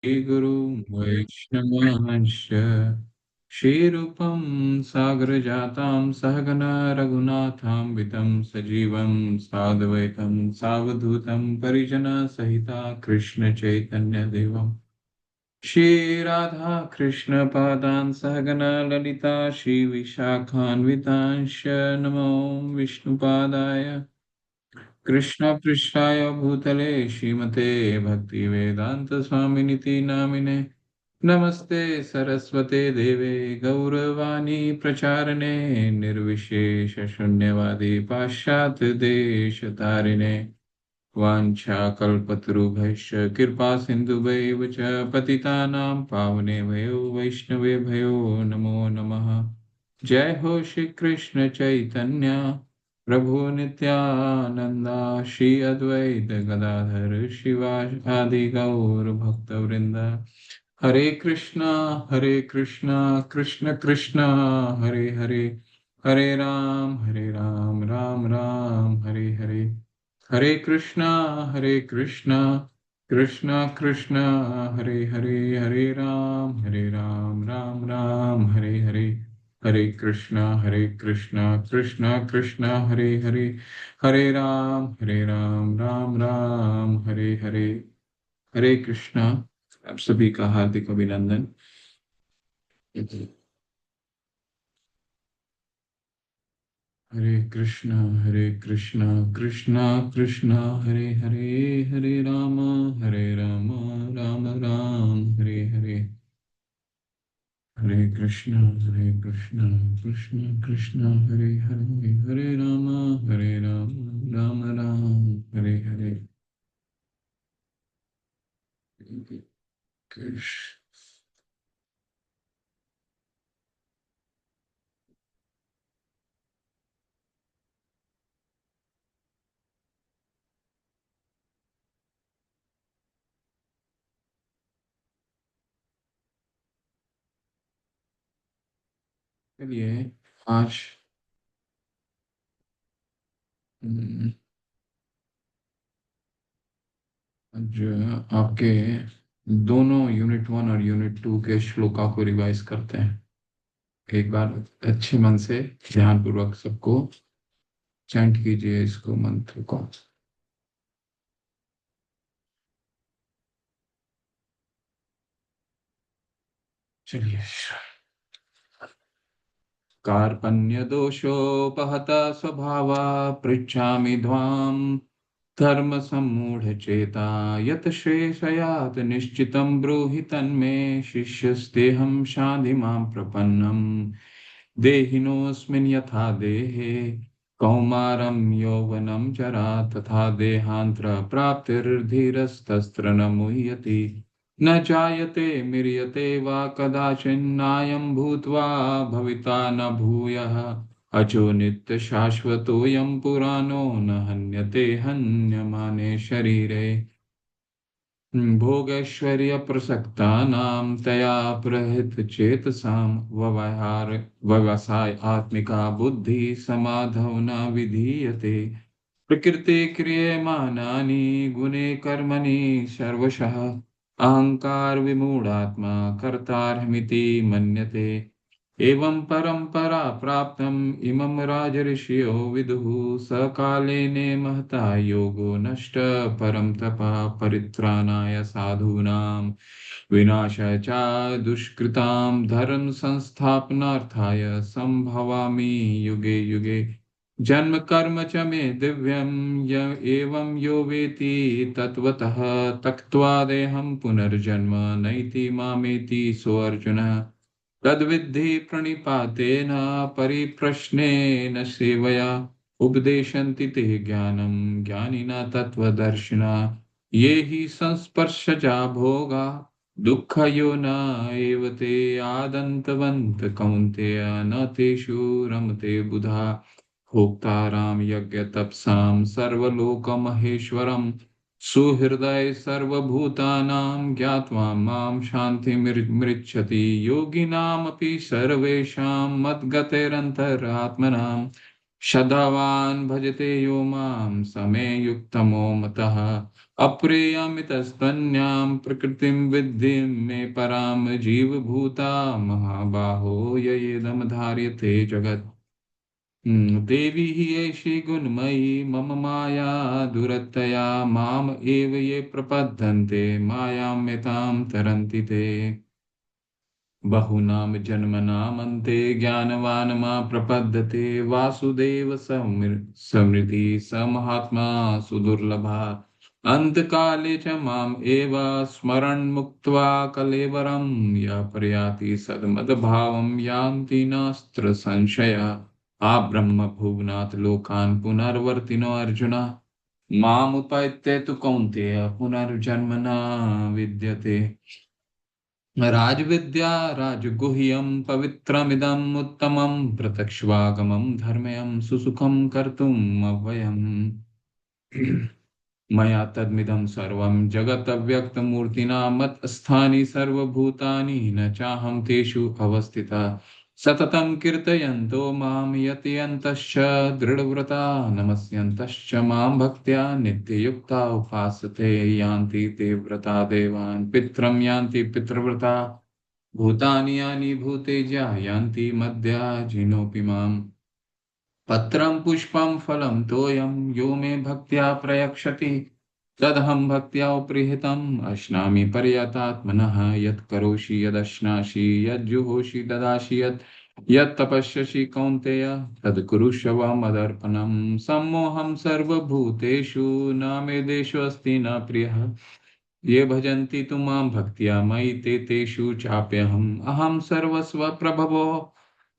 श्रीगुरु वैष्णवांश्च श्रीरूपं सागरजातं सहगना रघुनाथान्वितं सजीवं साद्वैतं सावधूतं परिजनसहिता कृष्ण चैतन्य देवम् श्रीराधा कृष्ण पादान् सहगना ललिता श्रीविशाखान्वितांश्च नमो विष्णुपादाय कृष्णपृष्ठाय भूतले श्रीमते भक्तिवेदान्तस्वामिनिति नामिने नमस्ते सरस्वते देवे गौरवाणी प्रचारणे निर्विशेषशून्यवादी पाश्चात्यदेशतारिणे वाञ्छाकल्पतरुभ्यश्च कृपा सिन्धुभैव च पतितानां पावनेभ्यो वैष्णवेभ्यो नमो नमः। जय हो श्री कृष्ण चैतन्य प्रभु नित्यानंदा श्री अद्वैत गदाधर शिवासादि गौर भक्तवृंद। हरे कृष्णा कृष्ण कृष्ण हरे हरे, हरे राम राम राम हरे हरे। हरे कृष्णा कृष्ण कृष्ण हरे हरे, हरे राम राम राम हरे हरे। हरे कृष्णा कृष्ण कृष्ण हरे हरे, हरे राम राम राम हरे हरे। हरे कृष्णा। आप सभी का हार्दिक अभिनंदन। हरे कृष्णा कृष्णा कृष्णा हरे हरे, हरे राम राम राम हरे हरे। हरे कृष्णा कृष्ण कृष्ण हरे हरे, हरे राम राम राम हरे हरे। कृष्ण। चलिए आज हम्म, आज आपके दोनों यूनिट 1 और यूनिट 2 के श्लोका को रिवाइज करते हैं। एक बार अच्छे मन से ध्यान पूर्वक सबको चैंट कीजिए इसको, मंत्र को। चलिए। कार्पण्य दोषोपहता स्वभावा पृच्छामि ध्वाम धर्म सम्मूढ़ चेता यत श्रेषयात निश्चितं ब्रूहि तन्मे शिष्यस्तेहं शाधि मां प्रपन्नम् देहिनोऽस्मिन् यथा देहे कौमारं यौवनं जरा तथा देहान्तर प्राप्तिर्धीरस्तस्त्र न मुह्यति न जायते म्रियते वा कदाचिन्नायं भूत्वा भविता न भूयः अजो नित्य शाश्वतोऽयं पुराणो न हन्यते हन्यमाने शरीरे भोगैश्वर्यप्रसक्तानां तया प्रहृतचेतसां व्यवहार व्यवसाय आत्मिका बुद्धि समाधौ न विधीयते प्रकृते क्रियमाणानि गुणे कर्मणि सर्वशः अहंकार विमूढ़ात्मा कर्तारहमिति मन्यते एवं परंपरा प्राप्तम् इमं राजऋषयो विदुः सकालेन महता योगो नष्ट परम तपः परित्राणाय साधूनां विनाशाय च दुष्कृतां धर्म संस्थापनार्थाय संभवामि युगे युगे जन्म कर्म च मे दिव्यं एवं यो वेति तत्वतः त्यक्त्वा देहं पुनर्जन्म नैति मामेति सोऽर्जुन तद्विद्धि प्रणिपातेन परिप्रश्नेन सेवया उपदेशन्ति ते ज्ञानं ज्ञानिना तत्त्वदर्शिना ये हि संस्पर्शजा भोगा दुःखयो न एव ते आदन्तवन्त कौन्तेय न तेषु रमते बुधा भोक्तारां यज्ञतपसां सर्वलोकमहेश्वरम् सुहृदय सर्वभूतानां ज्ञात्वा मां शान्तिमृच्छति योगिनामपि सर्वेषां मद्गतेरन्तरात्मनां श्रद्धावान् भजते यो मां समे युक्तमो मतः अप्रेयमितस्त्वन्यां प्रकृतिं विद्धि मे परां जीवभूता महाबाहो ययेदं धार्यते जगत्। देवी हि एषी गुणमयी मम माया दुरत्यया माम एव ये प्रपद्यन्ते मायाम्यतां तरन्ति ते। बहुनाम जन्मनामन्ते ज्ञानवान् मा प्रपद्यते वासुदेव समृद्धि स महात्मा सुदुर्लभा। अंतकाले च माम् एव स्मरन् मुक्त्वा कलेवरं यः प्रयाति सद्मद्भावं यान्ति नास्त्र संशय। आ ब्रह्म भुवनात् लोकान् पुनर्वर्तिनो अर्जुन मामुपैत्य तु कौन्तेय पुनर्जन्म न विद्यते। राजविद्या राजगुह्यं पवित्रमिदम् उत्तमं प्रत्यक्ष्वागमं धर्म्यं सुसुखं कर्तुम् अव्ययम्। मया तद्मिदं सर्वं जगदव्यक्तमूर्तिना मत्स्थानि सर्वभूतानि न चाहं तेषु अवस्थितः। सततं कीर्तयन्तो मां यतयन्तश्च दृढव्रता नमस्यन्तश्च मां भक्त्या नित्ययुक्ता उपासते यान्ति ते व्रता देवान् पितरं यान्ति पितृव्रता। भूतानि यानि भूतेज्या यान्ति मद्याजिनोऽपि माम्। पत्रं पुष्पं फलं तोयं यो मे भक्त्या प्रयक्षति तदहं भक्त्या उपृहितम् अश्नामि पर्यतात्मनः। यत् करोषि यदश्नासि यज्जुहोषि ददासि यत् तपस्यसि कौन्तेय तत् कुरुष्व मदर्पणम्। सम्मोहं सर्वभूतेषु न मे देशोऽस्ति न प्रियः। ये भजन्ति तु मां भक्त्या मयि ते तेषु चाप्यहम्। अहं सर्वस्व प्रभवो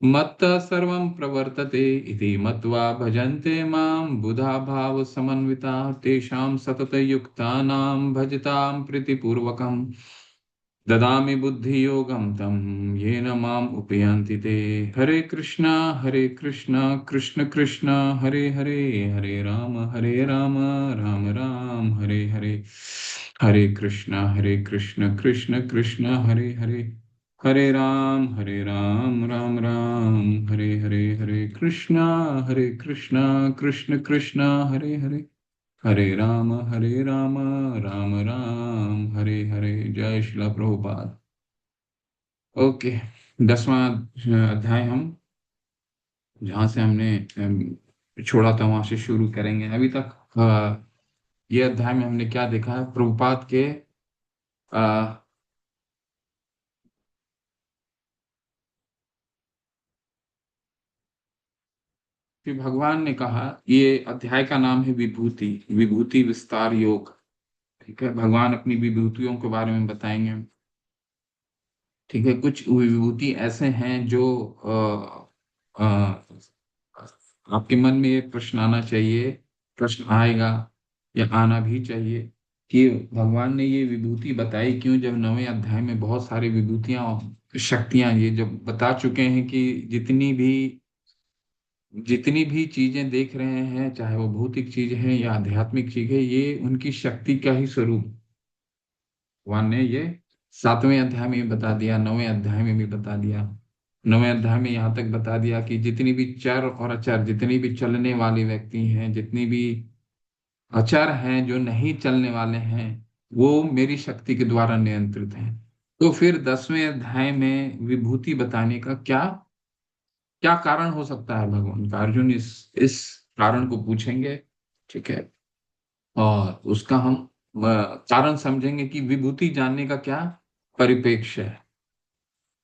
मत्तः सर्वं प्रवर्तते इति मत्वा भजन्ते मां बुधा भाव समन्विता तेषां सततयुक्तानां भजतां प्रीतिपूर्वकम्। ददामि बुद्धियोगं तं येन माम् उपयान्ति ते। हरे कृष्णा कृष्ण कृष्ण हरे हरे हरे राम राम राम हरे हरे। हरे कृष्ण कृष्ण कृष्ण हरे हरे हरे राम राम राम हरे हरे। हरे कृष्णा कृष्ण कृष्ण हरे हरे हरे राम राम राम हरे हरे। जय श्रीला प्रभुपाद। ओके, 10वां अध्याय हम जहाँ से हमने छोड़ा था वहां से शुरू करेंगे। अभी तक ये अध्याय में हमने क्या देखा है? प्रभुपाद के अ, फिर भगवान ने कहा, ये अध्याय का नाम है विभूति विभूति विस्तार योग। ठीक है, भगवान अपनी विभूतियों के बारे में बताएंगे। ठीक है, कुछ विभूति ऐसे हैं जो अ, आपके मन में ये प्रश्न आना चाहिए, प्रश्न आएगा या आना भी चाहिए कि भगवान ने ये विभूति बताई क्यों, जब 9वें अध्याय में बहुत सारी विभूतियां शक्तियां ये जब बता चुके हैं कि जितनी भी चीजें देख रहे हैं, चाहे वो भौतिक चीज है या आध्यात्मिक चीज है, ये उनकी शक्ति का ही स्वरूप। भगवान ने ये 7वें अध्याय में भी बता दिया, 9वें अध्याय में भी बता दिया। 9वें अध्याय में यहाँ तक बता दिया कि जितनी भी चर और अचर, जितनी भी चलने वाली व्यक्ति हैं, जितनी भी अचर हैं जो नहीं चलने वाले हैं, वो मेरी शक्ति के द्वारा नियंत्रित हैं। तो फिर 10वें अध्याय में विभूति बताने का क्या क्या कारण हो सकता है भगवान का? अर्जुन इस कारण को पूछेंगे। ठीक है, और उसका हम कारण समझेंगे कि विभूति जानने का क्या परिप्रेक्ष्य है।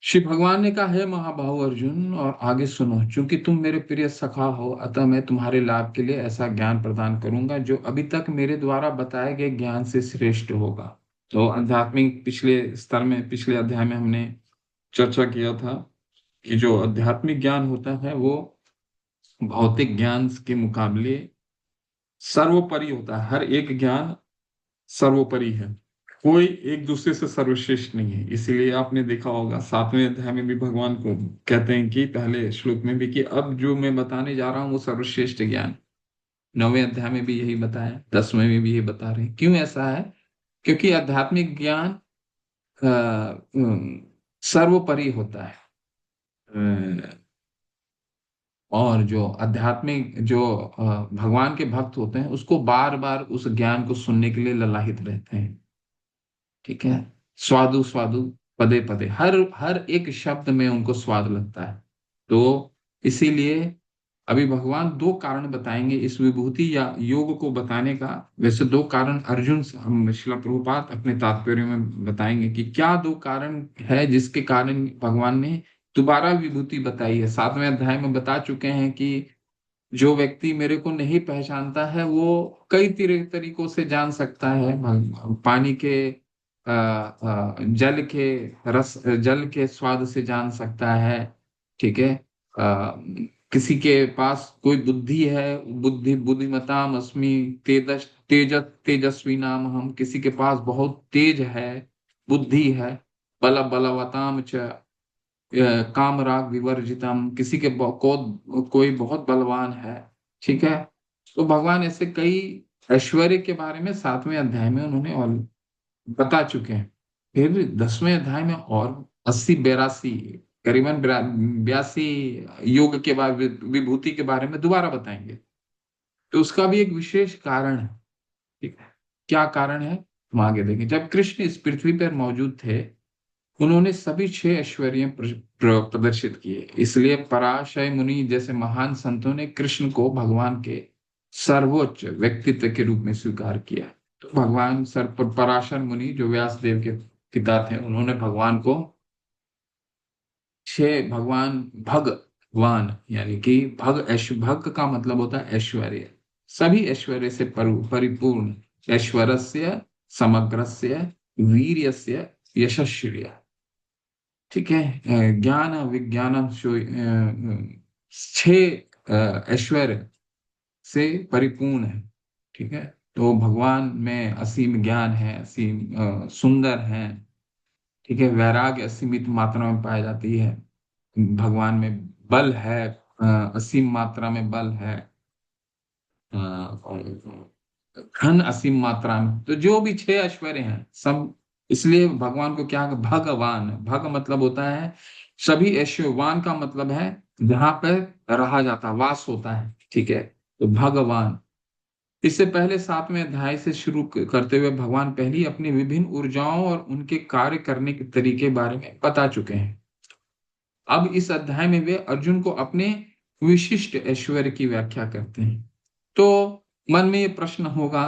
श्री भगवान ने कहा, है महाबाहु अर्जुन, और आगे सुनो, क्योंकि तुम मेरे प्रिय सखा हो, अतः मैं तुम्हारे लाभ के लिए ऐसा ज्ञान प्रदान करूंगा जो अभी तक मेरे द्वारा बताए गए ज्ञान से श्रेष्ठ होगा। तो आध्यात्मिक पिछले स्तर में, पिछले अध्याय में हमने चर्चा किया था कि जो आध्यात्मिक ज्ञान होता है वो भौतिक ज्ञान के मुकाबले सर्वोपरि होता है। हर एक ज्ञान सर्वोपरि है, कोई एक दूसरे से सर्वश्रेष्ठ नहीं है। इसीलिए आपने देखा होगा 7वें अध्याय में भी भगवान को कहते हैं कि पहले श्लोक में भी कि अब जो मैं बताने जा रहा हूं वो सर्वश्रेष्ठ ज्ञान। 9वें अध्याय में भी यही बताया, 10वें में भी यही बता रहे हैं। क्यों ऐसा है? क्योंकि आध्यात्मिक ज्ञान सर्वोपरि होता है। और जो आध्यात्मिक जो भगवान के भक्त होते हैं उसको बार बार उस ज्ञान को सुनने के लिए ललाहित रहते हैं। ठीक है। स्वादु स्वादु पदे पदे, हर हर एक शब्द में उनको स्वाद लगता है। तो इसीलिए अभी भगवान दो कारण बताएंगे इस विभूति या योग को बताने का। वैसे दो कारण अर्जुन हम श्रील प्रभुपाद अपने तात्पर्य में बताएंगे कि क्या दो कारण है जिसके कारण भगवान ने दोबारा विभूति बताई है। 7वें अध्याय में बता चुके हैं कि जो व्यक्ति मेरे को नहीं पहचानता है वो कई तरीकों से जान सकता है। पानी के जल के रस, जल के स्वाद से जान सकता है। ठीक है। किसी के पास कोई बुद्धि है, बुद्धिमताम अस्मि तेजस्वी नाम हम, किसी के पास बहुत तेज है, बुद्धि है। बलवताम च काम राग विवर्जितम, किसी के कोई बहुत बलवान है। ठीक है। तो भगवान ऐसे कई ऐश्वर्य के बारे में 7वें अध्याय में उन्होंने और बता चुके हैं। फिर 10वें अध्याय में और 80 82 करीबन 82 योग के बाद विभूति के बारे में दोबारा बताएंगे। तो उसका भी एक विशेष कारण है। ठीक है। क्या कारण है हम आगे देखें। जब कृष्ण इस पृथ्वी पर मौजूद थे उन्होंने सभी 6 ऐश्वर्य प्रदर्शित किए। इसलिए पराशय मुनि जैसे महान संतों ने कृष्ण को भगवान के सर्वोच्च व्यक्तित्व के रूप में स्वीकार किया। तो भगवान पराशर मुनि जो व्यास देव के पिता थे उन्होंने भगवान को 6 भगवान भगवान यानी कि भग का मतलब होता है ऐश्वर्य, सभी ऐश्वर्य से परिपूर्ण, ऐश्वर्यस्य समग्रस्य वीर्यस्य यशस्वी। ठीक है। ज्ञान विज्ञान 6 ऐश्वर्य से परिपूर्ण है। ठीक है। तो भगवान में असीम ज्ञान है, असीम सुंदर है। ठीक है। वैराग्य असीमित मात्रा में पाई जाती है। भगवान में बल है, असीम मात्रा में बल है। और धन असीम मात्रा में। तो जो भी 6 ऐश्वर्य हैं सब, इसलिए भगवान को क्या भगवान, भग मतलब होता है सभी ऐश्वर्यवान का मतलब है जहां पर रहा जाता, वास होता है। ठीक है। तो भगवान, इससे पहले 7वें अध्याय से शुरू करते हुए भगवान पहले ही अपनी विभिन्न ऊर्जाओं और उनके कार्य करने के तरीके बारे में बता चुके हैं। अब इस अध्याय में वे अर्जुन को अपने विशिष्ट ऐश्वर्य की व्याख्या करते हैं। तो मन में ये प्रश्न होगा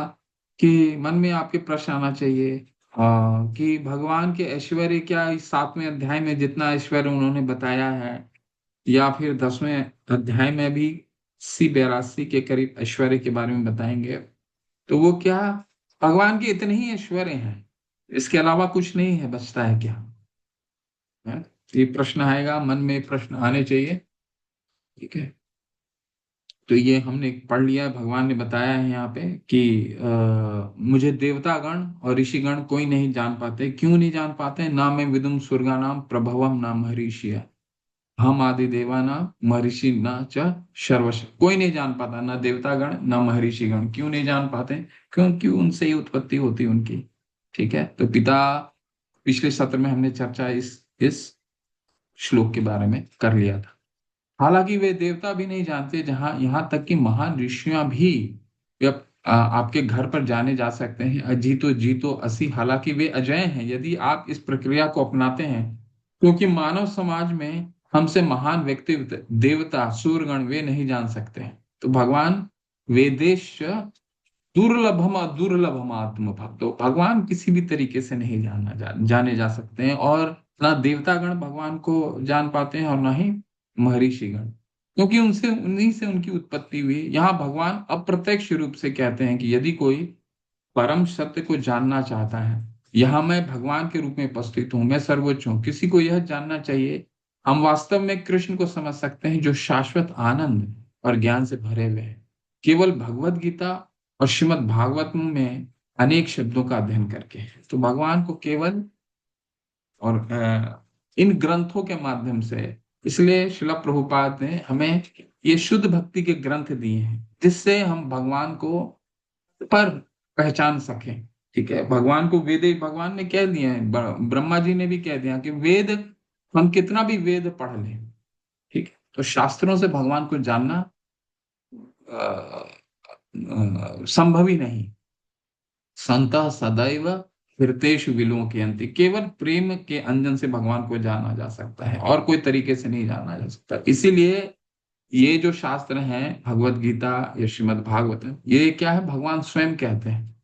कि मन में आपके प्रश्न आना चाहिए कि भगवान के ऐश्वर्य क्या इस 7वें अध्याय में जितना ऐश्वर्य उन्होंने बताया है या फिर 10वें अध्याय में भी 80 82 के करीब ऐश्वर्य के बारे में बताएंगे। तो वो क्या भगवान के इतने ही ऐश्वर्य हैं, इसके अलावा कुछ नहीं है, बचता है क्या? है। तो ये प्रश्न आएगा, मन में प्रश्न आने चाहिए। ठीक है। तो ये हमने पढ़ लिया है, भगवान ने बताया है यहाँ पे कि मुझे देवतागण और ऋषिगण कोई नहीं जान पाते। क्यों नहीं जान पाते? ना मैं विदुम स्वर्गानाम प्रभवम ना महर्षिया, हम आदि देवानाम महर्षि ना च सर्वश। कोई नहीं जान पाता, ना देवतागण ना महर्षिगण। क्यों नहीं जान पाते? क्योंकि उनसे ही उत्पत्ति होती उनकी। ठीक है। तो पिता, पिछले सत्र में हमने चर्चा इस श्लोक के बारे में कर लिया था। हालांकि वे देवता भी नहीं जानते, जहां यहाँ तक कि महान ऋषियां भी आपके घर पर जाने जा सकते हैं। अजीतो जीतो असी, हालांकि वे अजय हैं यदि आप इस प्रक्रिया को अपनाते हैं। क्योंकि मानव समाज में हमसे महान व्यक्तित्व देवता सूरगण वे नहीं जान सकते हैं। तो भगवान वेदेश दुर्लभम दुर्लभम आत्म भक्तो, भगवान किसी भी तरीके से नहीं जाने जा सकते हैं। और ना देवतागण भगवान को जान पाते हैं और ना ही महर्षिगण, क्योंकि उनसे उन्हीं से उनकी उत्पत्ति हुई। यहाँ भगवान अप्रत्यक्ष रूप से कहते हैं कि यदि कोई परम सत्य को जानना चाहता है, यहाँ मैं भगवान के रूप में उपस्थित हूँ, मैं सर्वोच्च हूँ, किसी को यह जानना चाहिए, हम वास्तव में कृष्ण को समझ सकते हैं जो शाश्वत आनंद और ज्ञान से भरे हुए हैं। केवल भगवत गीता और श्रीमद् भागवत में अनेक शब्दों का अध्ययन करके। तो भगवान को केवल और इन ग्रंथों के माध्यम से, इसलिए शिला प्रभुपाद ने हमें ये शुद्ध भक्ति के ग्रंथ दिए हैं जिससे हम भगवान को पर पहचान सकें। ठीक है। भगवान को वेद, भगवान ने कह दिया है, ब्रह्मा जी ने भी कह दिया कि वेद, हम कितना भी वेद पढ़ लें, ठीक है, तो शास्त्रों से भगवान को जानना संभव ही नहीं। संतः सदैव हृतेषु विलोकयन्ति, केवल प्रेम के अंजन से भगवान को जाना जा सकता है, और कोई तरीके से नहीं जाना जा सकता। इसीलिए ये जो शास्त्र हैं, भगवत गीता या श्रीमद् भागवत, ये क्या है, भगवान स्वयं कहते हैं।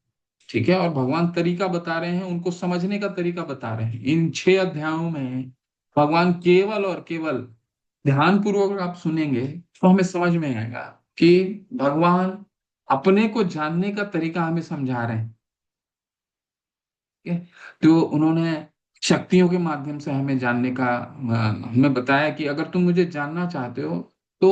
ठीक है, और भगवान तरीका बता रहे हैं, उनको समझने का तरीका बता रहे हैं। इन 6 अध्यायों में भगवान केवल और केवल, ध्यान पूर्वक अगर आप सुनेंगे तो हमें समझ में आएगा कि भगवान अपने को जानने का तरीका हमें समझा रहे हैं। ठीक है? तो उन्होंने शक्तियों के माध्यम से हमें जानने का हमें बताया कि अगर तुम मुझे जानना चाहते हो तो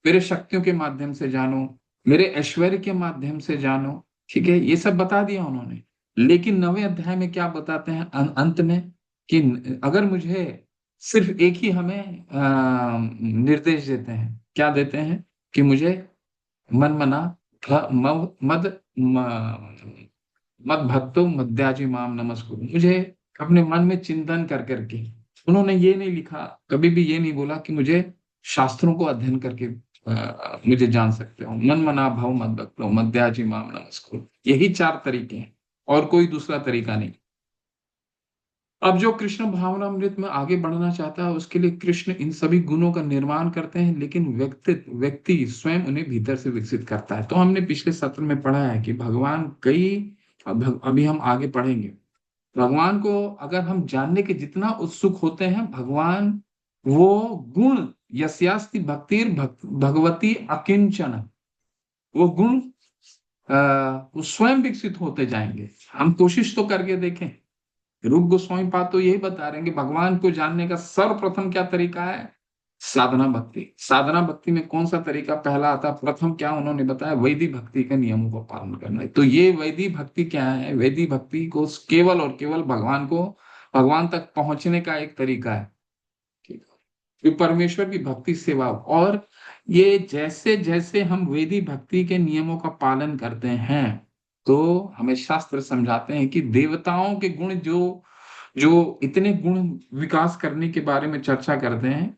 मेरे शक्तियों के माध्यम से जानो, मेरे ऐश्वर्य के माध्यम से जानो। ठीक है, ये सब बता दिया उन्होंने। लेकिन 9वें अध्याय में क्या बताते हैं अंत में, कि अगर मुझे सिर्फ एक ही हमें निर्देश देते हैं, क्या देते हैं, कि मुझे मन मना मद मद भक्तो मद्याजी माम नमस्कुरु, मुझे अपने मन में चिंतन कर करके। उन्होंने ये नहीं लिखा, कभी भी ये नहीं बोला कि मुझे शास्त्रों को अध्ययन करके मुझे जान सकते हो। मन मना भव मद भक्तो मद्याजी माम नमस्कुरु, यही 4 तरीके हैं, और कोई दूसरा तरीका नहीं। अब जो कृष्ण भावनामृत में आगे बढ़ना चाहता है, उसके लिए कृष्ण इन सभी गुणों का निर्माण करते हैं, लेकिन व्यक्ति स्वयं उन्हें भीतर से विकसित करता है। तो हमने पिछले सत्र में पढ़ा है कि भगवान कई, अभी हम आगे पढ़ेंगे, भगवान को अगर हम जानने के जितना उत्सुक होते हैं, भगवान वो गुण, यस्यास्ति भक्तिर भगवती अकिंचन, वो गुण वो स्वयं विकसित होते जाएंगे। हम कोशिश तो करके देखें। रूप गोस्वामी पाद तो यही बता रहे हैं कि भगवान को जानने का सर्वप्रथम क्या तरीका है, साधना भक्ति। साधना भक्ति में कौन सा तरीका पहला आता है, प्रथम क्या उन्होंने बताया, वैदिक भक्ति के नियमों का पालन करना है। तो ये वैदिक भक्ति क्या है, वैदिक भक्ति को केवल और केवल भगवान तक पहुंचने का एक तरीका है। ठीक है, ये परमेश्वर की भक्ति सेवा। और ये जैसे जैसे हम वैदिक भक्ति के नियमों का पालन करते हैं, तो हमें शास्त्र समझाते हैं कि देवताओं के गुण जो जो इतने गुण विकास करने के बारे में चर्चा करते हैं,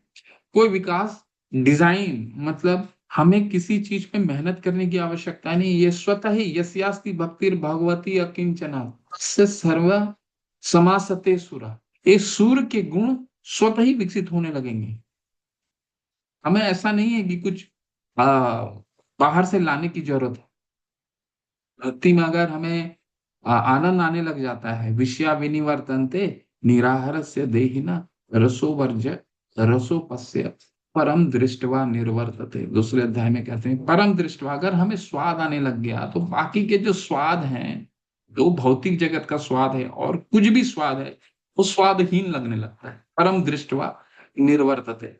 कोई विकास डिजाइन, मतलब हमें किसी चीज पे मेहनत करने की आवश्यकता नहीं, ये स्वतः ही, यस्यास्ति भक्तिर भगवती अकिंचना तस्य सर्व समासते सुरा, ये सूर्य के गुण स्वतः ही विकसित होने लगेंगे। हमें ऐसा नहीं है कि कुछ आ, बाहर से लाने की जरूरत है। भक्ति में अगर हमें आनंद आने लग जाता है, विषया विनिवर्तन्ते निराहार से देहिना रसो वर्ज रसो पश्य परम दृष्टवा निर्वर्तते। दूसरे अध्याय में कहते हैं परम दृष्टवा, अगर हमें स्वाद आने लग गया तो बाकी के जो स्वाद हैं, जो भौतिक जगत का स्वाद है और कुछ भी स्वाद है, वो स्वादहीन लगने लगता है। परम दृष्टवा निर्वर्तते।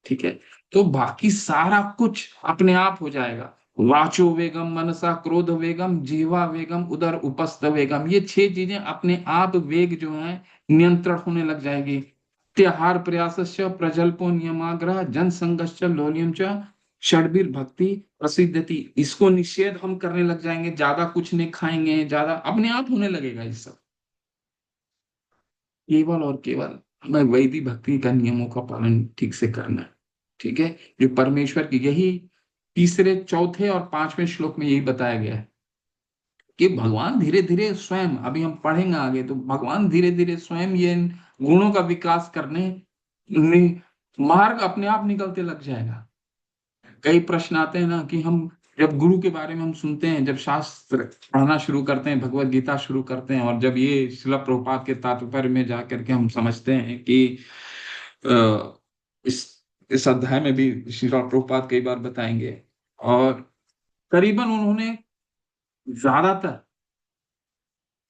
ठीक है, तो बाकी सारा कुछ अपने आप हो जाएगा। वाचो वेगम मनसा क्रोध वेगम जीवा वेगम उदर उपस्थ वेगम, ये 6 चीजें अपने आप वेग जो है नियंत्रण होने लग जाएगी। त्याहार प्रयास प्रजल्पो नियमाग्रह जन संगश्च लोलियम च षड्बीर भक्ति प्रसिद्धति, इसको निषेध हम करने लग जाएंगे, ज्यादा कुछ नहीं खाएंगे, ज्यादा अपने आप होने लगेगा ये सब। केवल और केवल हमें वैदिक भक्ति का नियमों का पालन ठीक से करना है। ठीक है, जो परमेश्वर की, यही तीसरे चौथे और 5वें श्लोक में यही बताया गया है कि भगवान धीरे धीरे स्वयं, अभी हम पढ़ेंगे आगे, तो भगवान धीरे धीरे स्वयं ये गुणों का विकास करने मार्ग अपने आप निकलते लग जाएगा। कई प्रश्न आते हैं ना कि हम जब गुरु के बारे में हम सुनते हैं, जब शास्त्र पढ़ना शुरू करते हैं, भगवत गीता शुरू करते हैं, और जब ये श्रील प्रभुपाद के तात्पर्य में जाकर के हम समझते हैं कि अ, इस इस अध्याय में भी श्रील प्रभुपाद कई बार बताएंगे, और करीबन उन्होंने ज्यादातर,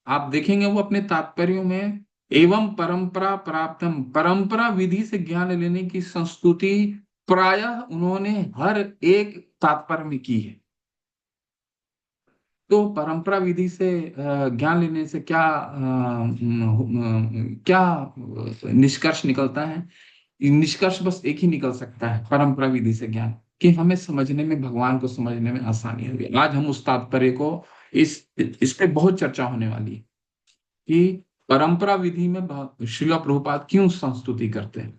आप देखेंगे वो अपने तात्पर्यों में एवं परंपरा प्राप्तम, परंपरा विधि से ज्ञान लेने की संस्तुति प्रायः उन्होंने हर एक तात्पर्य में की है। तो परंपरा विधि से ज्ञान लेने से क्या क्या निष्कर्ष निकलता है, निष्कर्ष बस एक ही निकल सकता है परंपरा विधि से ज्ञान, कि हमें समझने में, भगवान को समझने में आसानी होगी। आज हम उस तात्पर्य को, इस पे बहुत चर्चा होने वाली है कि परंपरा विधि में श्रील प्रभुपाद क्यों संस्तुति करते हैं।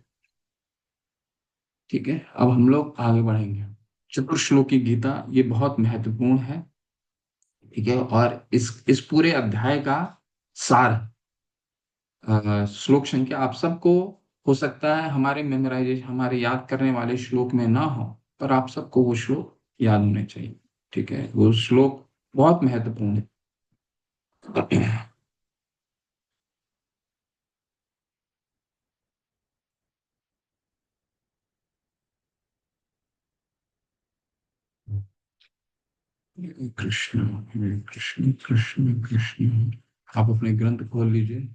ठीक है, अब हम लोग आगे बढ़ेंगे। चतुर्श्लोकी गीता ये बहुत महत्वपूर्ण है। ठीक है, और इस पूरे अध्याय का सार, श्लोक संख्या आप सबको हो सकता है हमारे मेमोराइजेशन, हमारे याद करने वाले श्लोक में ना हो, पर आप सबको वो श्लोक याद होने चाहिए। ठीक है, वो श्लोक बहुत महत्वपूर्ण है। हरे कृष्ण, हरे कृष्ण, कृष्ण कृष्ण। आप अपने ग्रंथ खोल लीजिए।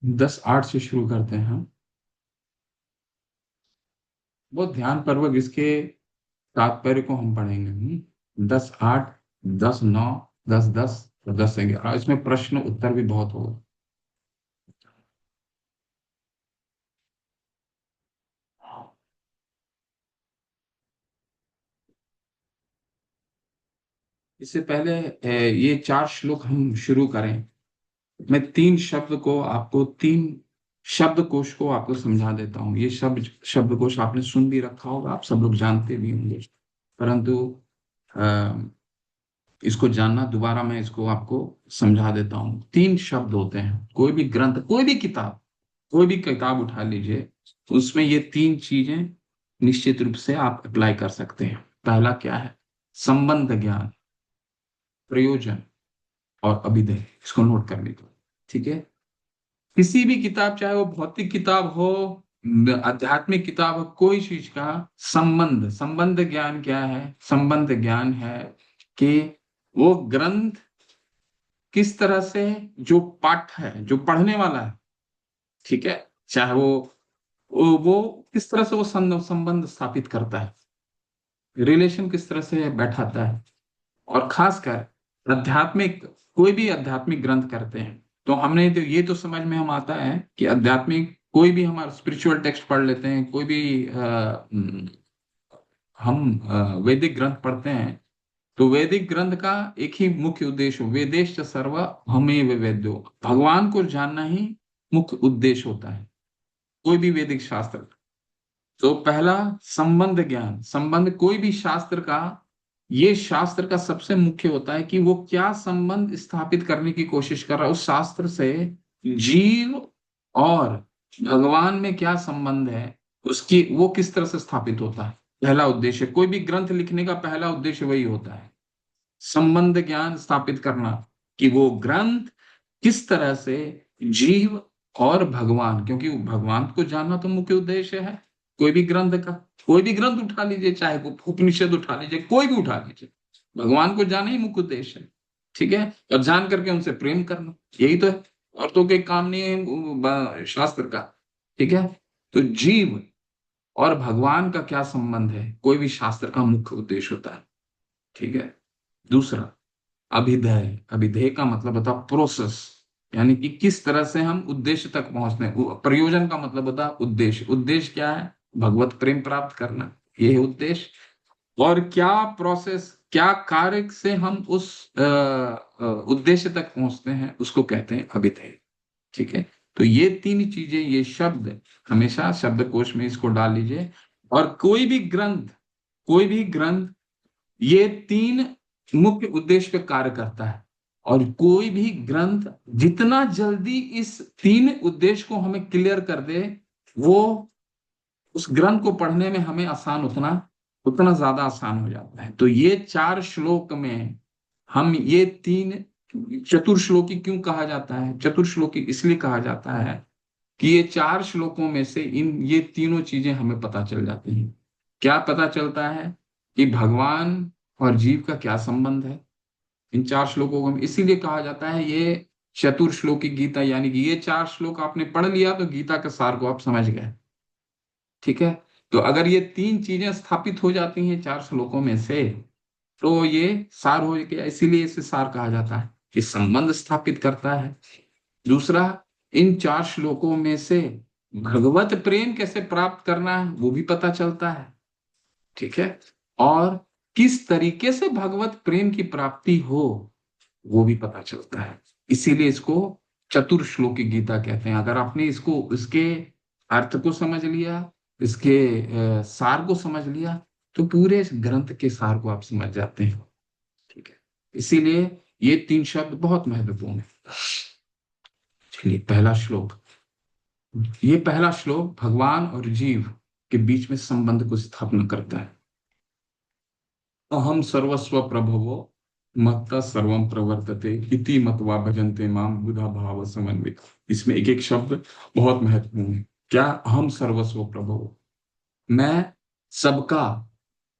10:08 से शुरू करते हैं हम। वो ध्यान पूर्वक इसके तात्पर्य को हम पढ़ेंगे। 10:08, 10:09, 10:10 और 10:11, इसमें प्रश्न उत्तर भी बहुत होगा। इससे पहले ये 4 श्लोक हम शुरू करें, मैं 3 शब्द को आपको, 3 शब्दकोश को आपको समझा देता हूँ। ये शब्दकोश आपने सुन भी रखा होगा, आप सब लोग जानते भी होंगे, परंतु अ, इसको जानना, दोबारा मैं इसको आपको समझा देता हूँ। 3 शब्द होते हैं, कोई भी ग्रंथ, कोई भी किताब उठा लीजिए, उसमें ये 3 चीजें निश्चित रूप से आप अप्लाई कर सकते हैं। पहला क्या है? संबंध ज्ञान, प्रयोजन और अभिधेय। इसको नोट कर लीजिए। ठीक है, किसी भी किताब, चाहे वो भौतिक किताब हो, आध्यात्मिक किताब हो, कोई चीज का संबंध ज्ञान क्या है? संबंध ज्ञान है कि वो ग्रंथ किस तरह से, जो पाठ है, जो पढ़ने वाला है, ठीक है, चाहे वो किस तरह से वो संबंध स्थापित करता है, रिलेशन किस तरह से बैठाता है। और खासकर आध्यात्मिक, कोई भी आध्यात्मिक ग्रंथ करते हैं तो हमने तो ये तो समझ में हम आता है कि आध्यात्मिक कोई भी हमारा स्पिरिचुअल टेक्स्ट पढ़ लेते हैं, कोई भी हम वैदिक ग्रंथ पढ़ते हैं, तो वैदिक ग्रंथ का एक ही मुख्य उद्देश्य, वेदेश सर्व हमेव वेद्यो, भगवान को जानना ही मुख्य उद्देश्य होता है कोई भी वैदिक शास्त्र। तो पहला, संबंध ज्ञान। संबंध कोई भी शास्त्र का, ये शास्त्र का सबसे मुख्य होता है कि वो क्या संबंध स्थापित करने की कोशिश कर रहा है उस शास्त्र से, जीव और भगवान में क्या संबंध है, उसकी वो किस तरह से स्थापित होता है। पहला उद्देश्य, कोई भी ग्रंथ लिखने का पहला उद्देश्य वही होता है, संबंध ज्ञान स्थापित करना, कि वो ग्रंथ किस तरह से जीव और भगवान, क्योंकि भगवान को जानना तो मुख्य उद्देश्य है कोई भी ग्रंथ का। कोई भी ग्रंथ उठा लीजिए, चाहे वो उपनिषद उठा लीजिए, कोई भी उठा लीजिए, भगवान को जानना ही मुख्य उद्देश्य है। ठीक है, और जान करके उनसे प्रेम करना, यही तो है, और तो कोई काम नहीं है शास्त्र का। ठीक है, तो जीव और भगवान का क्या संबंध है, कोई भी शास्त्र का मुख्य उद्देश्य होता है। ठीक है, दूसरा, अभिधेय। अभिधेय का मतलब होता है प्रोसेस, यानी कि किस तरह से हम उद्देश्य तक पहुंचते हैं। प्रयोजन का मतलब होता है उद्देश्य। उद्देश्य क्या है? भगवत प्रेम प्राप्त करना, ये है उद्देश्य। और क्या प्रोसेस, क्या कार्य से हम उस उद्देश्य तक पहुंचते हैं, उसको कहते हैं अभिधेय। ठीक है, तो ये 3 चीजें, ये शब्द हमेशा शब्दकोश में इसको डाल लीजिए। और कोई भी ग्रंथ ये 3 मुख्य उद्देश्य पे कार्य करता है। और कोई भी ग्रंथ जितना जल्दी इस 3 उद्देश्य को हमें क्लियर कर दे, वो उस ग्रंथ को पढ़ने में हमें आसान, उतना उतना ज्यादा आसान हो जाता है। तो ये 4 श्लोक में हम ये 3, चतुर्श्लोकी क्यों कहा जाता है? चतुर्श्लोकी इसलिए कहा जाता है कि ये 4 श्लोकों में से इन ये तीनों चीजें हमें पता चल जाती हैं। क्या पता चलता है? कि भगवान और जीव का क्या संबंध है इन 4 श्लोकों को। इसीलिए कहा जाता है ये चतुर्श्लोकी गीता, यानी कि ये 4 श्लोक आपने पढ़ लिया तो गीता के सार को आप समझ गए। ठीक है। तो अगर ये 3 चीजें स्थापित हो जाती हैं 4 श्लोकों में से, तो ये सार हो गया। इसीलिए इसे सार कहा जाता है कि संबंध स्थापित करता है। दूसरा, इन 4 श्लोकों में से भगवत प्रेम कैसे प्राप्त करना है वो भी पता चलता है। ठीक है। और किस तरीके से भगवत प्रेम की प्राप्ति हो वो भी पता चलता है। इसीलिए इसको चतुर्श्लोकी गीता कहते हैं। अगर आपने इसको, इसके अर्थ को समझ लिया, इसके सार को समझ लिया, तो पूरे इस ग्रंथ के सार को आप समझ जाते हैं। ठीक है। इसीलिए ये 3 शब्द बहुत महत्वपूर्ण है। चलिए, पहला श्लोक। ये पहला श्लोक भगवान और जीव के बीच में संबंध को स्थापना करता है। अहम सर्वस्व प्रभवो मत्तः सर्वं प्रवर्तते इति मत्वा भजन्ते माम बुधा भाव समन्वित। इसमें एक एक शब्द बहुत महत्वपूर्ण है। क्या? अहम सर्वस्व प्रभवो, मैं सबका,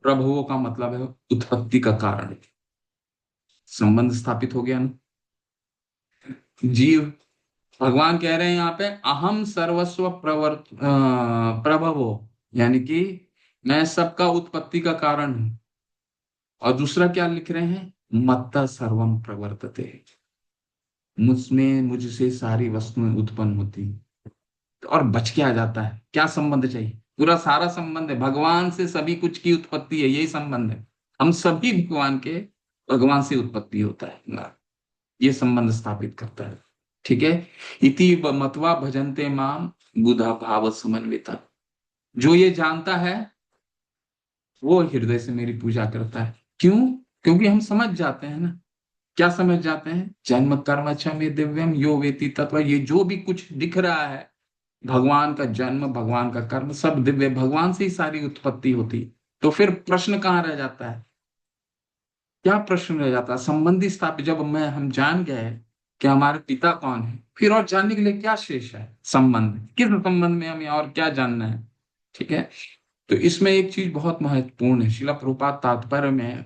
प्रभवो का मतलब है उत्पत्ति का कारण। संबंध स्थापित हो गया ना। जीव, भगवान कह रहे हैं यहाँ पे अहम सर्वस्व प्रभवो, यानी कि मैं सबका उत्पत्ति का कारण हूं। और दूसरा क्या लिख रहे हैं? मत्तः सर्वम प्रवर्तते, मुझमें, मुझसे सारी वस्तुएं उत्पन्न होती हैं। तो और बच के आ जाता है। क्या संबंध चाहिए? पूरा सारा संबंध है, भगवान से सभी कुछ की उत्पत्ति है, यही संबंध है। हम सभी भगवान के, भगवान से उत्पत्ति होता है, ये संबंध स्थापित करता है। ठीक है। इति मत्वा भजन्ते माम बुधा भाव समन्विता, जो ये जानता है वो हृदय से मेरी पूजा करता है। क्यों? क्योंकि हम समझ जाते हैं ना। क्या समझ जाते हैं? जन्म कर्म च मे दिव्यम यो वेति तत्व, ये जो भी कुछ दिख रहा है, भगवान का जन्म, भगवान का कर्म सब दिव्य, भगवान से ही सारी उत्पत्ति होती। तो फिर प्रश्न कहाँ रह जाता है? क्या प्रश्न रह जाता है? संबंधी स्थापित जब मैं, हम जान गए कि हमारे पिता कौन है, फिर और जानने के लिए क्या शेष है? संबंध, किस संबंध में हमें और क्या जानना है? ठीक है। तो इसमें एक चीज बहुत महत्वपूर्ण है, शिला प्रभुपाद तात्पर्य में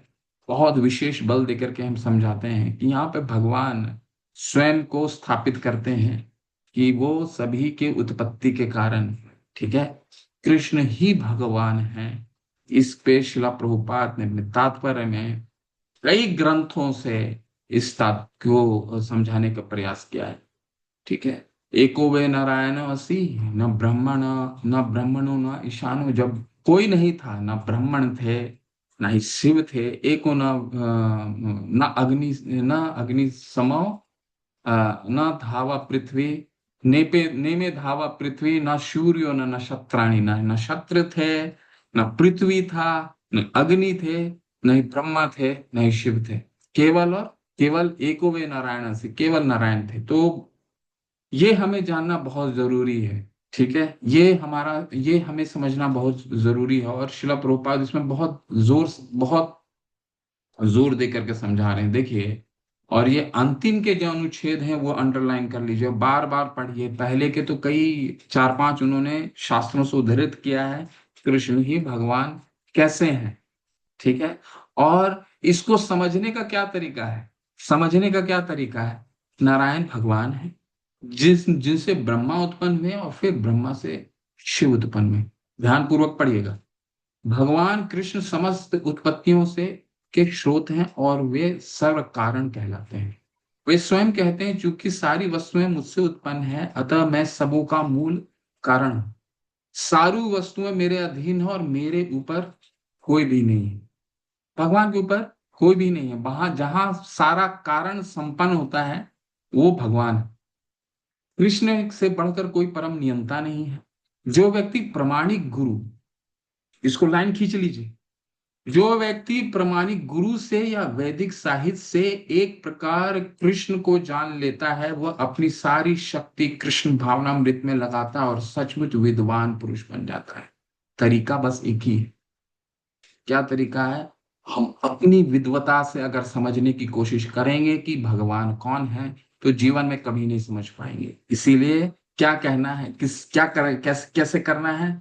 बहुत विशेष बल देकर के हम समझाते हैं कि यहाँ पे भगवान स्वयं को स्थापित करते हैं कि वो सभी के उत्पत्ति के कारण। ठीक है। कृष्ण ही भगवान है। इस पे शिला प्रभुपाद ने अपने तात्पर्य में कई ग्रंथों से इस तत्व को समझाने का प्रयास किया है। ठीक है। एको वे नारायण असी, न ब्रह्मण, न ब्रह्मणो न ईशानो, जब कोई नहीं था, न ब्राह्मण थे न ही शिव थे, एको न न अग्नि, न अग्नि समो, न धावा पृथ्वी, नेपे नेमे धावा पृथ्वी, न सूर्यो न नक्षत्राणि, न नक्षत्र थे, न पृथ्वी था, न अग्नि थे, न ही ब्रह्मा थे, न ही शिव थे। केवल और केवल एको वे नारायण से, केवल नारायण थे। तो ये हमें जानना बहुत जरूरी है। ठीक है। ये हमें समझना बहुत जरूरी है। और शिला प्रभुपाद इसमें बहुत जोर दे करके समझा रहे हैं, देखिए। और ये अंतिम के जो अनुच्छेद हैं वो अंडरलाइन कर लीजिए, बार बार पढ़िए। पहले के तो कई 4-5 उन्होंने शास्त्रों से उद्धृत किया है, कृष्ण ही भगवान कैसे हैं। ठीक है। और इसको समझने का क्या तरीका है? समझने का क्या तरीका है? नारायण भगवान है, जिनसे ब्रह्मा उत्पन्न हुए और फिर ब्रह्मा से शिव उत्पन्न हुए। ध्यान पूर्वक पढ़िएगा। भगवान कृष्ण समस्त उत्पत्तियों से के स्रोत हैं और वे सर्व कारण कहलाते हैं। वे स्वयं कहते हैं, चूंकि सारी वस्तुएं मुझसे उत्पन्न है, अतः मैं सबों का मूल कारण हूं। सारी वस्तुएं मेरे अधीन है और मेरे ऊपर कोई भी नहीं है। भगवान के ऊपर कोई भी नहीं है। वहां जहां सारा कारण संपन्न होता है वो भगवान है। कृष्ण से बढ़कर कोई परम नियंता नहीं है। जो व्यक्ति प्रामाणिक गुरु, इसको लाइन खींच लीजिए, जो व्यक्ति प्रामाणिक गुरु से या वैदिक साहित्य से एक प्रकार कृष्ण को जान लेता है, वह अपनी सारी शक्ति कृष्ण भावनामृत में लगाता है और सचमुच विद्वान पुरुष बन जाता है। तरीका बस एक ही है। क्या तरीका है? हम अपनी विद्वता से अगर समझने की कोशिश करेंगे कि भगवान कौन है, तो जीवन में कभी नहीं समझ पाएंगे। इसीलिए क्या कहना है, कैसे करना है?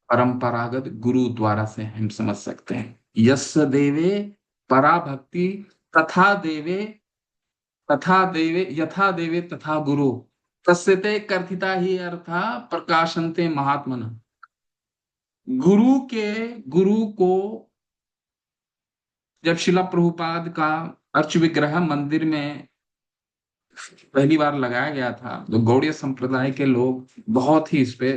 परंपरागत गुरु द्वारा से हम समझ सकते हैं। यस्य देवे परा भक्ति तथा देवे यथा देवे तथा गुरु तस्य ते कर्थिता ही अर्था प्रकाशन्ते महात्मन। गुरु को जब शिला प्रभुपाद का अर्च विग्रह मंदिर में पहली बार लगाया गया था तो गौड़ीय संप्रदाय के लोग बहुत ही इस पे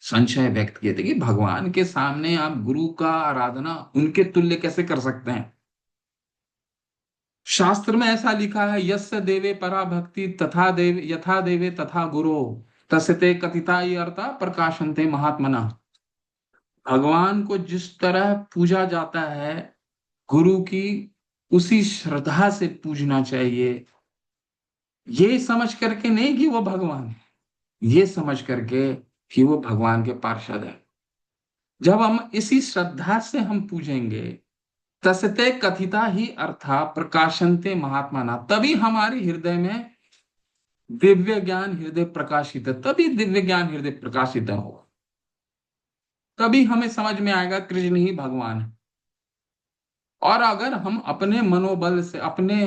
संशय व्यक्त किए थे कि भगवान के सामने आप गुरु का आराधना उनके तुल्य कैसे कर सकते हैं। शास्त्र में ऐसा लिखा है, यस्य देवे परा भक्ति तथा देव यथा देवे तथा गुरु तस्ते कथिता ये अर्था प्रकाशन्ते महात्मना। भगवान को जिस तरह पूजा जाता है गुरु की उसी श्रद्धा से पूजना चाहिए, ये समझ करके नहीं कि वो भगवान है, ये समझ करके कि वो भगवान के पार्षद है। जब हम इसी श्रद्धा से हम पूजेंगे तस्ते कथिता ही अर्था प्रकाशन्ते महात्माना, तभी हमारे हृदय में दिव्य ज्ञान हृदय प्रकाशित है, तभी दिव्य ज्ञान हृदय प्रकाशित होगा, तभी हमें समझ में आएगा कृष्ण ही भगवान है। और अगर हम अपने मनोबल से अपने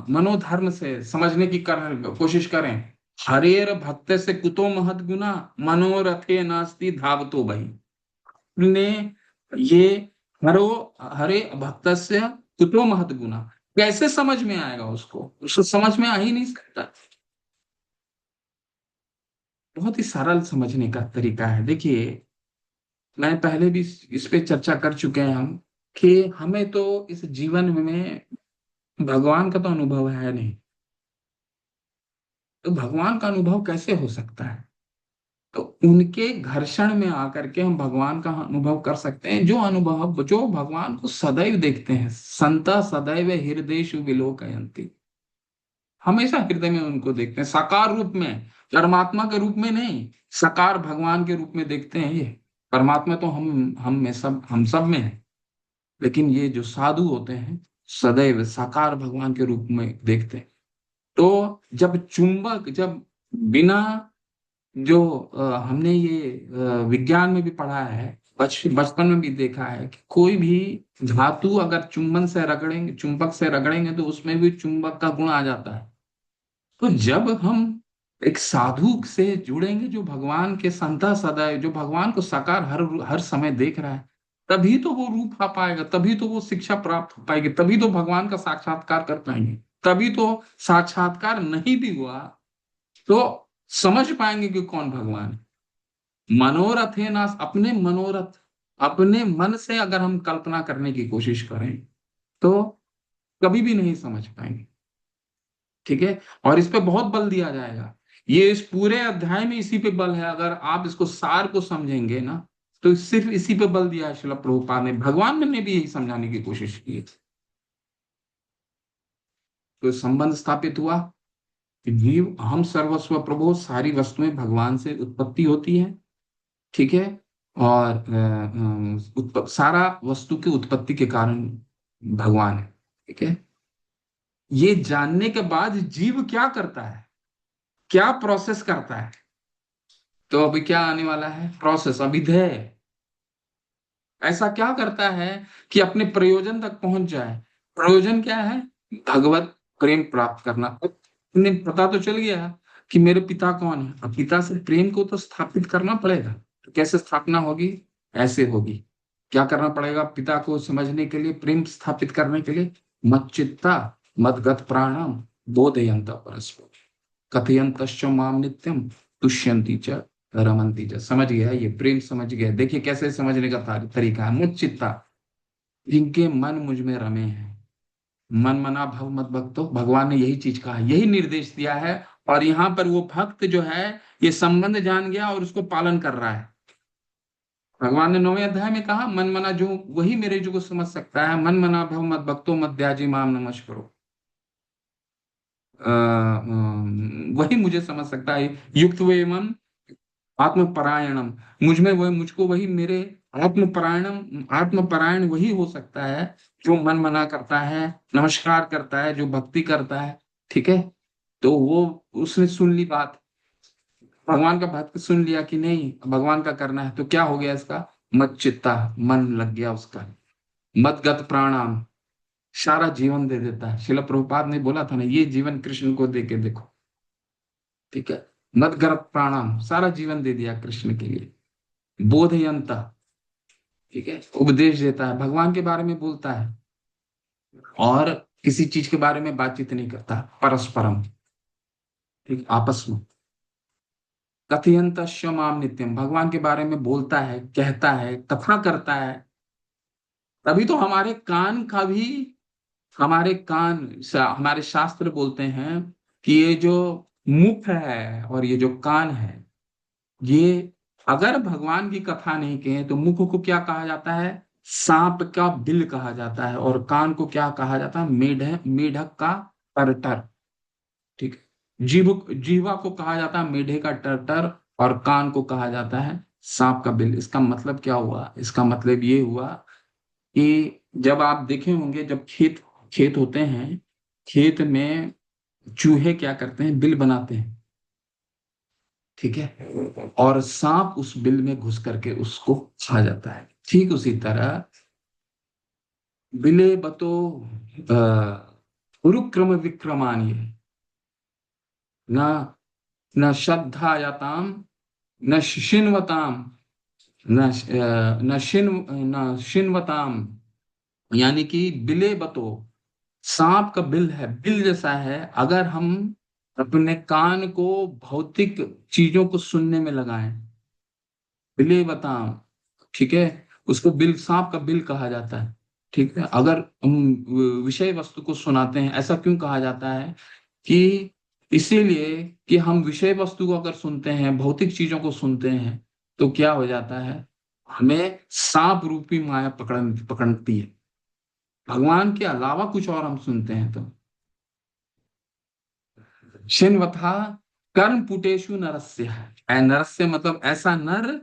मनोधर्म से समझने की कोशिश करें, हरेर भक्त से कुतो महत गुना मनोरथे नास्ति धावतो बही, ने ये हरे भक्त से कुतो महत गुना कैसे समझ में आएगा, उसको समझ में आ ही नहीं सकता। बहुत ही सरल समझने का तरीका है। देखिए मैं पहले भी इस पे चर्चा कर चुके हैं हम कि हमें तो इस जीवन में भगवान का तो अनुभव है नहीं, तो भगवान का अनुभव कैसे हो सकता है। तो उनके घर्षण में आकर के हम भगवान का अनुभव कर सकते हैं, जो अनुभव जो भगवान को सदैव देखते हैं। संता सदैव हृदयेषु विलोकयन्ति, हमेशा हृदय में उनको देखते हैं, साकार रूप में, परमात्मा के रूप में नहीं, साकार भगवान के रूप में देखते हैं। ये परमात्मा तो हम सब में है, लेकिन ये जो साधु होते हैं सदैव साकार भगवान के रूप में देखते हैं। तो जब बिना जो हमने ये विज्ञान में भी पढ़ा है, बचपन में भी देखा है कि कोई भी धातु अगर चुंबक से रगड़ेंगे तो उसमें भी चुंबक का गुण आ जाता है। तो जब हम एक साधु से जुड़ेंगे जो भगवान के संता सदैव, जो भगवान को साकार हर समय देख रहा है, तभी तो वो रूप आ पाएगा, तभी तो वो शिक्षा प्राप्त हो पाएगी, तभी तो भगवान का साक्षात्कार कर पाएंगे। तभी तो साक्षात्कार नहीं भी हुआ तो समझ पाएंगे कि कौन भगवान है। मनोरथ है ना, अपने मन से अगर हम कल्पना करने की कोशिश करें तो कभी भी नहीं समझ पाएंगे। ठीक है, और इस पे बहुत बल दिया जाएगा, ये इस पूरे अध्याय में इसी पे बल है। अगर आप इसको सार को समझेंगे ना तो सिर्फ इसी पे बल दिया है श्रील प्रभुपाद ने, भगवान ने भी यही समझाने की कोशिश की। तो संबंध स्थापित हुआ, जीव हम सर्वस्व प्रभु, सारी वस्तुएं भगवान से उत्पत्ति होती है। ठीक है, और सारा वस्तु की उत्पत्ति के कारण भगवान है। ठीक है, ये जानने के बाद जीव क्या करता है, क्या प्रोसेस करता है, तो अभी क्या आने वाला है, प्रोसेस अभिधेय। ऐसा क्या करता है कि अपने प्रयोजन तक पहुंच जाए। प्रयोजन क्या है, भगवत प्रेम प्राप्त करना। उन्हें पता तो चल गया कि मेरे पिता कौन है, अब पिता से प्रेम को तो स्थापित करना पड़ेगा। तो कैसे स्थापना होगी, ऐसे होगी। क्या करना पड़ेगा पिता को समझने के लिए, प्रेम स्थापित करने के लिए, मच्चित्ता मदगत प्राणम बोधयंत परस्पर कथयंतश्च माम नित्यम तुष्यंती च रमंती च। समझ गया, ये प्रेम समझ गया। देखिए कैसे समझने का तरीका है। मुच्चित्ता, जिनके मन मुझ में रमे हैं, मन मना भव मत भक्तो, भगवान ने यही चीज कहा, यही निर्देश दिया है। और यहाँ पर वो भक्त जो है ये संबंध जान गया और उसको पालन कर रहा है। भगवान ने 9वें अध्याय में कहा, मन मना जो वही मेरे जो को समझ सकता है, मन मना भव मत भक्तो मत त्याजी माम नमस्करो, वही मुझे समझ सकता है। युक्त वे मन आत्मपरायणम, मुझ में वह मुझको वही मेरे आत्मपरायण वही हो सकता है जो मन मना करता है, नमस्कार करता है, जो भक्ति करता है। ठीक है, तो वो उसने सुन ली बात, भगवान का भक्त सुन लिया कि नहीं भगवान का करना है, तो क्या हो गया इसका, मच्चित्ता, मन लग गया उसका। मदगत प्राणाम, सारा जीवन दे देता है। शिला प्रभुपाद ने बोला था ना, ये जीवन कृष्ण को दे के देखो। ठीक है, मदगत प्राणाम, सारा जीवन दे दिया कृष्ण के लिए। बोधयंता, ठीक है, उपदेश देता है, भगवान के बारे में बोलता है, और किसी चीज के बारे में बातचीत नहीं करता, परस्परम, ठीक, आपस में। कथयंत माम नित्यम, भगवान के बारे में बोलता है, कहता है, कथा करता है। तभी तो हमारे कान का भी, हमारे शास्त्र बोलते हैं कि ये जो मुख है और ये जो कान है, ये अगर भगवान की कथा नहीं कहें तो मुख को क्या कहा जाता है? सांप का बिल कहा जाता है। और कान को क्या कहा जाता है? मेढक का टरटर। ठीक है, जीवा को कहा जाता है मेढे का टरटर, और कान को कहा जाता है सांप का बिल। इसका मतलब क्या हुआ? इसका मतलब ये हुआ कि जब आप देखे होंगे, जब खेत खेत होते हैं, खेत में चूहे क्या करते हैं? बिल बनाते हैं। ठीक है, और सांप उस बिल में घुस करके उसको खा जाता है। ठीक उसी तरह बिले बतो उरुक्रम विक्रमान्य, न न श्रद्धायताम, न शिन्वताम, न शिन्वताम, यानी कि बिले बतो, सांप का बिल है, बिल जैसा है। अगर हम अपने कान को भौतिक चीजों को सुनने में लगाएं, बिले बताम, ठीक है, उसको बिल, सांप का बिल कहा जाता है। ठीक है, अगर हम विषय वस्तु को सुनाते हैं, ऐसा क्यों कहा जाता है? कि इसीलिए कि हम विषय वस्तु को अगर सुनते हैं, भौतिक चीजों को सुनते हैं, तो क्या हो जाता है? हमें सांप रूपी माया पकड़ती है। भगवान के अलावा कुछ और हम सुनते हैं तो शिन्वथा कर्म पुटेशु नरस्य, नरस्य मतलब ऐसा नर,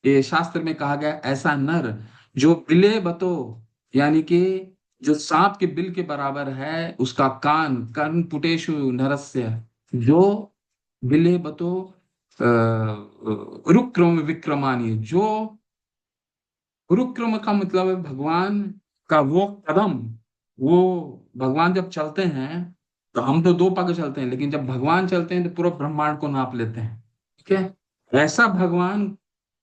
ये शास्त्र में कहा गया ऐसा नर जो बिले बतो, यानी कि जो सांप के बिल के बराबर है उसका कान, कर्ण पुटेशु नरस्य, जो बिले बतो रुक्रम विक्रमानी, जो गुरुक्रम का मतलब है भगवान का वो कदम। वो भगवान जब चलते हैं तो हम तो दो पग चलते हैं, लेकिन जब भगवान चलते हैं तो पूरा ब्रह्मांड को नाप लेते हैं। ठीक है, ऐसा भगवान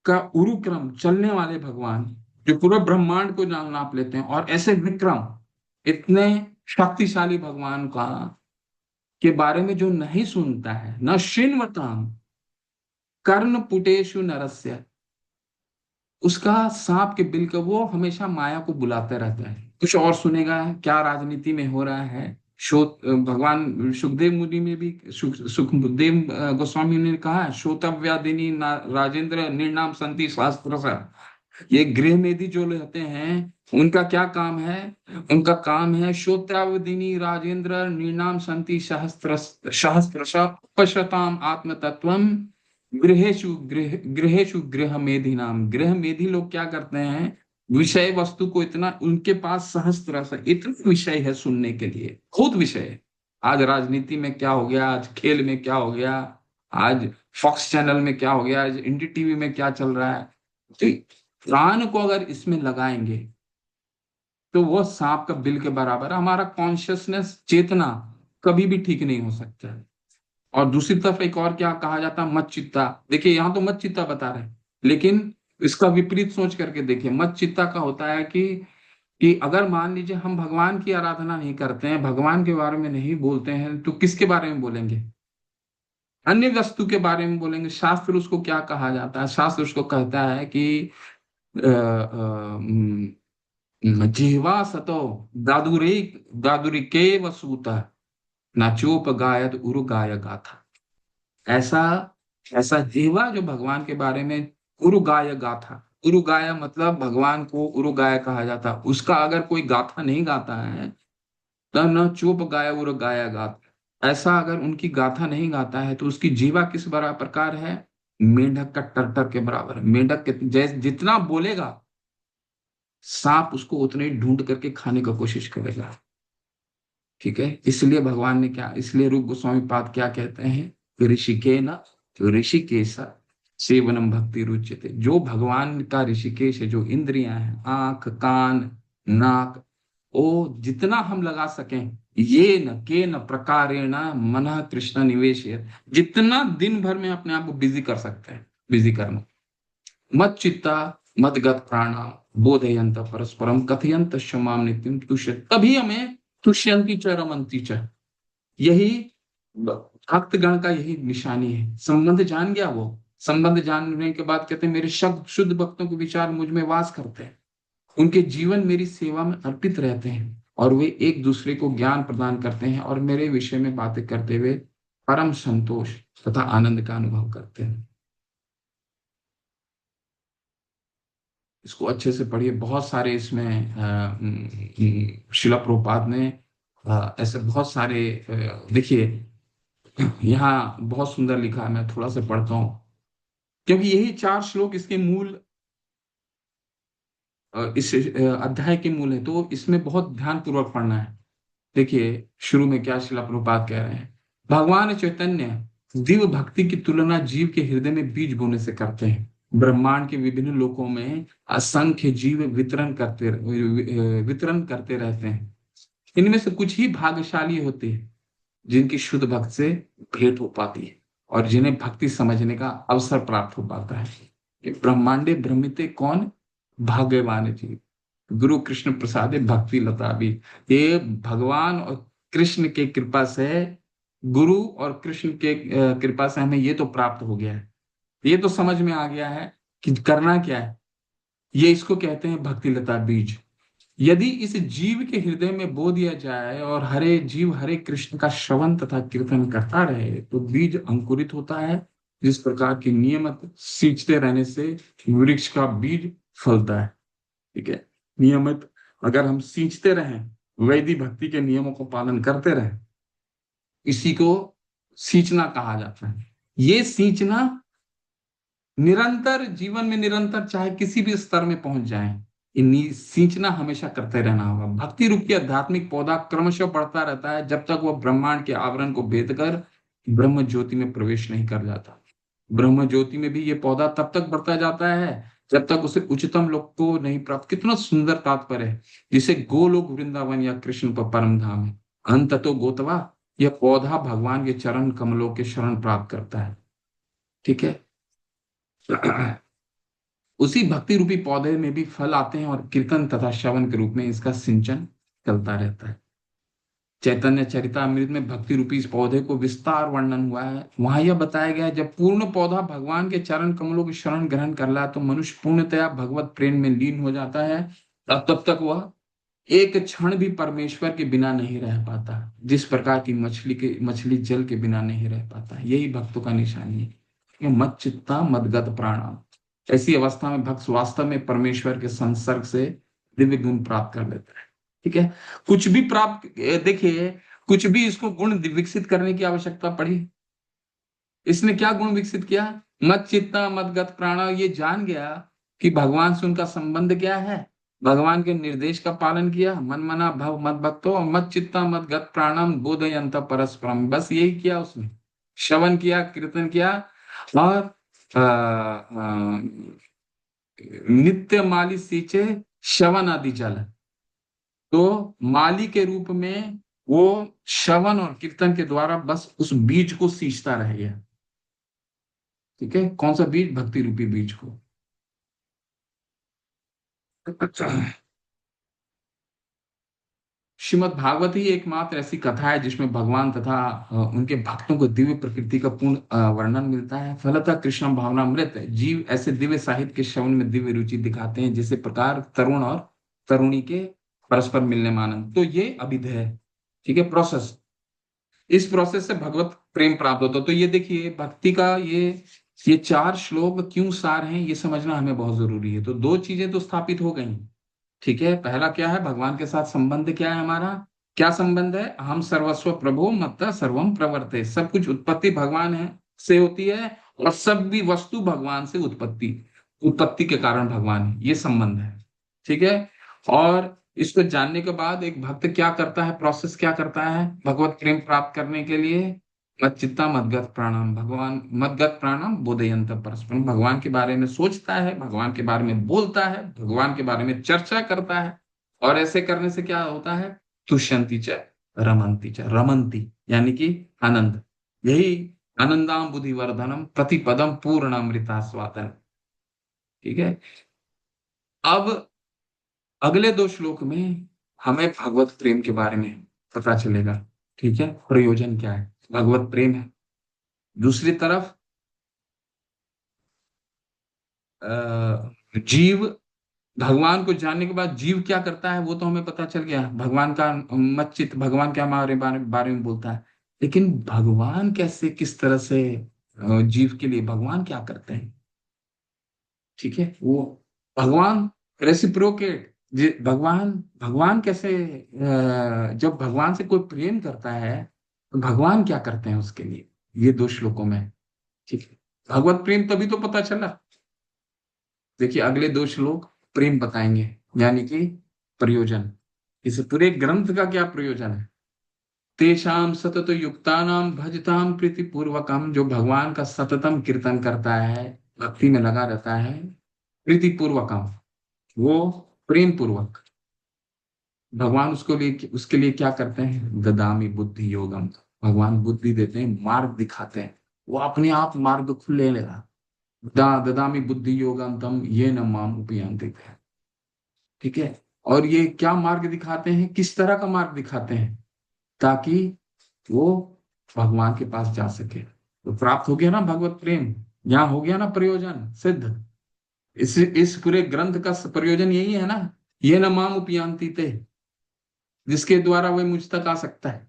का उरुक्रम, चलने वाले भगवान जो पूरे ब्रह्मांड को नाप लेते हैं, और ऐसे विक्रम, इतने शक्तिशाली भगवान का के बारे में जो नहीं सुनता है, न शिन्वताम कर्ण पुटेशु नरस्य, उसका सांप के बिल का, वो हमेशा माया को बुलाते रहता है। कुछ और सुनेगा क्या राजनीति में हो रहा है। शो भगवान सुखदेव मुनि में भी, सुखदेव गोस्वामी ने कहा है, श्रोतव्यादिनी राजेंद्र निर्नाम संति शास्त्र। ये गृह मेधी जो रहते हैं, उनका क्या काम है? उनका काम है श्रोत्रावदिनी राजेंद्र निर्नाम संति सहस्त्र सहस्त्र उपशताम आत्म तत्वम गृहेशु गृह मेधी नाम। गृह मेधी लोग क्या करते हैं? विषय वस्तु को इतना, उनके पास सहस्त्र से इतना विषय है सुनने के लिए, बहुत विषय है। आज राजनीति में क्या हो गया, आज खेल में क्या हो गया, आज फॉक्स चैनल में क्या हो गया, आज इंडी टीवी में क्या चल रहा है। तो प्राण को अगर इसमें लगाएंगे तो वो सांप का बिल के बराबर है। हमारा कॉन्शियसनेस, चेतना कभी भी ठीक नहीं हो सकता है। और दूसरी तरफ एक और क्या कहा जाता है? मत चित्ता। देखिए यहाँ तो मत चित्ता बता रहे हैं, लेकिन इसका विपरीत सोच करके देखिए। मत चित्ता का होता है कि अगर मान लीजिए हम भगवान की आराधना नहीं करते हैं, भगवान के बारे में नहीं बोलते हैं, तो किसके बारे में बोलेंगे? अन्य वस्तु के बारे में बोलेंगे। शास्त्र उसको क्या कहा जाता है? शास्त्र उसको कहता है कि जिह्वा सतो दादुरे दादुरिके वसूता नाचोप गायत उरु गाय गाथा। ऐसा ऐसा जीवा जो भगवान के बारे में उरु गाय गाथा, उरु गाय मतलब भगवान को उरु गाय कहा जाता, उसका अगर कोई गाथा नहीं गाता है तो न चुप गाय उरु गाय गाथा। ऐसा अगर उनकी गाथा नहीं गाता है तो उसकी जीवा किस बड़ा प्रकार है? मेंढक का टरटर के बराबर है। मेंढक के जैसे जितना बोलेगा, सांप उसको उतने ही ढूंढ करके खाने का कोशिश करेगा। ठीक है, इसलिए भगवान ने क्या, इसलिए रूप गोस्वामी पाद क्या कहते हैं? ऋषिके न, तो ऋषिकेश सेवनम भक्ति रुच्यते। जो भगवान का ऋषिकेश है, जो इंद्रियां हैं, आंख कान नाक, ओ जितना हम लगा सकें, ये न के न प्रकारेण मनः कृष्ण निवेश, जितना दिन भर में अपने आप को बिजी कर सकते हैं, बिजी करना। मत चित्ता मत गत प्राणा बोधयंत परस्परम कथयंत क्षमाम नित्यम तुष्य, तभी हमें तुष्यंती च रमंती च, यही भक्तगण का यही निशानी है। संबंध जान गया वो, संबंध जानने के बाद कहते हैं मेरे शब्द शुद्ध भक्तों के विचार मुझ में वास करते हैं, उनके जीवन मेरी सेवा में अर्पित रहते हैं, और वे एक दूसरे को ज्ञान प्रदान करते हैं और मेरे विषय में बातें करते हुए परम संतोष तथा आनंद का अनुभव करते हैं। इसको अच्छे से पढ़िए, बहुत सारे इसमें शिला प्रभुपाद ने ऐसे बहुत सारे देखिए, यहाँ बहुत सुंदर लिखा है, मैं थोड़ा सा पढ़ता हूँ, क्योंकि यही चार श्लोक इसके मूल इस अध्याय के मूल है, तो इसमें बहुत ध्यान पूर्वक पढ़ना है। देखिए शुरू में क्या शिला प्रभुपाद कह रहे हैं, भगवान चैतन्य दिव्य भक्ति की तुलना जीव के हृदय में बीज बोने से करते हैं। ब्रह्मांड के विभिन्न लोकों में असंख्य जीव वितरण करते रहते हैं। इनमें से कुछ ही भाग्यशाली होते हैं जिनकी शुद्ध भक्त से भेंट हो पाती है और जिन्हें भक्ति समझने का अवसर प्राप्त हो पाता है। ये ब्रह्मांडे भ्रमिते कौन, भाग्यवान जीव, गुरु कृष्ण प्रसादे भक्ति लता भी। ये भगवान और कृष्ण के कृपा से, गुरु और कृष्ण के कृपा से हमें ये तो प्राप्त हो गया है, ये तो समझ में आ गया है कि करना क्या है। ये इसको कहते हैं भक्ति लता बीज। यदि इस जीव के हृदय में बो दिया जाए और हरे जीव हरे कृष्ण का श्रवण तथा कीर्तन करता रहे तो बीज अंकुरित होता है। जिस प्रकार की नियमित सींचते रहने से वृक्ष का बीज फलता है। ठीक है, नियमित अगर हम सींचते रहें, वैदिक भक्ति के नियमों को पालन करते रहें, इसी को सींचना कहा जाता है। ये सींचना निरंतर जीवन में, निरंतर चाहे किसी भी स्तर में पहुंच जाए, सींचना हमेशा करते रहना होगा। भक्ति रूप की आध्यात्मिक पौधा क्रमशः बढ़ता रहता है जब तक वह ब्रह्मांड के आवरण को भेद कर ब्रह्म ज्योति में प्रवेश नहीं कर जाता। ब्रह्म ज्योति में भी ये पौधा तब तक बढ़ता जाता है जब तक उसे उच्चतम लोक को नहीं प्राप्त। कितना सुंदर तात्पर्य है, जिसे गोलोक वृंदावन या कृष्ण पर परम धाम है। अंत तो गोतवा, यह पौधा भगवान के चरण कमलों के शरण प्राप्त करता है। ठीक है, उसी भक्ति रूपी पौधे में भी फल आते हैं और कीर्तन तथा श्रवण के रूप में इसका सिंचन चलता रहता है। चैतन्य चरितामृत में भक्ति रूपी इस पौधे को विस्तार वर्णन हुआ है। वहां यह बताया गया है जब पूर्ण पौधा भगवान के चरण कमलों की शरण ग्रहण कर ला तो मनुष्य पूर्णतया भगवत प्रेम में लीन हो जाता है। तब तक वह एक क्षण भी परमेश्वर के बिना नहीं रह पाता, जिस प्रकार की मछली जल के बिना नहीं रह पाता। यही भक्तों का निशानी है कि मत चित्ता मदगत प्राणा। ऐसी अवस्था में भक्त वास्तव में परमेश्वर के संसर्ग से दिव्य गुण प्राप्त कर लेता है। ठीक है, कुछ भी प्राप्त, देखिए कुछ भी इसको गुण विकसित करने की आवश्यकता पड़ी, इसने क्या गुण विकसित किया, मत चित्ता मत गत प्राणा। ये जान गया कि भगवान से उनका संबंध क्या है, भगवान के निर्देश का पालन किया, मन मना भव मत भक्तो, मत चित्ता मत गत प्राणम बोधयंत परस्परम। बस यही किया उसने, श्रवण किया, कीर्तन किया, और नित्य माली सींचे श्रवण आदि जल। तो माली के रूप में वो श्रवण और कीर्तन के द्वारा बस उस बीज को सींचता रह गया। ठीक है, कौन सा बीज, भक्ति रूपी बीज को। श्रीमद् भागवत ही एकमात्र ऐसी कथा है जिसमें भगवान तथा उनके भक्तों को दिव्य प्रकृति का पूर्ण वर्णन मिलता है। फलतः कृष्ण भावनामृत जीव ऐसे दिव्य साहित्य के श्रवण में दिव्य रुचि दिखाते हैं, जिसे प्रकार तरुण और तरुणी के परस्पर मिलने में आनंद। तो ये अभिधेय है, ठीक है, प्रोसेस। इस प्रोसेस से भगवत प्रेम प्राप्त होता है। तो ये देखिए भक्ति का ये चार श्लोक क्यों सार हैं, ये समझना हमें बहुत जरूरी है। तो दो चीजें तो स्थापित हो गई। ठीक है, पहला क्या है, भगवान के साथ संबंध क्या है हमारा, क्या संबंध है, हम सर्वस्व प्रभु मत्ता सर्वम प्रवर्ते। सब कुछ उत्पत्ति भगवान है से होती है और सब भी वस्तु भगवान से उत्पत्ति के कारण भगवान है, ये संबंध है। ठीक है, और इसको जानने के बाद एक भक्त क्या करता है, प्रोसेस क्या करता है भगवत प्रेम प्राप्त करने के लिए, मत चित्ता मदगत प्राणाम, भगवान मदगत प्राणाम बोधयंत परस्परम। भगवान के बारे में सोचता है, भगवान के बारे में बोलता है, भगवान के बारे में चर्चा करता है, और ऐसे करने से क्या होता है? तुष्यंती च रमंती च, रमंती यानी कि आनंद। यही आनंदाम बुद्धिवर्धनम प्रतिपदम पूर्ण अमृता स्वादन। ठीक है। अब अगले दो श्लोक में हमें भगवत प्रेम के बारे में पता चलेगा। ठीक है, प्रयोजन क्या है, भगवत प्रेम है। दूसरी तरफ जीव, भगवान को जानने के बाद जीव क्या करता है वो तो हमें पता चल गया, भगवान का मच्चित, भगवान क्या बारे में बोलता है। लेकिन भगवान कैसे, किस तरह से जीव के लिए भगवान क्या करते हैं? ठीक है, वो भगवान रेसिप्रोकेट, भगवान भगवान कैसे, जब भगवान से कोई प्रेम करता है तो भगवान क्या करते हैं उसके लिए, ये दो श्लोकों में। ठीक है, भगवत प्रेम तभी तो पता चला। देखिए अगले दो श्लोक प्रेम बताएंगे, यानी कि प्रयोजन। इस पूरे ग्रंथ का क्या प्रयोजन है? तेषाम सतत युक्तानाम भजताम प्रीति पूर्वकम, जो भगवान का सततम कीर्तन करता है, भक्ति में लगा रहता है, प्रीति पूर्वकम, वो प्रेम पूर्वक, भगवान उसको लिए, उसके लिए क्या करते हैं? ददामी बुद्धि योगम, भगवान बुद्धि देते हैं, मार्ग दिखाते हैं, वो अपने आप मार्ग खुले लेगा। ददामी बुद्धि योगम तम ये न माम उपयांति। ठीक है, और ये क्या मार्ग दिखाते हैं, किस तरह का मार्ग दिखाते हैं? ताकि वो भगवान के पास जा सके। तो प्राप्त हो गया ना भगवत प्रेम, यहाँ हो गया ना प्रयोजन सिद्ध। इस पूरे ग्रंथ का प्रयोजन यही है ना, ये न माम उपयांति ते, जिसके द्वारा वह मुझ तक आ सकता है।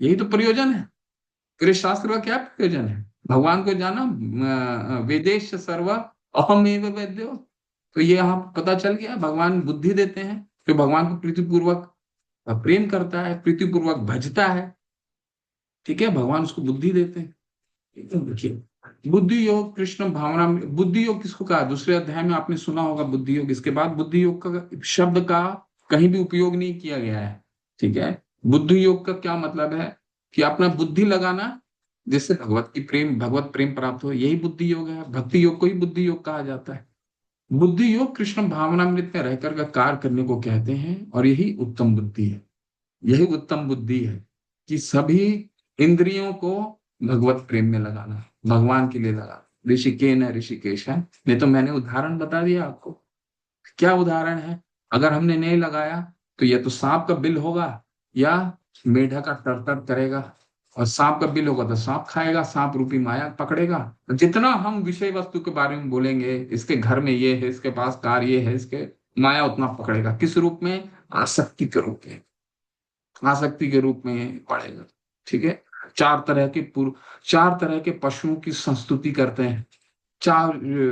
यही तो प्रयोजन है। पूरे शास्त्र का क्या प्रयोजन है? भगवान को जाना, वेदेश सर्व अहमेव वेद्यो। तो ये यहाँ पता चल गया, भगवान बुद्धि देते हैं, जो भगवान को प्रीतिपूर्वक प्रेम करता है, प्रीतिपूर्वक भजता है। ठीक है, भगवान उसको बुद्धि देते हैं। ठीक है, देखिए बुद्धि योग कृष्ण भावना में, बुद्धि योग किसको कहा? दूसरे अध्याय में आपने सुना होगा बुद्धि योग। इसके बाद बुद्धि योग का शब्द का कहीं भी उपयोग नहीं किया गया है। ठीक है, बुद्धि योग का क्या मतलब है? कि अपना बुद्धि लगाना जिससे भगवत प्रेम प्राप्त हो, यही बुद्धि योग है। भक्ति योग को ही बुद्धि योग कहा जाता है। बुद्धि योग कृष्ण भावनामृत में रहकर का कार्य करने को कहते हैं, और यही उत्तम बुद्धि है। यही उत्तम बुद्धि है कि सभी इंद्रियों को भगवत प्रेम में लगाना, भगवान के लिए लगाना। ऋषिकेन है, ऋषिकेश है। नहीं तो मैंने उदाहरण बता दिया आपको। क्या उदाहरण है? अगर हमने नहीं लगाया तो या तो सांप का बिल होगा, या मेढक का टर करेगा। और सांप का बिल होगा तो सांप खाएगा, सांप रूपी माया पकड़ेगा। तो जितना हम विषय वस्तु के बारे में बोलेंगे, इसके घर में ये है, इसके पास कार ये है, इसके, माया उतना पकड़ेगा। किस रूप में? आसक्ति के रूप में, आसक्ति के रूप में पड़ेगा। ठीक है, चार तरह के पशुओं की संस्तुति करते हैं।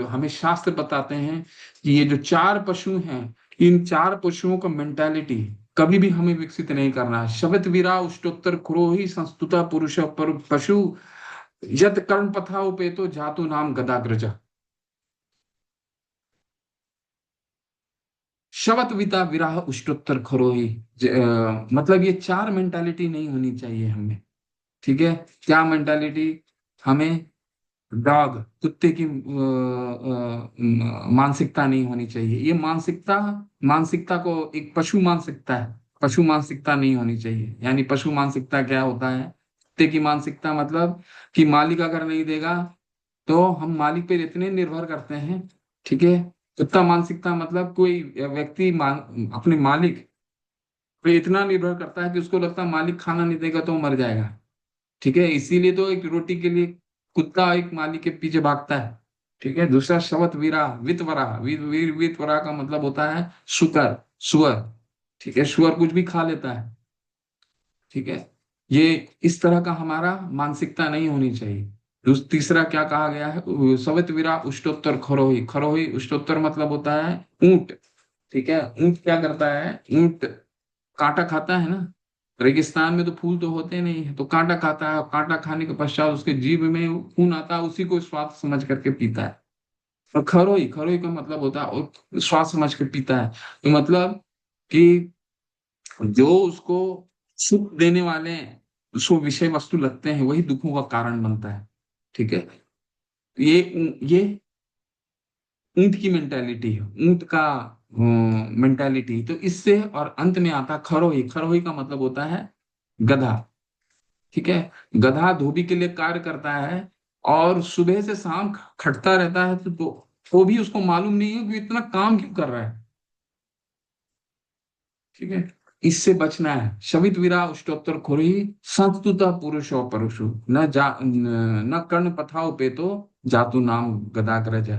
हमें शास्त्र बताते हैं कि ये जो चार पशु हैं, इन चार पशुओं का मेंटालिटी कभी भी हमें विकसित नहीं करना है। शबत वीरा उष्टोत्तर क्रोही संस्तुता पुरुष पर पशु, यत कर्ण पथा उपेतो जातु नाम गदाग्रज। शबत विता विराह उष्टोत्तर खरोही, मतलब ये चार मेंटालिटी नहीं होनी चाहिए हमें। ठीक है, क्या मेंटालिटी? हमें डॉग, कुत्ते की मानसिकता नहीं होनी चाहिए। ये मानसिकता, मानसिकता को एक पशु मानसिकता है, पशु मानसिकता नहीं होनी चाहिए। यानी पशु मानसिकता क्या होता है? कुत्ते की मानसिकता मतलब कि मालिक अगर नहीं देगा तो हम मालिक पे इतने निर्भर करते हैं। ठीक है, कुत्ता मानसिकता मतलब कोई व्यक्ति अपने मालिक पे इतना निर्भर करता है कि उसको लगता है मालिक खाना नहीं देगा तो वो मर जाएगा। ठीक है, इसीलिए तो एक रोटी के लिए कुत्ता एक मालिक के पीछे भागता है। ठीक है, दूसरा शवत वीरा वितवरा, वितवरा का मतलब होता है सुकर, सुअर। ठीक है, सुअर कुछ भी खा लेता है। ठीक है, ये इस तरह का हमारा मानसिकता नहीं होनी चाहिए। तीसरा क्या कहा गया है? सवित वीरा उष्टोत्तर खरोही, खरोही उष्टोत्तर मतलब होता है ऊंट। ठीक है, ऊंट क्या करता है? ऊंट कांटा खाता है ना। रेगिस्तान में तो फूल तो होते नहीं है, तो कांटा खाता है। कांटा खाने के पश्चात उसके जीभ में खून आता है, उसी को स्वाद समझ करके पीता है। और खरोई, खरोई का मतलब होता है और स्वाद समझ के पीता है। तो मतलब कि जो उसको सुख देने वाले हैं, उसको विषय वस्तु लगते हैं, वही दुखों का कारण बनता है। ठीक है, ये ये ऊंट की मेंटेलिटी है, ऊंट का मेंटेलिटी। तो इससे, और अंत में आता खरोही। खरोही का मतलब होता है गधा। ठीक है, गधा धोबी के लिए कार्य करता है और सुबह से शाम खटता रहता है, तो भी उसको मालूम नहीं है कि इतना काम क्यों कर रहा है। ठीक है, इससे बचना है। शवित वीरा उष्टोत्तर खोरी, संस्तुता पुरुषो परुषु, न कर्ण पथाउ पे तो जातु नाम गदाग्रज।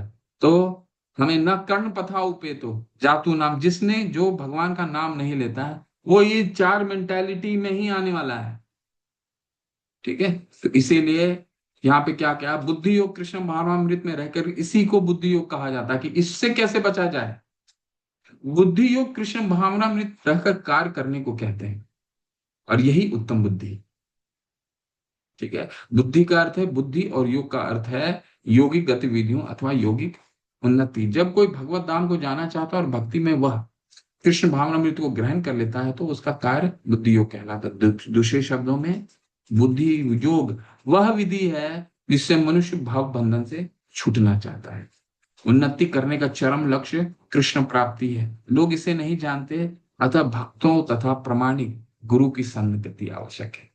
तो हमें न कर्ण पथाउ पे तो जातु नाम, जिसने जो भगवान का नाम नहीं लेता है वो ये चार मेंटेलिटी में ही आने वाला है। ठीक है, तो इसीलिए यहाँ पे क्या क्या, बुद्धि योग कृष्ण भावनामृत में रहकर इसी को बुद्धि योग कहा जाता है कि इससे कैसे बचा जाए। बुद्धि योग कृष्ण भावनामृत रहकर कार्य करने को कहते हैं, और यही उत्तम बुद्धि है। ठीक है, बुद्धि का अर्थ है बुद्धि, और योग का अर्थ है योगिक गतिविधियों अथवा योगिक उन्नति। जब कोई भगवत धाम को जाना चाहता है और भक्ति में वह कृष्ण भावनामृत को ग्रहण कर लेता है तो उसका कार्य बुद्धि योग कहलाता है। दूसरे शब्दों में बुद्धि योग वह विधि है जिससे मनुष्य भाव बंधन से छूटना चाहता है। उन्नति करने का चरम लक्ष्य कृष्ण प्राप्ति है। लोग इसे नहीं जानते, अतः भक्तों तथा प्रामाणिक गुरु की संगति आवश्यक है।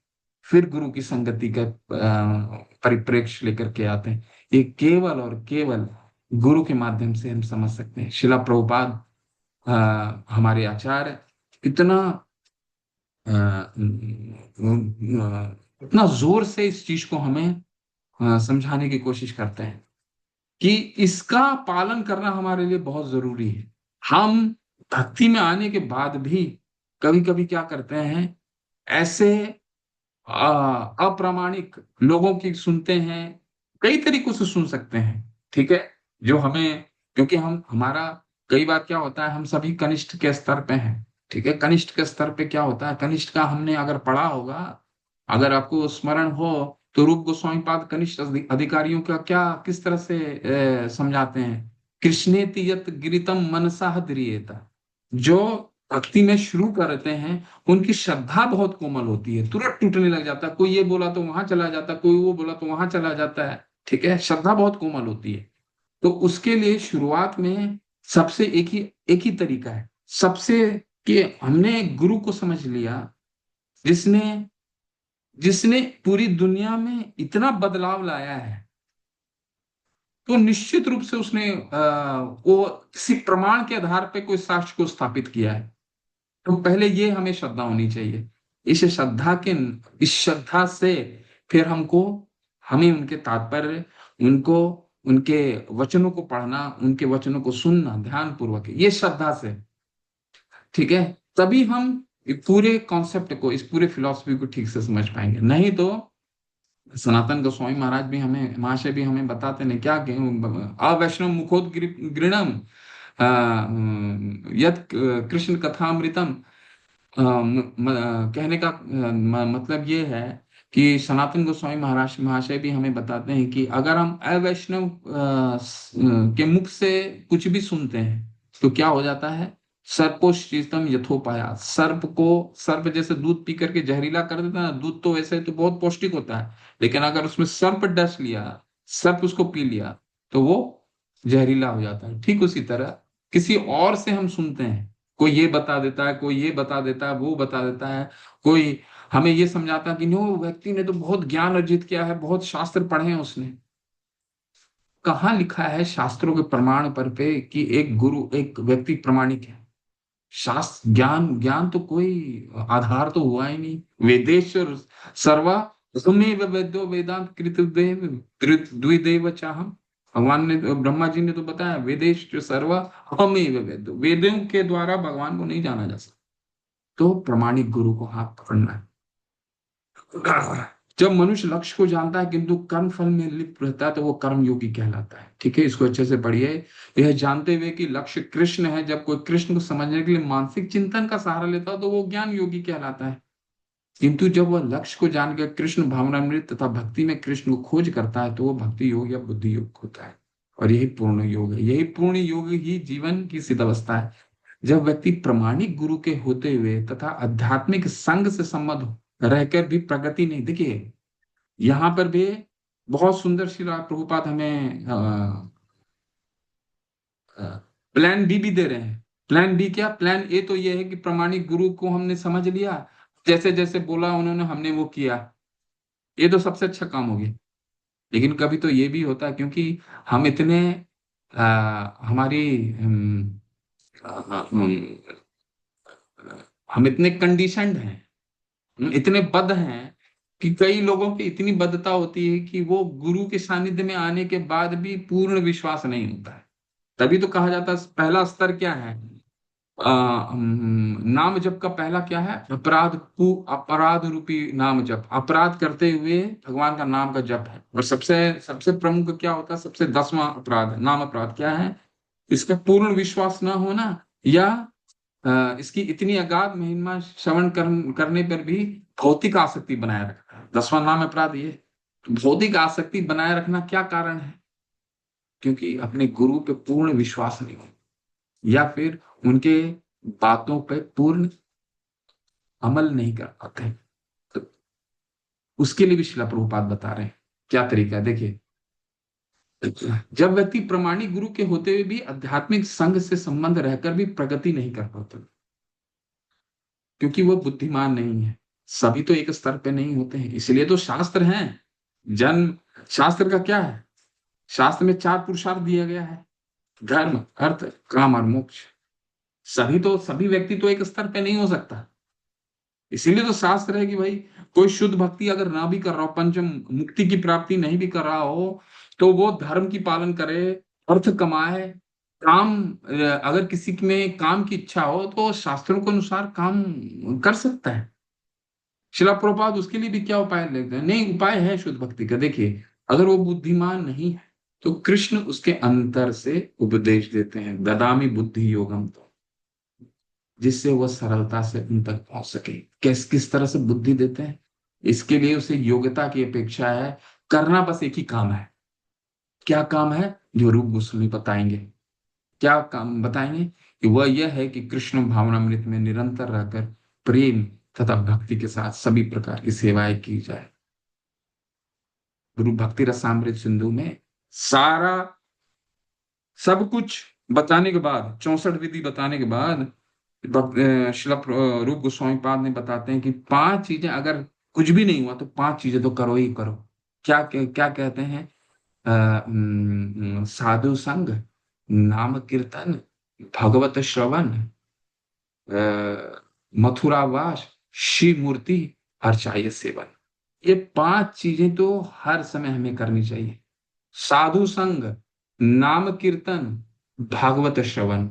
फिर गुरु की संगति का परिप्रेक्ष्य लेकर के आते हैं। ये केवल और केवल गुरु के माध्यम से हम समझ सकते हैं। शिला प्रभुपाद हमारे आचार्य इतना इतना जोर से इस चीज को हमें समझाने की कोशिश करते हैं कि इसका पालन करना हमारे लिए बहुत जरूरी है। हम भक्ति में आने के बाद भी कभी कभी क्या करते हैं, ऐसे अप्रामाणिक लोगों की सुनते हैं। कई तरीकों से सुन सकते हैं। ठीक है, जो हमें, क्योंकि हम हमारा कई बार क्या होता है, हम सभी कनिष्ठ के स्तर पे हैं। ठीक है, कनिष्ठ के स्तर पे क्या होता है, कनिष्ठ का हमने अगर पढ़ा होगा, अगर आपको स्मरण हो, तो रूप गोस्वामी पाद कनिष्ठ अधिकारियों का क्या किस तरह से समझाते हैं। कृष्णेति यत गिरितम मनसा द्रियेता। जो भक्ति में शुरू करते हैं उनकी श्रद्धा बहुत कोमल होती है, तुरंत टूटने लग जाता है। कोई ये बोला तो वहां चला जाता है, कोई वो बोला तो वहां चला जाता है। ठीक है, श्रद्धा बहुत कोमल होती है। तो उसके लिए शुरुआत में सबसे एक ही तरीका है सबसे, कि हमने एक गुरु को समझ लिया जिसने जिसने पूरी दुनिया में इतना बदलाव लाया है। तो निश्चित रूप से उसने वो किसी प्रमाण के आधार पे कोई साक्ष्य को स्थापित किया है। तो पहले ये हमें श्रद्धा होनी चाहिए। इस श्रद्धा के इस श्रद्धा से फिर हमें उनके तात्पर्य, उनको उनके वचनों को पढ़ना, उनके वचनों को सुनना ध्यान पूर्वक, ये श्रद्धा से। ठीक है, तभी हम पूरे कॉन्सेप्ट को, इस पूरे फिलॉसफी को ठीक से समझ पाएंगे। नहीं तो सनातन गोस्वामी महाराज भी हमें, महाशय भी हमें बताते हैं क्या, अवैष्णव मुखोदगृणम यत कृष्ण कथामृतम। कहने का मतलब ये है कि सनातन गोस्वामी महाराज महाशय भी हमें बताते हैं कि अगर हम अवैष्णव के मुख से कुछ भी सुनते हैं तो क्या हो जाता है, सर्पोष्टीतम यथोपाया। सर्प जैसे दूध पी करके जहरीला कर देता है ना, दूध तो वैसे तो बहुत पौष्टिक होता है, लेकिन अगर उसमें सर्प डस लिया, सर्प उसको पी लिया, तो वो जहरीला हो जाता है। ठीक उसी तरह किसी और से हम सुनते हैं, कोई ये बता देता है, कोई ये बता देता है, वो बता देता है, कोई हमें ये समझाता है कि नो व्यक्ति ने तो बहुत ज्ञान अर्जित किया है, बहुत शास्त्र पढ़े हैं उसने। कहाँ लिखा है शास्त्रों के प्रमाण पर पे कि एक गुरु, एक व्यक्ति प्रमाणिक है। शास्त्र ज्ञान ज्ञान तो कोई आधार तो हुआ ही नहीं। वेदेश्वर सर्वा तमेव वेदो वेदांत कृतदेव द्विदेव चाहम। भगवान ने, ब्रह्मा जी ने तो बताया, वेदेश सर्वा हमेव वेदो, वेदों के द्वारा भगवान को नहीं जाना जा सकता। तो प्रमाणिक गुरु को हाथ पकड़ना है। जब मनुष्य लक्ष्य को जानता है किंतु कर्म फल में लिप्त रहता है तो वो कर्म योगी कहलाता है। ठीक है, इसको अच्छे से पढ़िए। यह जानते हुए कि लक्ष्य कृष्ण है, जब कोई कृष्ण को समझने के लिए मानसिक चिंतन का सहारा लेता है तो वो ज्ञान योगी कहलाता है। किंतु जब वह लक्ष्य को जानकर कृष्ण भावनामृत तथा भक्ति में कृष्ण को खोज करता है तो वो भक्ति योग या बुद्धि योग होता है। और यही पूर्ण योग है, यही पूर्ण योग ही जीवन की सिद्ध अवस्था है। जब व्यक्ति प्रमाणिक गुरु के होते हुए तथा आध्यात्मिक संग से संबद्ध रहकर भी प्रगति नहीं, देखिए यहाँ पर भी बहुत सुंदर श्रील प्रभुपाद हमें प्लान बी भी दे रहे हैं। प्लान बी क्या? प्लान ए तो ये है कि प्रामाणिक गुरु को हमने समझ लिया, जैसे जैसे बोला उन्होंने हमने वो किया, ये तो सबसे अच्छा काम हो गया। लेकिन कभी तो ये भी होता है, क्योंकि हम इतने हमारी हम हम इतने कंडीशनड हैं, इतने बद्ध हैं कि कई लोगों की इतनी बद्धता होती है कि वो गुरु के सानिध्य में आने के बाद भी पूर्ण विश्वास नहीं होता है। तभी तो कहा जाता है पहला स्तर क्या है? नाम जप का पहला क्या है? अपराध रूपी नाम जप, अपराध करते हुए भगवान का नाम का जप है। और सबसे सबसे प्रमुख क्या होता है? सबसे 10वां अपराध, नाम अपराध क्या है? इसका पूर्ण विश्वास ना होना, या इसकी इतनी अगाध महिमा श्रवण करने पर भी भौतिक आसक्ति बनाए रखना। 10वां नाम अपराध ये। तो भौतिक आसक्ति बनाए रखना क्या कारण है? क्योंकि अपने गुरु पे पूर्ण विश्वास नहीं हो, या फिर उनके बातों पे पूर्ण अमल नहीं कर पाते। तो उसके लिए भी शिला प्रभुपाद बता रहे हैं क्या तरीका है। देखिए, जब व्यक्ति प्रमाणिक गुरु के होते हुए भी आध्यात्मिक संघ से संबंध रहकर भी प्रगति नहीं कर पाते, क्योंकि वो बुद्धिमान नहीं है। सभी तो एक स्तर पे नहीं होते हैं, इसलिए तो शास्त्र हैं। जन्म, शास्त्र का क्या है? शास्त्र में 4 पुरुषार्थ दिया गया है: धर्म, अर्थ, काम और मोक्ष। सभी व्यक्ति तो एक स्तर पे नहीं हो सकता। इसीलिए तो शास्त्र है कि भाई कोई शुद्ध भक्ति अगर ना भी कर रहा हो, पंचम मुक्ति की प्राप्ति नहीं भी कर रहा हो, तो वो धर्म की पालन करे, अर्थ कमाए, काम, अगर किसी में काम की इच्छा हो तो शास्त्रों के अनुसार काम कर सकता है। शिला प्रभुपाद उसके लिए भी क्या उपाय लेते हैं? नहीं, उपाय है शुद्ध भक्ति का। देखिए, अगर वो बुद्धिमान नहीं है तो कृष्ण उसके अंतर से उपदेश देते हैं, ददामी बुद्धि योगम, तो जिससे वह सरलता से उन तक पहुंच सके। किस तरह से बुद्धि देते हैं? इसके लिए उसे योग्यता की अपेक्षा है। करना बस एक ही काम है। क्या काम है? जो रूप गोस्वामी बताएंगे। क्या काम बताएंगे? कि वह यह है कि कृष्ण भावनामृत में निरंतर रहकर प्रेम तथा भक्ति के साथ सभी प्रकार की सेवाएं की जाए। गुरु भक्ति रसामृत सिंधु में सारा सब कुछ बताने के बाद, 64 विधि बताने के बाद, शिला रूप गोस्वामी पाद ने बताते हैं कि 5 चीजें, अगर कुछ भी नहीं हुआ तो 5 चीजें तो करो ही करो। क्या कहते हैं? साधु संग, नाम कीर्तन, भगवत श्रवण, मथुरावास, शिव मूर्ति, अर्चाय सेवन। ये 5 चीजें तो हर समय हमें करनी चाहिए। साधु संग, नाम कीर्तन, भागवत श्रवण।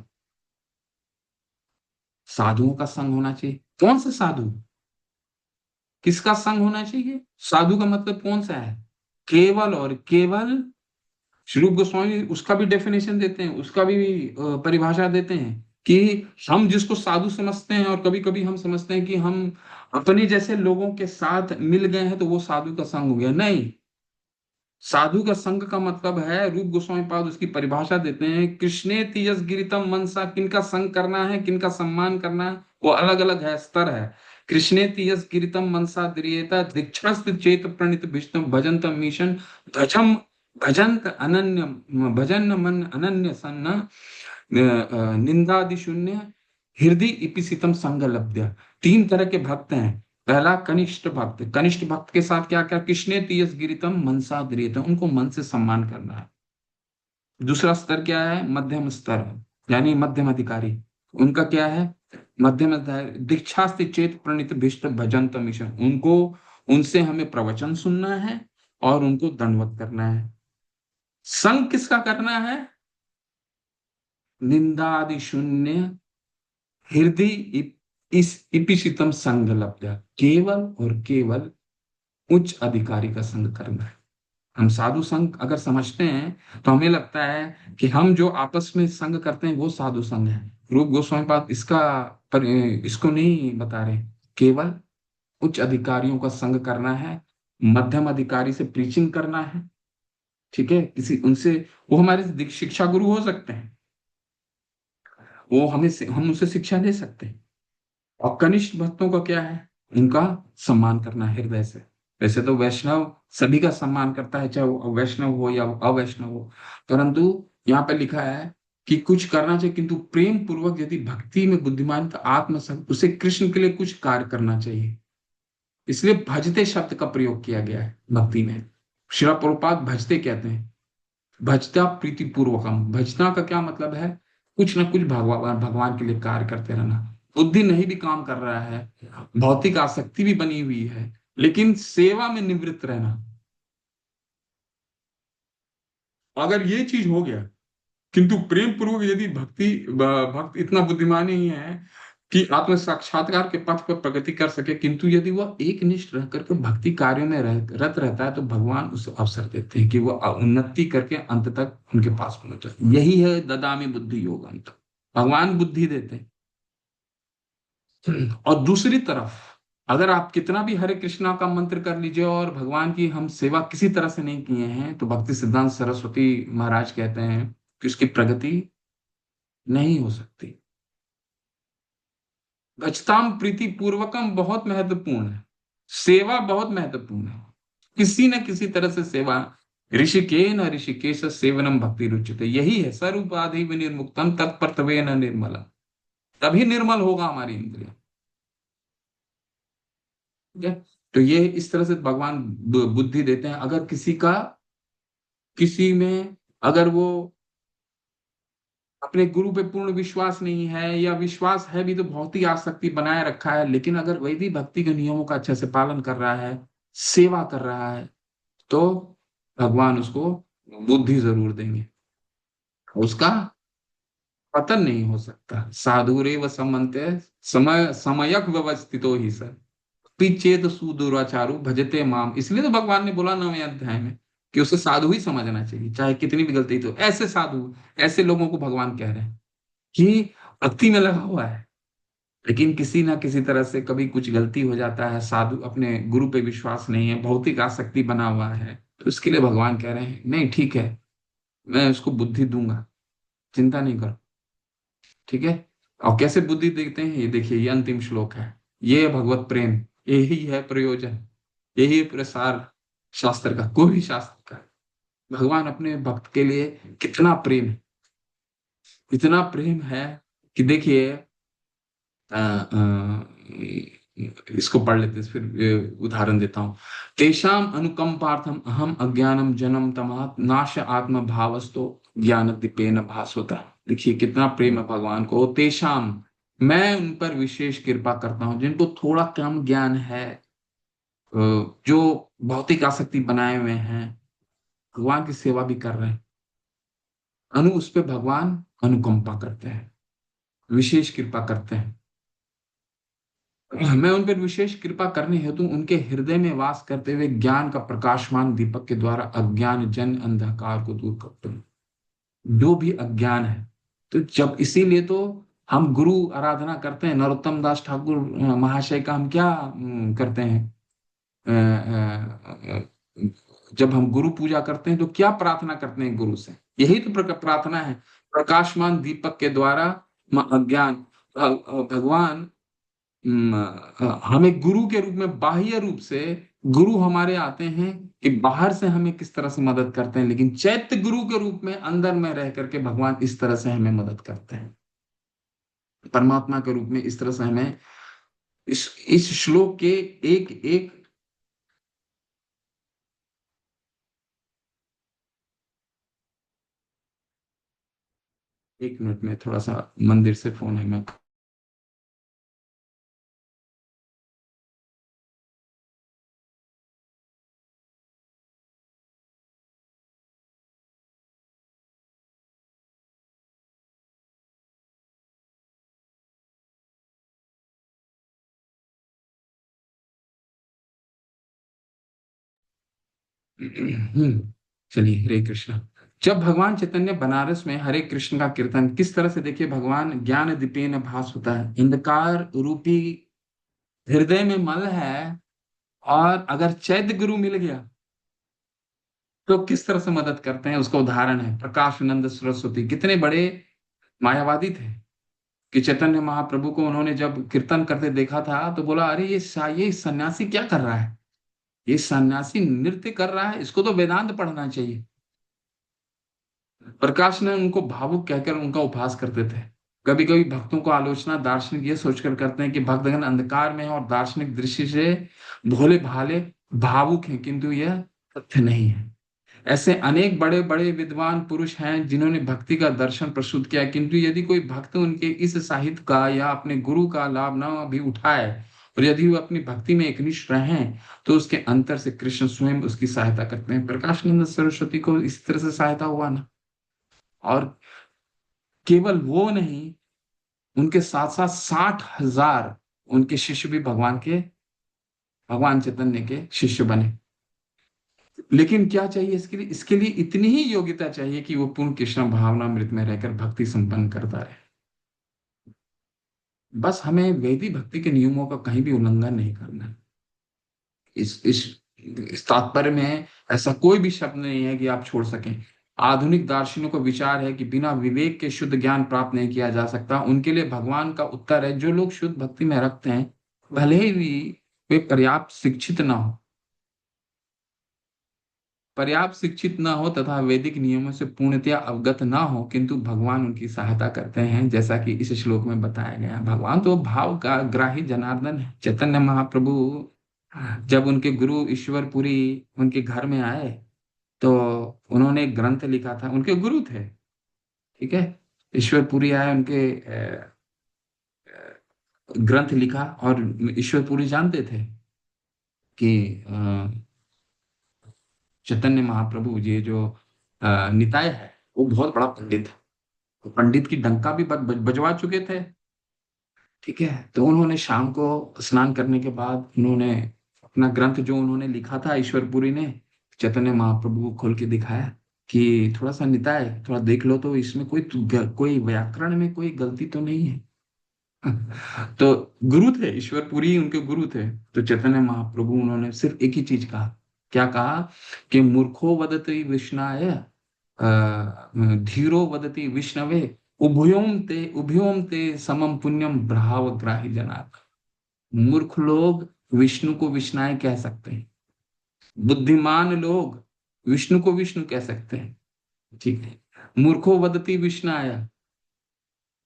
साधुओं का संग होना चाहिए। कौन सा साधु? किसका संग होना चाहिए? साधु का मतलब कौन सा है? केवल और केवल, श्री रूप गोस्वामी उसका भी डेफिनेशन देते हैं, उसका भी परिभाषा देते हैं कि हम जिसको साधु समझते हैं, और कभी कभी हम समझते हैं कि हम अपने जैसे लोगों के साथ मिल गए हैं तो वो साधु का संग हो गया। नहीं, साधु का संग का मतलब है, रूप गोस्वामी पाद उसकी परिभाषा देते हैं, कृष्णे तीयस गिरितम मनसा। किनका संग करना है, किनका सम्मान करना है, वो अलग अलग है, स्तर है। कृष्णे तीयस गिरितम मनसा द्रियेता दीक्षास्त चेत प्रणित विष्णु भजंतम मीशन भजम भजंत अनन्य भजन मन अनन्य सन्न निंदादि शून्य हृदय इपिसितम संग लब्ध्य। 3 तरह के भक्त हैं। पहला कनिष्ठ भक्त। कनिष्ठ भक्त के साथ क्या क्या? कृष्णे तीयस गिरितम मनसा द्रियेता, उनको मन से सम्मान करना है। दूसरा स्तर क्या है? मध्यम स्तर, यानी मध्यम अधिकारी। उनका क्या है? मध्यम अधिकारी दीक्षास्ति चेत प्रणीत भीष्ट भजन मिशन। उनको, उनसे हमें प्रवचन सुनना है और उनको दंडवत करना है। संग किसका करना है? निंदादि शून्य हृदय इस इपिसितम संग लब्ध्या, केवल और केवल उच्च अधिकारी का संग करना है। हम साधु संघ अगर समझते हैं तो हमें लगता है कि हम जो आपस में संग करते हैं वो साधु संघ है। रूप गोस्वामी पाद इसको नहीं बता रहे। केवल उच्च अधिकारियों का संग करना है, मध्यम अधिकारी से प्रीचिंग करना है। ठीक है, किसी उनसे, वो हमारे शिक्षा गुरु हो सकते हैं, वो हम उनसे शिक्षा ले सकते हैं। और कनिष्ठ भक्तों का क्या है? उनका सम्मान करना है हृदय से। वैसे तो वैष्णव सभी का सम्मान करता है, चाहे वो वैष्णव हो या अवैष्णव हो, परंतु यहाँ पे लिखा है कि कुछ करना चाहिए, किंतु प्रेम पूर्वक यदि भक्ति में बुद्धिमान तो आत्म उसे कृष्ण के लिए कुछ कार्य करना चाहिए। इसलिए भजते शब्द का प्रयोग किया गया है भक्ति में। श्रील प्रभुपाद भजते कहते हैं, भजता प्रीति पूर्वकम। भजना का क्या मतलब है? कुछ ना कुछ भगवान भगवान के लिए कार्य करते रहना। बुद्धि नहीं भी काम कर रहा है, भौतिक आसक्ति भी बनी हुई है, लेकिन सेवा में निवृत्त रहना। अगर ये चीज हो गया, किंतु प्रेम पूर्वक यदि भक्त इतना बुद्धिमान नहीं है कि आत्म साक्षात्कार के पथ पर प्रगति कर सके, किंतु यदि वह एक निष्ठ रह करके भक्ति कार्यों में रत रहता है, तो भगवान उसे अवसर देते हैं कि वह उन्नति करके अंत तक उनके पास पहुंचे। यही है ददामी बुद्धि योग अंत, भगवान बुद्धि देते हैं। और दूसरी तरफ अगर आप कितना भी हरे कृष्णा का मंत्र कर लीजिए और भगवान की हम सेवा किसी तरह से नहीं किए हैं, तो भक्ति सिद्धांत सरस्वती महाराज कहते हैं कि उसकी प्रगति नहीं हो सकती। भजताम प्रीति पूर्वकम बहुत महत्वपूर्ण है, सेवा बहुत महत्वपूर्ण है। किसी न किसी तरह से सेवा। ऋषिकेन ऋषिकेश सेवनम भक्ति रुचिते, यही है सर्वपाधि विनिर्मुक्तम तत्पर्तवे न निर्मलम। तभी निर्मल होगा हमारी इंद्रिय। ठीक है? तो ये इस तरह से भगवान बुद्धि देते हैं। अगर किसी का किसी में अगर वो अपने गुरु पे पूर्ण विश्वास नहीं है, या विश्वास है भी तो भौतिक आसक्ति बनाए रखा है, लेकिन अगर वही भी भक्ति के नियमों का अच्छे से पालन कर रहा है, सेवा कर रहा है, तो भगवान उसको बुद्धि जरूर देंगे। उसका पतन नहीं हो सकता। साधुरेव समन्ते समय समयक व्यवस्थितो ही सर पिचेत सुदुराचारु भजते माम। इसलिए तो भगवान ने बोला 9वें अध्याय में कि उसे साधु ही समझना चाहिए, चाहे कितनी भी गलती। तो ऐसे साधु, ऐसे लोगों को भगवान कह रहे हैं कि भक्ति में लगा हुआ है, लेकिन किसी ना किसी तरह से कभी कुछ गलती हो जाता है, साधु अपने गुरु पे विश्वास नहीं है, भौतिक आसक्ति बना हुआ है, तो उसके लिए भगवान कह रहे हैं नहीं ठीक है, मैं उसको बुद्धि दूंगा, चिंता नहीं करो। ठीक है? और कैसे बुद्धि देते हैं ये देखिए, ये अंतिम श्लोक है। ये है भगवत प्रेम, यही है प्रयोजन, यही है प्रसार शास्त्र का, कोई भी शास्त्र का। भगवान अपने भक्त के लिए कितना प्रेम, इतना प्रेम है कि देखिए इसको पढ़ लेते हैं, फिर उदाहरण देता हूं। तेषाम अनुकंपार्थम अहम अज्ञानम जन्म तमात् नाश आत्म भावस्तो ज्ञान दीपेन भास्वता। देखिए कितना प्रेम है भगवान को। तेषाम, मैं उन पर विशेष कृपा करता हूं जिनको थोड़ा कम ज्ञान है, जो भौतिक आसक्ति बनाए हुए हैं, भगवान की सेवा भी कर रहे हैं, उस पे भगवान अनुकंपा करते हैं, विशेष कृपा करते हैं। मैं उन पर विशेष कृपा करने हेतु उनके हृदय में वास करते हुए ज्ञान का प्रकाशमान दीपक के द्वारा अज्ञान जन अंधकार को दूर करते हैं। जो भी अज्ञान है, तो जब इसीलिए तो हम गुरु आराधना करते हैं। नरोत्तम दास ठाकुर महाशय का हम क्या करते हैं? अ, अ, अ, जब हम गुरु पूजा करते हैं तो क्या प्रार्थना करते हैं गुरु से? यही तो प्रार्थना है, प्रकाशमान दीपक के द्वारा अज्ञान। भगवान हमें गुरु के रूप में, बाह्य रूप से गुरु हमारे आते हैं कि बाहर से हमें किस तरह से मदद करते हैं, लेकिन चैत्य गुरु के रूप में अंदर में रह करके भगवान इस तरह से हमें मदद करते हैं, परमात्मा के रूप में इस तरह से हमें। इस श्लोक के एक एक एक मिनट में, थोड़ा सा मंदिर से फोन है, मैं चलिए, हरे कृष्णा। जब भगवान चैतन्य बनारस में हरे कृष्ण का कीर्तन किस तरह से, देखिए भगवान ज्ञान दीपेन भास होता है, अंधकार रूपी हृदय में मल है, और अगर चैत्य गुरु मिल गया तो किस तरह से मदद करते हैं, उसका उदाहरण है प्रकाशानंद सरस्वती। कितने बड़े मायावादी थे कि चैतन्य महाप्रभु को उन्होंने जब कीर्तन करते देखा था तो बोला, अरे ये सन्यासी क्या कर रहा है? ये सन्यासी नृत्य कर रहा है, इसको तो वेदांत पढ़ना चाहिए। प्रकाश ने उनको भावुक कहकर उनका उपहास करते थे। कभी कभी भक्तों को आलोचना दार्शनिक ये सोचकर करते हैं कि भक्तगण अंधकार में हैं और दार्शनिक दृष्टि से भोले भाले भावुक हैं, किंतु यह तथ्य नहीं है। ऐसे अनेक बड़े बड़े विद्वान पुरुष हैं जिन्होंने भक्ति का दर्शन प्रस्तुत किया, किंतु यदि कोई भक्त उनके इस साहित्य का या अपने गुरु का लाभ न भी उठाए और यदि वो अपनी भक्ति में एकनिष्ठ रहें, तो उसके अंतर से कृष्ण स्वयं उसकी सहायता करते हैं। प्रकाशानंद सरस्वती को इस तरह से सहायता हुआ ना। और केवल वो नहीं, उनके साथ साथ 60,000 उनके शिष्य भी भगवान चैतन्य के शिष्य बने। लेकिन क्या चाहिए इसके लिए? इसके लिए इतनी ही योग्यता चाहिए कि वो पूर्ण कृष्ण भावनामृत में रहकर भक्ति संपन्न करता रहे। बस हमें वैदिक भक्ति के नियमों का कहीं भी उल्लंघन नहीं करना है। इस तात्पर्य में ऐसा कोई भी शब्द नहीं है कि आप छोड़ सकें। आधुनिक दार्शनिकों का विचार है कि बिना विवेक के शुद्ध ज्ञान प्राप्त नहीं किया जा सकता। उनके लिए भगवान का उत्तर है, जो लोग शुद्ध भक्ति में रखते हैं, भले ही वे पर्याप्त शिक्षित ना हो तथा वैदिक नियमों से पूर्णतया अवगत ना हो, किंतु भगवान उनकी सहायता करते हैं, जैसा कि इस श्लोक में बताया गया है। भगवान तो भाव का ग्राही जनार्दन है। चैतन्य महाप्रभु जब उनके गुरु ईश्वरपुरी उनके घर में आए, तो उन्होंने एक ग्रंथ लिखा था। उनके गुरु थे, ठीक है। ईश्वरपुरी आए, उनके ग्रंथ लिखा, और ईश्वरपुरी जानते थे कि चैतन्य महाप्रभु ये जो निताय है, वो बहुत बड़ा पंडित है। तो पंडित की डंका भी बजवा चुके थे, ठीक है। तो उन्होंने शाम को स्नान करने के बाद उन्होंने अपना ग्रंथ जो उन्होंने लिखा था ईश्वरपुरी ने, चैतन्य महाप्रभु को खोल के दिखाया कि थोड़ा सा निताय, थोड़ा देख लो तो इसमें कोई व्याकरण में कोई गलती तो नहीं है। तो गुरु थे ईश्वरपुरी, उनके गुरु थे। तो चैतन्य महाप्रभु उन्होंने सिर्फ एक ही चीज कहा। क्या कहा? कि मूर्खो वदति विष्णाय धीरो वदति विष्णवे उभयोम ते समम पुण्यम भावग्राही जनार्दन। मूर्ख लोग विष्णु को विष्णाय कह सकते हैं, बुद्धिमान लोग विष्णु को विष्णु कह सकते हैं, ठीक है। मूर्खो वदति विष्णाय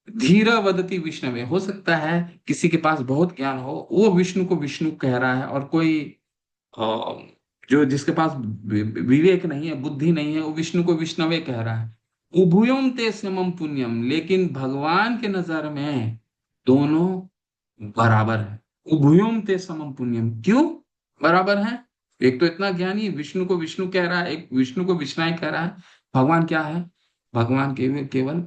धीरा वदति विष्णवे। हो सकता है किसी के पास बहुत ज्ञान हो, वो विष्णु को विष्णु कह रहा है, और कोई अ, जो जिसके पास विवेक नहीं है, बुद्धि नहीं है, वो विष्णु को विष्णवे कह रहा है। उभयोम ते समम पुण्यम, लेकिन भगवान के नजर में दोनों बराबर है। उभयोम ते समम पुण्यम, क्यों बराबर है? एक तो इतना ज्ञानी विष्णु को विष्णु कह रहा है, एक विष्णु को विष्णाय कह रहा है। भगवान क्या है? भगवान केवल केवल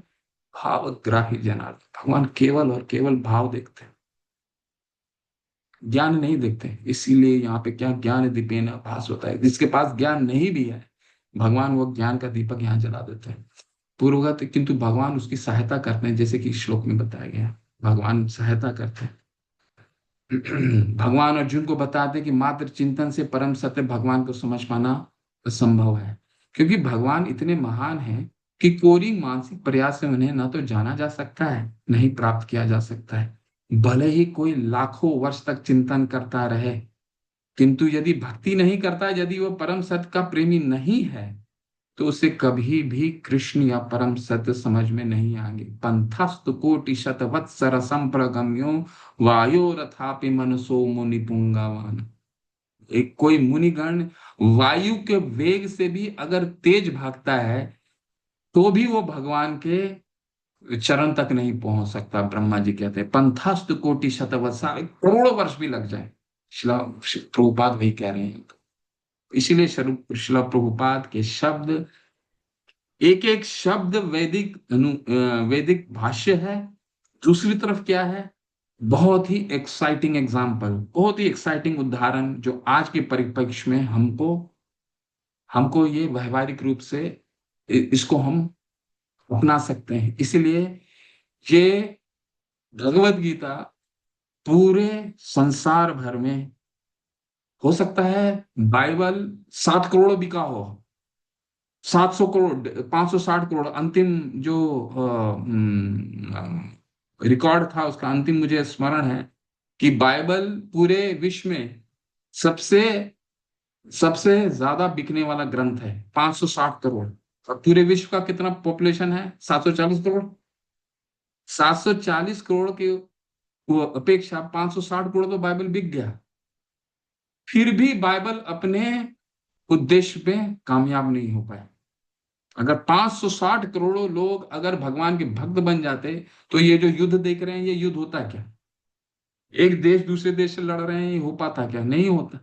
भावग्राही जनार्दन। भगवान केवल और केवल भाव देखते हैं, ज्ञान नहीं देखते। इसीलिए यहाँ पे क्या ज्ञान दीपेन भास होता है। जिसके पास ज्ञान नहीं भी है, भगवान वो ज्ञान का दीपक यहाँ जला देते हैं पूर्वगत, किंतु भगवान उसकी सहायता करते हैं, जैसे कि श्लोक में बताया गया है, भगवान सहायता करते हैं। भगवान अर्जुन को बताते हैं कि मात्र चिंतन से परम सत्य भगवान को समझ पाना असंभव है, क्योंकि भगवान इतने महान हैं कि कोई मानसिक प्रयास से उन्हें न तो जाना जा सकता है, नहीं प्राप्त किया जा सकता है। भले ही कोई लाखों वर्ष तक चिंतन करता रहे, किंतु यदि भक्ति नहीं करता, यदि वो परम सत्य का प्रेमी नहीं है, तो उसे कभी भी कृष्ण या परम सत्य समझ में नहीं आएंगे। पंथस्तु कोटि शतवत्सर संप्रगम्यो वायो रथापि मनसो मुनि पुंगावान। एक कोई मुनिगण वायु के वेग से भी अगर तेज भागता है, तो भी वो भगवान के चरण तक नहीं पहुंच सकता। ब्रह्मा जी कहते हैं पंथास्तु कोटि शतवत्सर, करोड़ों वर्ष भी लग जाए। शिला प्रभुपाद वही कह रहे हैं। इसीलिए शिला प्रभुपाद के शब्द, एक एक शब्द वैदिक भाष्य है। दूसरी तरफ क्या है? बहुत ही एक्साइटिंग एग्जाम्पल, बहुत ही एक्साइटिंग उदाहरण, जो आज के परिप्रेक्ष्य में हमको हमको ये व्यवहारिक रूप से इसको हम अपना सकते हैं। इसलिए ये भगवत गीता पूरे संसार भर में, हो सकता है बाइबल 7 करोड़ बिका हो, 700 करोड़, 560 करोड़, अंतिम जो रिकॉर्ड था उसका अंतिम मुझे स्मरण है कि बाइबल पूरे विश्व में सबसे सबसे ज्यादा बिकने वाला ग्रंथ है, 560 करोड़। और पूरे विश्व का कितना पॉपुलेशन है? 740 करोड़। 740 करोड़ की वो अपेक्षा 560 करोड़ तो बाइबल बिक गया। फिर भी बाइबल अपने उद्देश्य पे कामयाब नहीं हो पाए। अगर 560 करोड़ों लोग अगर भगवान के भक्त बन जाते, तो ये जो युद्ध देख रहे हैं, ये युद्ध होता क्या? एक देश दूसरे देश से लड़ रहे हैं, ये हो पाता क्या? नहीं होता।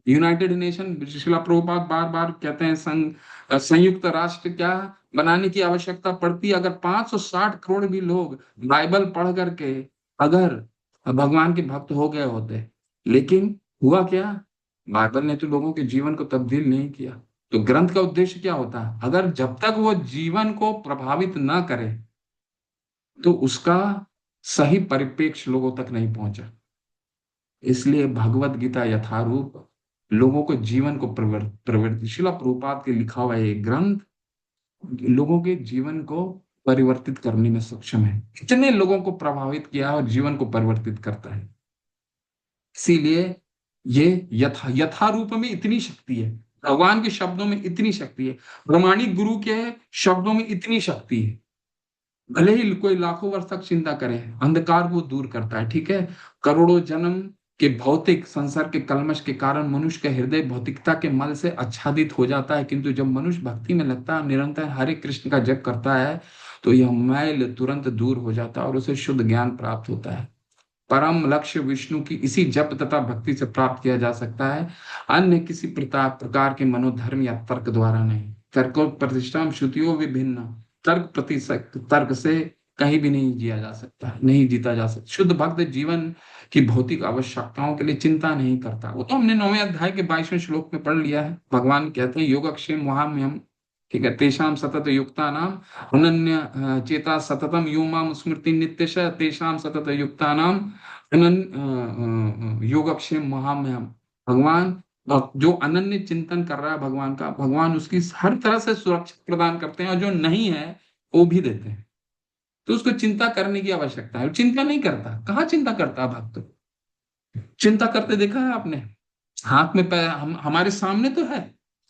यूनाइटेड नेशन, श्रीला प्रभुपाद बार बार कहते हैं, संयुक्त राष्ट्र क्या बनाने की आवश्यकता पड़ती अगर 560 करोड़ भी लोग बाइबल पढ़ करके अगर भगवान के भक्त हो गए होते। लेकिन हुआ क्या? बाइबल ने तो लोगों के जीवन को तब्दील नहीं किया। तो ग्रंथ का उद्देश्य क्या होता है? अगर जब तक वो जीवन को प्रभावित ना करे, तो उसका सही परिप्रेक्ष्य लोगों तक नहीं पहुंचा। इसलिए भगवत गीता यथारूप लोगों को जीवन को प्रवृत्ति, शिला प्रभुपाद के लिखा हुआ ये ग्रंथ लोगों के जीवन को परिवर्तित करने में सक्षम है। इतने लोगों को प्रभावित किया और जीवन को परिवर्तित करता है। इसीलिए ये यथारूप में इतनी शक्ति है, भगवान के शब्दों में इतनी शक्ति है, प्रमाणिक गुरु के शब्दों में इतनी शक्ति है। भले ही कोई लाखों वर्ष तक चिंता करे, अंधकार को दूर करता है। ठीक है। करोड़ों जन्म के भौतिक संसार के कलमश के कारण मनुष्य का हृदय भौतिकता के मल से आच्छादित हो जाता है, किंतु जब मनुष्य भक्ति में लगता है, निरंतर हरे कृष्ण का जप करता है, तो यह मैल तुरंत दूर हो जाता है और उसे शुद्ध ज्ञान प्राप्त होता है। परम लक्ष्य विष्णु की इसी जप तथा भक्ति से प्राप्त किया जा सकता है, अन्य किसी प्रकार के मनोधर्म या तर्क द्वारा नहीं। तर्को प्रतिष्ठा श्रुतियों विभिन्न, तर्क से कहीं भी नहीं जिया जा सकता, नहीं जीता जा सकता। शुद्ध भक्त जीवन की भौतिक आवश्यकताओं के लिए चिंता नहीं करता। वो तो हमने 9वें अध्याय के 22वें श्लोक में पढ़ लिया है। भगवान कहते हैं योगक्षेम वहाम्यहम्। ठीक है। तेषाम सतत युक्ता नाम अनन्य चेता सततम यो माम स्मृति नित्यश तेषाम सतत युक्ता नाम अनन्य योगक्षेम महाम्यहम्। भगवान जो अनन्य चिंतन कर रहा है भगवान का, भगवान उसकी हर तरह से सुरक्षा प्रदान करते हैं, और जो नहीं है वो भी देते हैं। तो उसको चिंता करने की आवश्यकता है। चिंता नहीं करता, कहाँ चिंता करता है भक्त? चिंता करते देखा है आपने? हाथ में हमारे सामने तो है,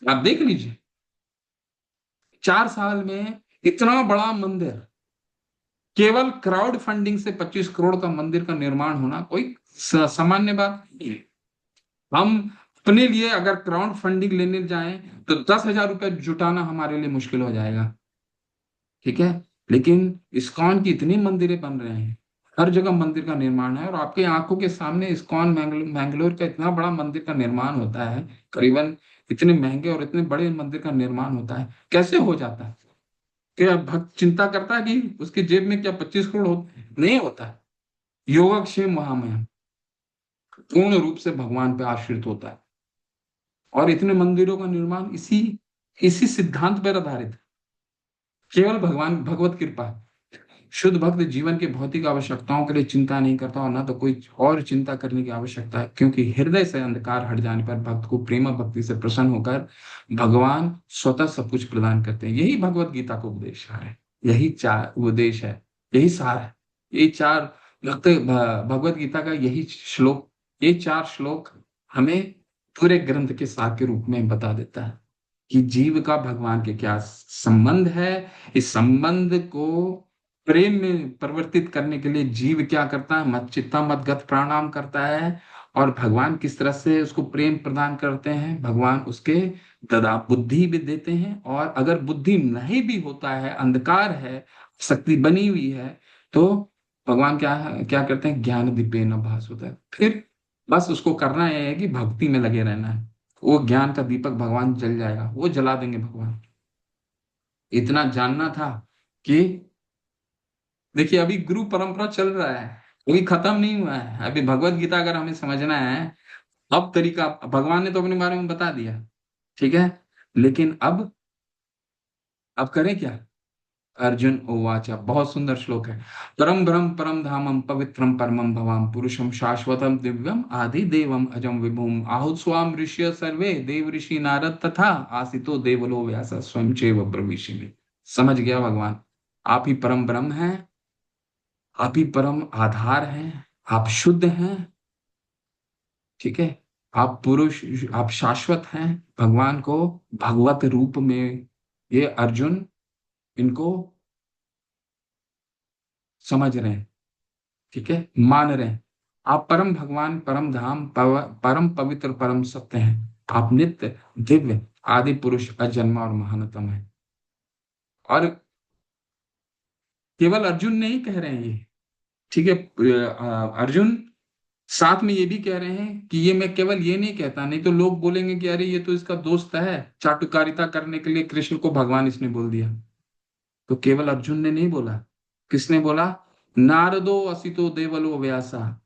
आप देख लीजिए। 4 साल में इतना बड़ा मंदिर, केवल क्राउड फंडिंग से 25 करोड़ का मंदिर का निर्माण होना कोई सामान्य बात नहीं है। हम अपने लिए अगर क्राउड फंडिंग लेने जाएं, तो 10,000 रुपए जुटाना हमारे लिए मुश्किल हो जाएगा। ठीक है। लेकिन इस्कॉन की इतनी मंदिरें बन रहे हैं, हर जगह मंदिर का निर्माण है, और आपके आंखों के सामने इस्कॉन मैंगलोर का इतना बड़ा मंदिर का निर्माण होता है। करीबन इतने महंगे और इतने बड़े मंदिर का निर्माण होता है। कैसे हो जाता है? क्या भक्त चिंता करता है कि उसकी जेब में क्या 25 करोड़ होते हैं? नहीं होता है। योगक्षेम महामहिम पूर्ण रूप से भगवान पे आश्रित होता है। और इतने मंदिरों का निर्माण इसी इसी सिद्धांत पर आधारित है। केवल भगवान भगवत कृपा है। शुद्ध भक्त जीवन के भौतिक आवश्यकताओं के लिए चिंता नहीं करता, और ना तो कोई और चिंता करने की आवश्यकता है, क्योंकि हृदय से अंधकार हट जाने पर भक्त को प्रेम भक्ति से प्रसन्न होकर भगवान स्वतः सब कुछ प्रदान करते हैं। यही भगवत गीता का उपदेश है, यही चार उपदेश है, यही सार है। ये चार भगवत गीता का यही श्लोक, ये 4 श्लोक हमें पूरे ग्रंथ के सार के रूप में बता देता है कि जीव का भगवान के क्या संबंध है। इस संबंध को प्रेम में परिवर्तित करने के लिए जीव क्या करता है? मत चित्ता मत गत प्रणाम करता है। और भगवान किस तरह से उसको प्रेम प्रदान करते हैं? भगवान उसके ददा बुद्धि भी देते हैं, और अगर बुद्धि नहीं भी होता है, अंधकार है, शक्ति बनी हुई है, तो भगवान क्या करते हैं? ज्ञान दीपेन भास्वत है। फिर बस उसको करना है कि भक्ति में लगे रहना है। वो ज्ञान का दीपक भगवान जल जाएगा, वो जला देंगे भगवान। इतना जानना था कि देखिए, अभी गुरु परंपरा चल रहा है, अभी खत्म नहीं हुआ है। अभी भगवत गीता अगर हमें समझना है, अब तरीका भगवान ने तो अपने बारे में बता दिया। ठीक है। लेकिन अब करें क्या? अर्जुन उवाच, बहुत सुंदर श्लोक है। परम ब्रह्म परम धामम पवित्रम परमम भवाम पुरुषम शाश्वतम दिव्यम आदि देवम अजम विभुम आहुत स्वाम ऋषि सर्वे देव ऋषि नारद तथा आसितो देवलो व्यास स्वयं चैव ब्रवीषि। समझ गया भगवान? आप ही परम ब्रह्म हैं, आप ही परम आधार हैं, आप शुद्ध हैं। ठीक है। आप पुरुष, आप शाश्वत हैं। भगवान को भगवत रूप में ये अर्जुन इनको समझ रहे हैं, ठीक है, मान रहे हैं। आप परम भगवान, परम धाम, परम पवित्र, परम सत्य हैं। आप नित्य, दिव्य, आदि पुरुष, अजन्मा और महानतम है। और केवल अर्जुन नहीं कह रहे हैं ये, ठीक है। अर्जुन साथ में ये भी कह रहे हैं कि ये मैं केवल ये नहीं कहता, नहीं तो लोग बोलेंगे कि अरे ये तो इसका दोस्त है, चाटुकारिता करने के लिए कृष्ण को भगवान इसने बोल दिया। तो केवल अर्जुन ने नहीं बोला, किसने बोला? नारदो असितो देवलो व्यासा।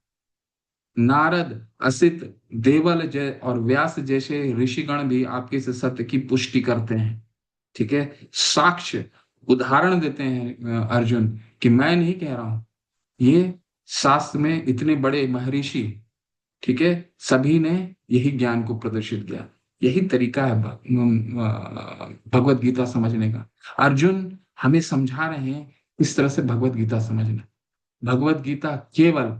नारद, असित, देवल जय और व्यास जैसे ऋषिगण भी आपके इस सत्य की पुष्टि करते हैं, ठीक है। साक्ष्य, उदाहरण देते हैं अर्जुन, कि मैं नहीं कह रहा हूं, ये शास्त्र में इतने बड़े महर्षि, ठीक है, सभी ने यही ज्ञान को प्रदर्शित किया। यही तरीका है भगवत गीता समझने का। अर्जुन हमें समझा रहे हैं इस तरह से भगवत गीता समझना। भगवत गीता केवल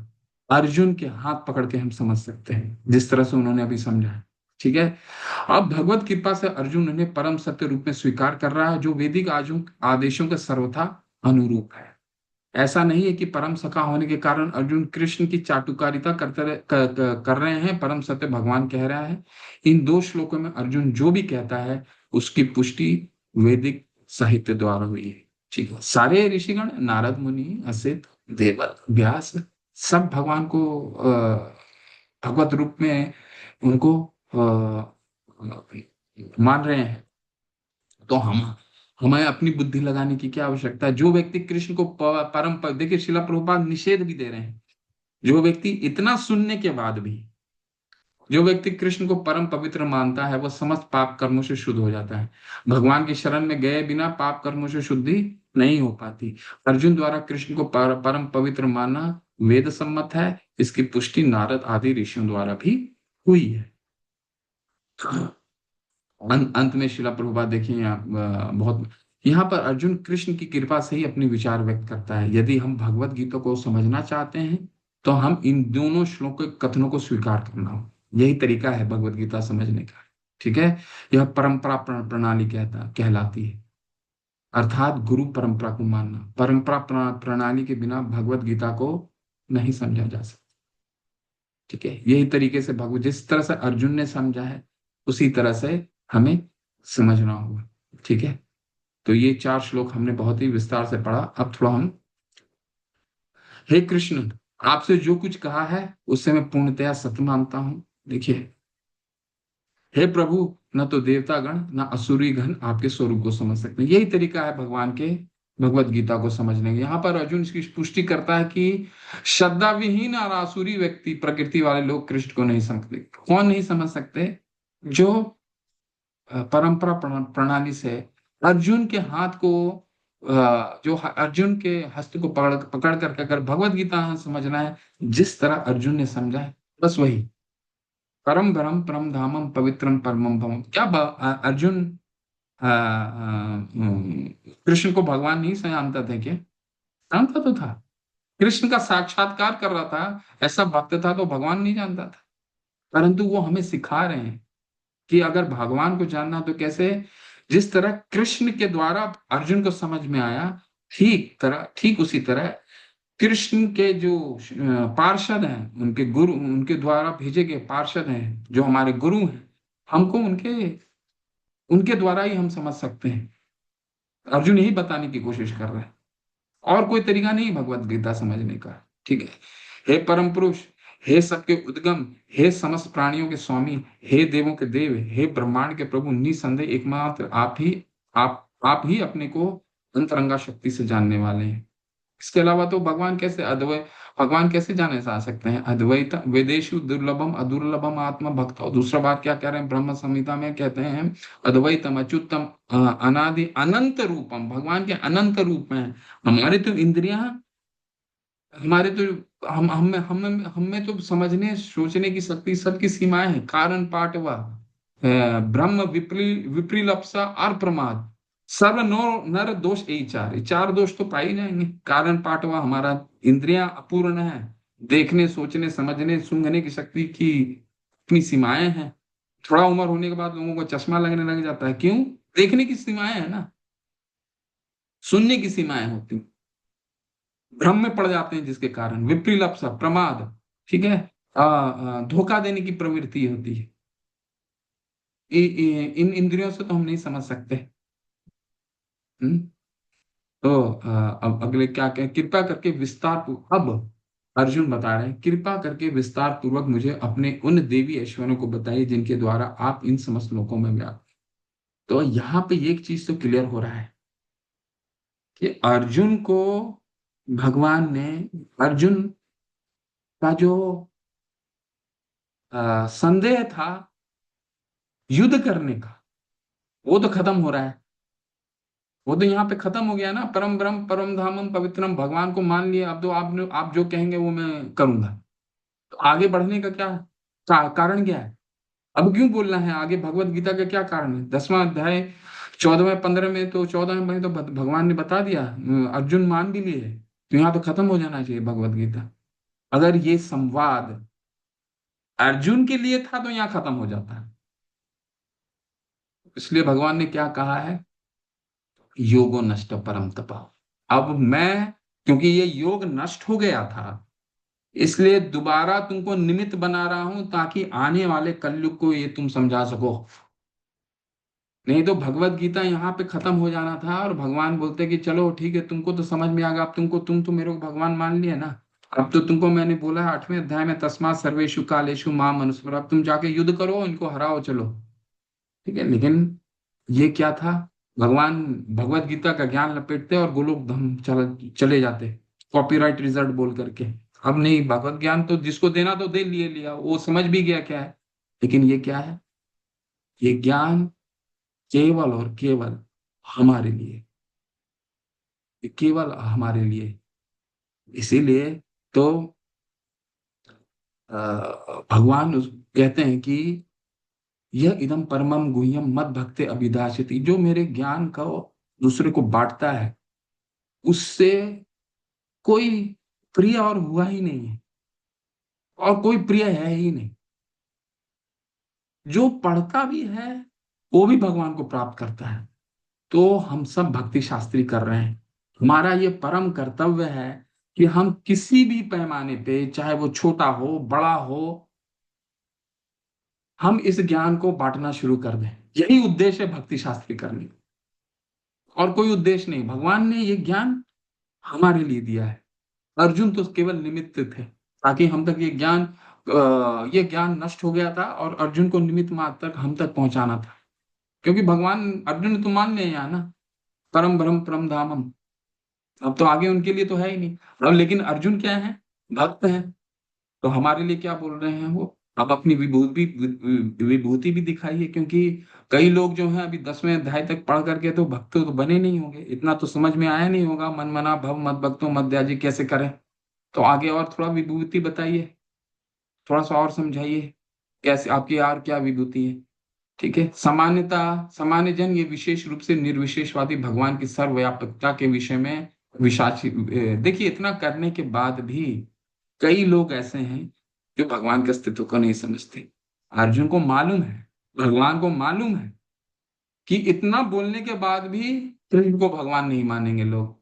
अर्जुन के हाथ पकड़ के हम समझ सकते हैं, जिस तरह से उन्होंने अभी समझा है, ठीक है। अब भगवत कृपा से अर्जुन उन्हें परम सत्य रूप में स्वीकार कर रहा है, जो वैदिक आदेशों के सर्वथा अनुरूप है। ऐसा नहीं है कि परम सखा होने के कारण अर्जुन कृष्ण की चाटुकारिता कर रहे हैं। परम सत्य भगवान कह रहा है। इन दो श्लोकों में अर्जुन जो भी कहता है उसकी पुष्टि वैदिक साहित्य द्वारा हुई है, ठीक है। सारे ऋषिगण, नारद मुनि, असित, देवल, व्यास, सब भगवान को भगवत रूप में उनको मान रहे हैं। तो हम हमें अपनी बुद्धि लगाने की क्या आवश्यकता है? जो व्यक्ति कृष्ण को देखिए शिला प्रभुपाद निषेध भी दे रहे हैं। जो व्यक्ति इतना सुनने के बाद भी, जो व्यक्ति कृष्ण को परम पवित्र मानता है, वह समस्त पाप कर्मों से शुद्ध हो जाता है। भगवान की शरण में गए बिना पाप कर्मों से शुद्धि नहीं हो पाती। अर्जुन द्वारा कृष्ण को परम पवित्र मानना वेद सम्मत है। इसकी पुष्टि नारद आदि ऋषियों द्वारा भी हुई है। अंत में शिला प्रभुपाद देखिए बहुत यहाँ पर अर्जुन कृष्ण की कृपा से ही अपने विचार व्यक्त करता है। यदि हम भगवत गीता को समझना चाहते हैं तो हम इन दोनों श्लोक के कथनों को स्वीकार करना हो। यही तरीका है भगवत गीता समझने का, ठीक है। यह परंपरा प्रणाली कहलाती है, अर्थात गुरु परंपरा को मानना। परंपरा प्रणाली के बिना भगवत गीता को नहीं समझा जा सकता, ठीक है। यही तरीके से भगवत, जिस तरह से अर्जुन ने समझा है उसी तरह से हमें समझना होगा, ठीक है। तो ये 4 श्लोक हमने बहुत ही विस्तार से पढ़ा। अब थोड़ा हम, हे कृष्ण, आपसे जो कुछ कहा है उससे मैं पूर्णतया सत्य मानता हूं। देखिए, हे प्रभु, न तो देवतागण न असुरी गण आपके स्वरूप को समझ सकते हैं। यही तरीका है भगवान के भगवत गीता को समझने का। यहाँ पर अर्जुन इसकी पुष्टि करता है कि श्रद्धा विहीन और आसुरी व्यक्ति, प्रकृति वाले लोग कृष्ण को नहीं समझते। कौन नहीं समझ सकते? जो परंपरा प्रणाली से अर्जुन के हाथ को जो अर्जुन के हस्त को पकड़ करके अगर भगवत गीता समझना है जिस तरह अर्जुन ने समझा है, बस वही परम ब्रह्म परम धामम पवित्रम परमम भवम। क्या अर्जुन कृष्ण को भगवान नहीं जानता थे क्या? जानता तो था। कृष्ण का साक्षात्कार कर रहा था, ऐसा भक्त था तो भगवान नहीं जानता था। परंतु वो हमें सिखा रहे हैं कि अगर भगवान को जानना तो कैसे? जिस तरह कृष्ण के द्वारा अर्जुन को समझ में आया, ठीक उसी तरह कृष्ण के जो पार्षद हैं, उनके गुरु, उनके द्वारा भेजे गए पार्षद हैं जो हमारे गुरु हैं, हमको उनके उनके द्वारा ही हम समझ सकते हैं। अर्जुन यही बताने की कोशिश कर रहे हैं, और कोई तरीका नहीं भगवत गीता समझने का, ठीक है। हे परम पुरुष, हे सबके उद्गम, हे समस्त प्राणियों के स्वामी, हे देवों के देव, हे ब्रह्मांड के प्रभु, निसंदेह एकमात्र आप ही अपने को अंतरंगा शक्ति से जानने वाले हैं। इसके अलावा तो भगवान कैसे जाने जा सकते हैं? अद्वैत वेदेशु दुर्लभम अदुर्लभम आत्मा भक्त। और दूसरा बात क्या कह रहे हैं? ब्रह्म संहिता में कहते हैं अद्वैतम अच्युतम अनादि अनंत रूपम। भगवान के अनंत रूप में हमारे तो इंद्रियां, हमारे तो हम में तो समझने सोचने की शक्ति, सबकी सीमाएं हैं। कारण पाठवा ब्रह्म विप्रिलप्सा और प्रमाद, सर्व नर दोष, यही चार, ये चार दोष तो पाए जाएंगे। कारण पाठवा, हमारा इंद्रियां अपूर्ण है। देखने, सोचने, समझने, सूंघने की शक्ति की अपनी सीमाएं हैं। थोड़ा उम्र होने के बाद लोगों को चश्मा लगने लग जाता है। क्यों? देखने की सीमाएं है ना। शून्य की सीमाएं होती हैं, भ्रम में पड़ जाते हैं, जिसके कारण विप्रिलप्सा, प्रमाद, ठीक है, धोखा देने की प्रवृत्ति होती है। इन इंद्रियों से तो हम नहीं समझ सकते। हम्म? तो अब अगले क्या कहें, कृपा करके विस्तार अब अर्जुन बता रहे हैं, कृपा करके विस्तार पूर्वक मुझे अपने उन देवी ऐश्वर्यों को बताइए जिनके द्वारा आप इन समस्त लोकों में व्याप्त। तो यहाँ पे एक चीज तो क्लियर हो रहा है कि अर्जुन को भगवान ने, अर्जुन का जो संदेह था युद्ध करने का, वो तो खत्म हो रहा है। वो तो यहाँ पे खत्म हो गया ना, परम ब्रह्म परम धामम पवित्रम, भगवान को मान लिया, अब तो आप जो कहेंगे वो मैं करूंगा। तो आगे बढ़ने का क्या कारण क्या है? अब क्यों बोलना है आगे? भगवत गीता का क्या कारण है? 10वां अध्याय 14वें 15 में तो 14वें में तो भगवान ने बता दिया, अर्जुन मान भी लिए। तो यहाँ तो खत्म हो जाना चाहिए भगवत गीता। अगर ये संवाद अर्जुन के लिए था तो यहाँ खत्म हो जाता है। इसलिए भगवान ने क्या कहा है, योगो नष्ट परम तपा। अब मैं, क्योंकि ये योग नष्ट हो गया था, इसलिए दोबारा तुमको निमित्त बना रहा हूं ताकि आने वाले कलयुग को ये तुम समझा सको। नहीं तो भगवत गीता यहाँ पे खत्म हो जाना था और भगवान बोलते कि चलो ठीक है, तुमको तो समझ में आ गया, अब तुम तो मेरे को भगवान मान लिया ना। अब तो तुमको मैंने बोला है 8वें अध्याय में, तस्मात् सर्वेषु कालेषु माम अनुस्मर, अब तुम जाके युद्ध करो, इनको हराओ, चलो। ठीक है, लेकिन ये क्या था, भगवान भगवत गीता का ज्ञान लपेटते और गोलोक धाम चले जाते, कॉपीराइट रिजल्ट बोल करके। अब नहीं, भगवत ज्ञान तो जिसको देना तो दे लिए, लिया, वो समझ भी गया क्या है। लेकिन ये क्या है, ये ज्ञान केवल और केवल हमारे लिए, ये केवल हमारे लिए। इसीलिए तो भगवान कहते हैं कि यह इदम परमम गुह्यम मद भक्ते अभिधाषिति, जो मेरे ज्ञान का दूसरे को बांटता है, उससे कोई प्रिय और हुआ ही नहीं है, और कोई प्रिय है ही नहीं। जो पढ़ता भी है वो भी भगवान को प्राप्त करता है। तो हम सब भक्ति शास्त्री कर रहे हैं, हमारा ये परम कर्तव्य है कि हम किसी भी पैमाने पे, चाहे वो छोटा हो बड़ा हो, हम इस ज्ञान को बांटना शुरू कर दें। यही उद्देश्य है भक्ति शास्त्री करने का, और कोई उद्देश्य नहीं। भगवान ने ये ज्ञान हमारे लिए दिया है, अर्जुन तो केवल निमित्त थे, ताकि हम तक ये ज्ञान नष्ट हो गया था और अर्जुन को निमित्त मात्र तक हम तक पहुंचाना था। क्योंकि भगवान, अर्जुन तो मान ले यहाँ ना, परम ब्रह्म परम धामम, अब तो आगे उनके लिए तो है ही नहीं। अब लेकिन अर्जुन क्या है, भक्त है, तो हमारे लिए क्या बोल रहे हैं वो, अब अपनी विभूति भी दिखाइए। क्योंकि कई लोग जो हैं अभी 10वें अध्याय तक पढ़ करके तो भक्त तो बने नहीं होंगे, इतना तो समझ में आया नहीं होगा, मन मना भव मत भक्तो मत त्याजी कैसे करें। तो आगे और थोड़ा विभूति बताइए, थोड़ा सा और समझाइए, कैसे आपकी यार क्या विभूति है। ठीक है, सामान्यता सामान्य जन ये विशेष रूप से निर्विशेषवादी भगवान की सर्वव्यापकता के विषय में विशासी। देखिए, इतना करने के बाद भी कई लोग ऐसे हैं जो भगवान के अस्तित्व को नहीं समझते। अर्जुन को मालूम है, भगवान को मालूम है कि इतना बोलने के बाद भी कृष्ण को भगवान नहीं मानेंगे लोग।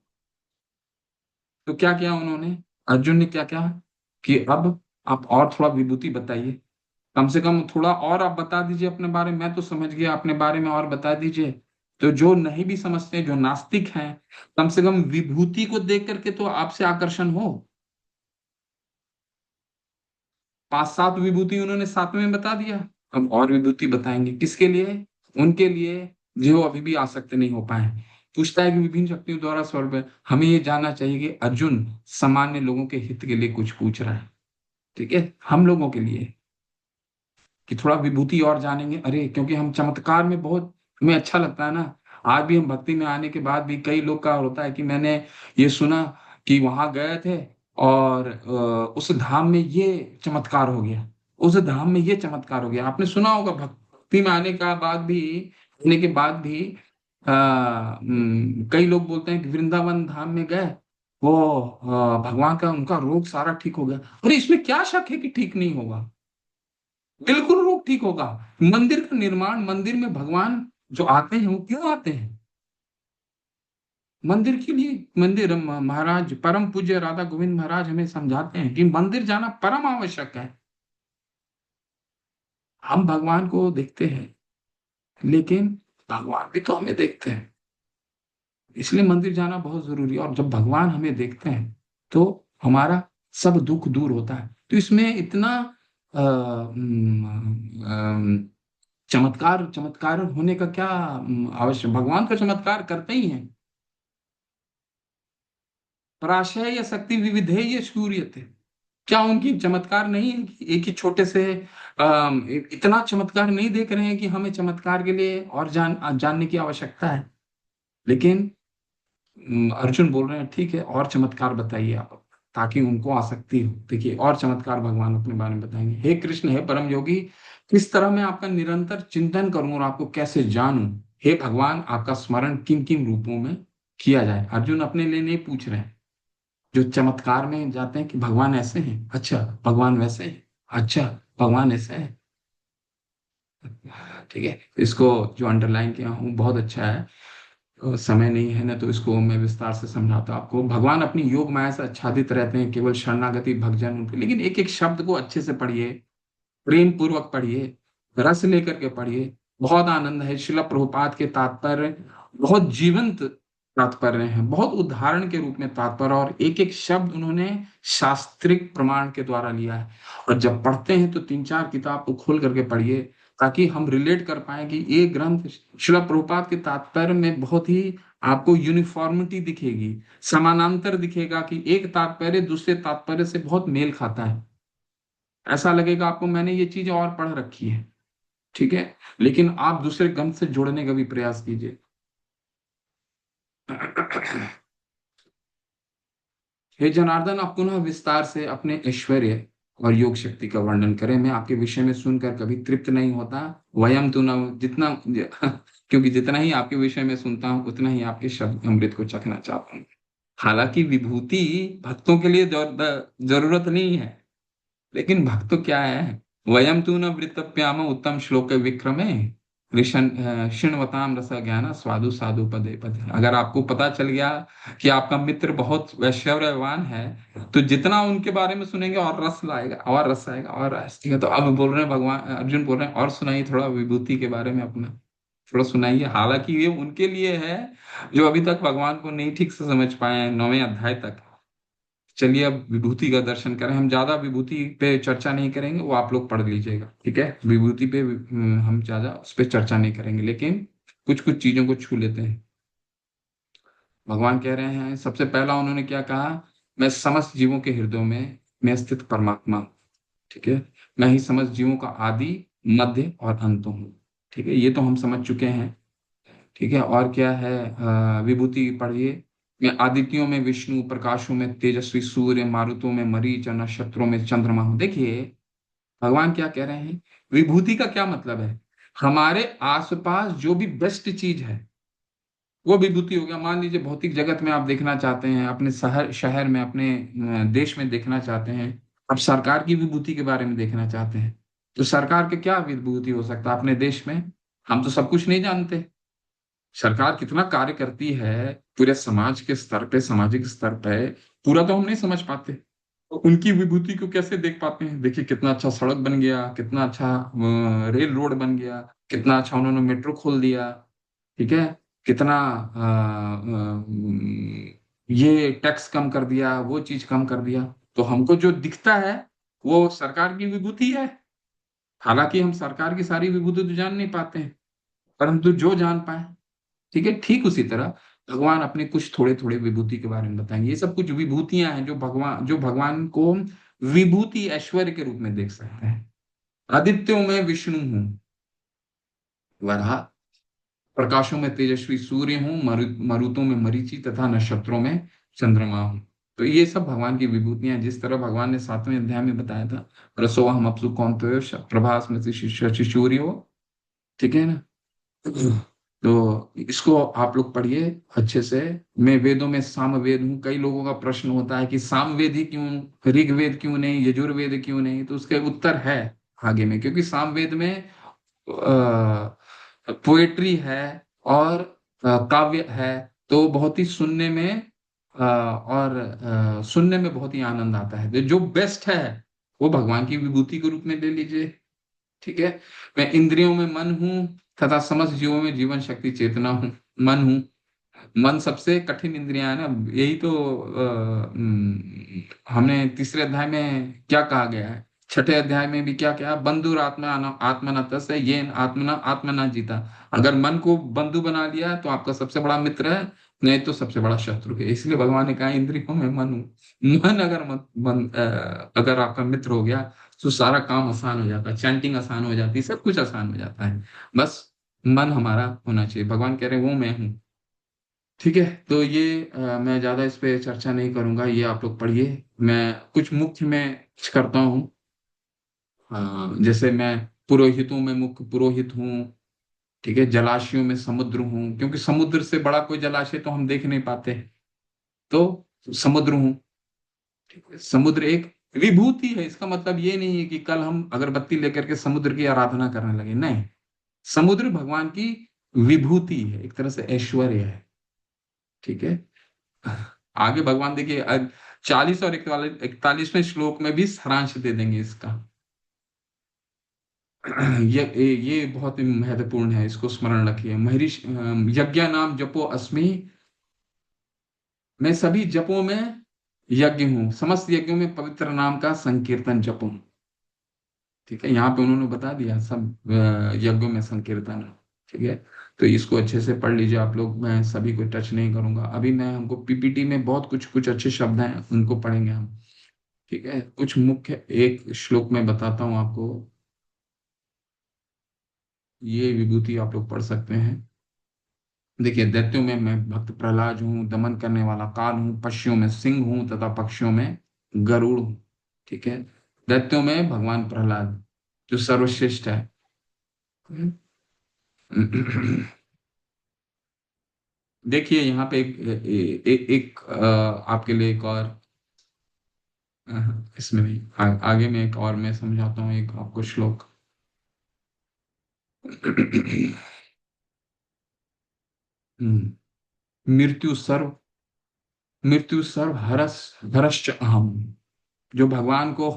तो क्या किया उन्होंने, अर्जुन ने क्या किया कि अब आप और थोड़ा विभूति बताइए, कम से कम थोड़ा और आप बता दीजिए अपने बारे में, मैं तो समझ गया, अपने बारे में और बता दीजिए। तो जो नहीं भी समझते, जो नास्तिक हैं, कम से कम विभूति को देख करके तो आपसे आकर्षण हो। 5-7 विभूति उन्होंने 7वें में बता दिया, अब और विभूति बताएंगे किसके लिए, उनके लिए जो अभी भी आसक्त नहीं हो पाए। पूछता है कि विभिन्न शक्तियों द्वारा स्वर्ग, हमें ये जानना चाहिए कि अर्जुन सामान्य लोगों के हित के लिए कुछ पूछ रहा है, ठीक है, हम लोगों के लिए, कि थोड़ा विभूति और जानेंगे। अरे क्योंकि हम चमत्कार में बहुत, हमें अच्छा लगता है ना। आज भी हम भक्ति में आने के बाद भी कई लोग का होता है कि मैंने ये सुना कि वहां गए थे और उस धाम में ये चमत्कार हो गया, उस धाम में ये चमत्कार हो गया। आपने सुना होगा, भक्ति में आने का बाद भी, आने के बाद भी कई लोग बोलते हैं कि वृंदावन धाम में गए, वो भगवान का, उनका रोग सारा ठीक हो गया। अरे इसमें क्या शक है कि ठीक नहीं होगा, बिल्कुल रोग ठीक होगा। मंदिर का निर्माण, मंदिर में भगवान जो आते हैं वो क्यों आते हैं? मंदिर के लिए मंदिर महाराज परम पूज्य राधा गोविंद महाराज हमें समझाते हैं कि मंदिर जाना परम आवश्यक है। हम भगवान को देखते हैं, लेकिन भगवान भी तो हमें देखते हैं, इसलिए मंदिर जाना बहुत जरूरी है। और जब भगवान हमें देखते हैं तो हमारा सब दुख दूर होता है। तो इसमें इतना चमत्कार चमत्कार होने का क्या आवश्यक, भगवान का चमत्कार करते ही हैं। पराशय या शक्ति विविधेय सूर्य थे, क्या उनकी चमत्कार नहीं है कि एक ही छोटे से इतना चमत्कार नहीं देख रहे हैं कि हमें चमत्कार के लिए और जानने की आवश्यकता है। लेकिन अर्जुन बोल रहे हैं ठीक है, और चमत्कार बताइए आप, ताकि उनको आसक्ति हो। देखिए और चमत्कार भगवान अपने बारे में बताएंगे। हे कृष्ण, हे परम योगी, किस तरह मैं आपका निरंतर चिंतन करूं और आपको कैसे जानूं। हे भगवान, आपका स्मरण किन किन रूपों में किया जाए। अर्जुन अपने लिए नहीं पूछ रहे हैं, जो चमत्कार में जाते हैं कि भगवान ऐसे हैं, अच्छा भगवान वैसे हैं, अच्छा भगवान ऐसे हैं। ठीक है, इसको जो अंडरलाइन किया हूँ बहुत अच्छा है। समय नहीं है ना, तो इसको मैं विस्तार से समझाता हूँ आपको। भगवान अपनी योग माया से आच्छादित रहते हैं, केवल शरणागति भक्तजन उनके, लेकिन एक एक शब्द को अच्छे से पढ़िए, प्रेम पूर्वक पढ़िए, रस लेकर के पढ़िए। बहुत आनंद है। शिला प्रभुपाद के तात्पर्य बहुत जीवंत तात्पर्य हैं, बहुत उदाहरण के रूप में तात्पर्य, और एक एक शब्द उन्होंने शास्त्रिक प्रमाण के द्वारा लिया है। और जब पढ़ते हैं तो तीन चार किताब को खोल करके पढ़िए, ताकि हम रिलेट कर पाए कि ये ग्रंथ शिला प्रभुपाद के तात्पर्य में बहुत ही आपको यूनिफॉर्मिटी दिखेगी, समानांतर दिखेगा, कि एक तात्पर्य दूसरे तात्पर्य से बहुत मेल खाता है। ऐसा लगेगा आपको मैंने ये चीज और पढ़ रखी है, ठीक है, लेकिन आप दूसरे ग्रंथ से जोड़ने का भी प्रयास कीजिए। हे जनार्दन, आप पुनः विस्तार से अपने ऐश्वर्य और योग शक्ति का वर्णन करें। मैं आपके विषय में सुनकर कभी तृप्त नहीं होता। वयम तु न जितना क्योंकि जितना ही आपके विषय में सुनता हूं, उतना ही आपके शब्द अमृत को चखना चाहता हूँ। हालांकि विभूति भक्तों के लिए जरूरत नहीं है, लेकिन भक्त तो क्या है। वयम तु न वृतप्याम उत्तम श्लोक विक्रमे ऋषण शृण्वताम रस ज्ञान स्वादु साधु पदे पदे। अगर आपको पता चल गया कि आपका मित्र बहुत ऐश्वर्यवान है, तो जितना उनके बारे में सुनेंगे और रस लाएगा, और रस आएगा, और रस। ठीक है, तो अब बोल रहे हैं भगवान, अर्जुन बोल रहे हैं और सुनाइए थोड़ा विभूति के बारे में अपना, थोड़ा सुनाइए। हालांकि ये उनके लिए है जो अभी तक भगवान को नहीं ठीक से समझ पाए हैं, 9वें अध्याय तक। चलिए अब विभूति का दर्शन करें। हम ज्यादा विभूति पे चर्चा नहीं करेंगे, वो आप लोग पढ़ लीजिएगा, ठीक है। विभूति पे हम ज्यादा उस पर चर्चा नहीं करेंगे, लेकिन कुछ कुछ चीजों को छू लेते हैं। भगवान कह रहे हैं, सबसे पहला उन्होंने क्या कहा, मैं समस्त जीवों के हृदयों में मैं स्थित परमात्मा हूं, ठीक है। मैं ही समस्त जीवों का आदि, मध्य और अंत हूँ, ठीक है। ये तो हम समझ चुके हैं, ठीक है। और क्या है, विभूति पढ़िए। मैं आदित्यों में विष्णु, प्रकाशों में तेजस्वी सूर्य, मारुतों में मरीच और नक्षत्रों में चंद्रमा हूं। देखिए भगवान क्या कह रहे हैं, विभूति का क्या मतलब है। हमारे आसपास जो भी बेस्ट चीज है वो विभूति हो गया। मान लीजिए भौतिक जगत में आप देखना चाहते हैं, अपने शहर शहर में, अपने देश में देखना चाहते हैं, अब सरकार की विभूति के बारे में देखना चाहते हैं, तो सरकार के क्या विभूति हो सकता है अपने देश में। हम तो सब कुछ नहीं जानते, सरकार कितना कार्य करती है पूरे समाज के स्तर पे, सामाजिक स्तर पे, पूरा तो हम नहीं समझ पाते। तो उनकी विभूति को कैसे देख पाते हैं। देखिए कितना अच्छा सड़क बन गया, कितना अच्छा रेल रोड बन गया, कितना अच्छा उन्होंने मेट्रो खोल दिया, ठीक है, कितना ये टैक्स कम कर दिया, वो चीज कम कर दिया। तो हमको जो दिखता है वो सरकार की विभूति है। हालांकि हम सरकार की सारी विभूति तो जान नहीं पाते हैं, परंतु जो जान पाए, ठीक है। ठीक उसी तरह भगवान अपने कुछ थोड़े थोड़े विभूति के बारे में बताएंगे। ये सब कुछ विभूतियां हैं जो भगवान को विभूति ऐश्वर्य के रूप में देख सकते हैं। आदित्यों में विष्णु हूँ, वराह, प्रकाशों में तेजस्वी सूर्य हूँ, मरुतों में मरीचि तथा नक्षत्रों में चंद्रमा हूँ। तो ये सब भगवान की विभूतियां हैं। जिस तरह भगवान ने 7वें अध्याय में बताया था, रसोवा हम अपसु कौंतेय प्रभास में शिशूर्यो, ठीक है ना। तो इसको आप लोग पढ़िए अच्छे से। मैं वेदों में सामवेद हूँ। कई लोगों का प्रश्न होता है कि सामवेद ही क्यों, ऋग्वेद क्यों नहीं, यजुर्वेद क्यों नहीं। तो उसका उत्तर है आगे में, क्योंकि सामवेद में पोएट्री है और काव्य है, तो बहुत ही सुनने में और सुनने में बहुत ही आनंद आता है। तो जो बेस्ट है वो भगवान की विभूति के रूप में ले लीजिए। ठीक है। मैं इंद्रियों में मन हूँ तथा समस्त जीवों में जीवन शक्ति चेतना हूँ। मन हूँ। मन सबसे कठिन इंद्रियां है ना, यही तो हमने तीसरे अध्याय में क्या कहा गया है, छठे अध्याय में भी क्या क्या, बंधुर आत्मा आत्मना तस्य ये आत्मना आत्मना जीता। अगर मन को बंधु बना लिया तो आपका सबसे बड़ा मित्र है, नहीं तो सबसे बड़ा शत्रु है। इसलिए भगवान ने कहा इंद्रियों में मन हूं। मन अगर अगर आपका मित्र हो गया तो सारा काम आसान हो जाता है, चैंटिंग आसान हो जाती है, सब कुछ आसान हो जाता है। बस मन हमारा होना चाहिए। भगवान कह रहे हैं वो मैं हूँ। ठीक है। तो ये मैं ज्यादा इस पे चर्चा नहीं करूंगा, ये आप लोग पढ़िए। मैं कुछ मुख्य में कुछ करता हूँ। जैसे मैं पुरोहितों में मुख्य पुरोहित हूँ। ठीक है। जलाशयों में समुद्र हूँ, क्योंकि समुद्र से बड़ा कोई जलाशय तो हम देख नहीं पाते। तो समुद्र हूँ। ठीक है। समुद्र एक विभूति है। इसका मतलब ये नहीं है कि कल हम अगरबत्ती लेकर के समुद्र की आराधना करने लगे, नहीं। समुद्र भगवान की विभूति है, एक तरह से ऐश्वर्य है। ठीक है। आगे भगवान देखिए 40 और 41वें श्लोक में भी सारांश दे देंगे इसका। ये बहुत ही महत्वपूर्ण है, इसको स्मरण रखिए। महर्षि यज्ञ नाम जपो अस्मि, मैं सभी जपों में यज्ञ हूँ, समस्त यज्ञों में पवित्र नाम का संकीर्तन जपूं। ठीक है। यहाँ पे उन्होंने बता दिया सब यज्ञों में संकीर्तन। ठीक है। तो इसको अच्छे से पढ़ लीजिए आप लोग। मैं सभी को टच नहीं करूंगा अभी। मैं हमको पीपीटी में बहुत कुछ कुछ अच्छे शब्द हैं, उनको पढ़ेंगे हम। ठीक है। कुछ मुख्य एक श्लोक में बताता हूं आपको। ये विभूति आप लोग पढ़ सकते हैं। देखिए, दैत्यों में मैं भक्त प्रहलाद हूँ, दमन करने वाला काल हूँ, पक्षियों में सिंह हूँ तथा पक्षियों में गरुड़ हूँ। ठीक है। दैत्यों में भगवान प्रहलाद जो सर्वश्रेष्ठ है। देखिए यहाँ पे एक आपके लिए एक और इसमें नहीं, आगे में एक और मैं समझाता हूँ एक आपको श्लोक। मृत्यु सर्व हरस हरश्च अहम। जो भगवान को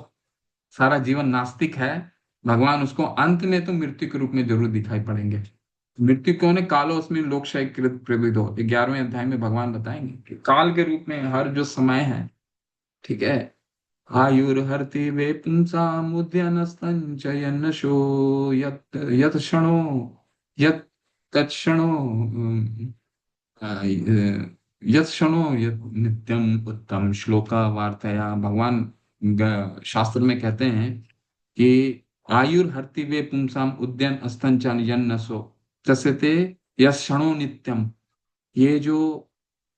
सारा जीवन नास्तिक है, भगवान उसको अंत में तो मृत्यु के रूप में जरूर दिखाई पड़ेंगे। मृत्यु कौन है? कालो अस्मिन लोकशाही कृत प्रविदो, 11वें अध्याय में भगवान बताएंगे कि काल के रूप में हर जो समय है। ठीक है। आयुर्हर्ति वे पुंसामुद्यनस्तञ्च यन्नशो यत् यत् क्षणो यत् तत्क्षणो यत् क्षणो यत् नित्यम उत्तम श्लोका वार्तया। भगवान शास्त्र में कहते हैं कि आयुर्हर्ति वे पुंसाम उद्यन अस्तंचन यन्नसो तस्यते यत् क्षणो नित्यम। ये जो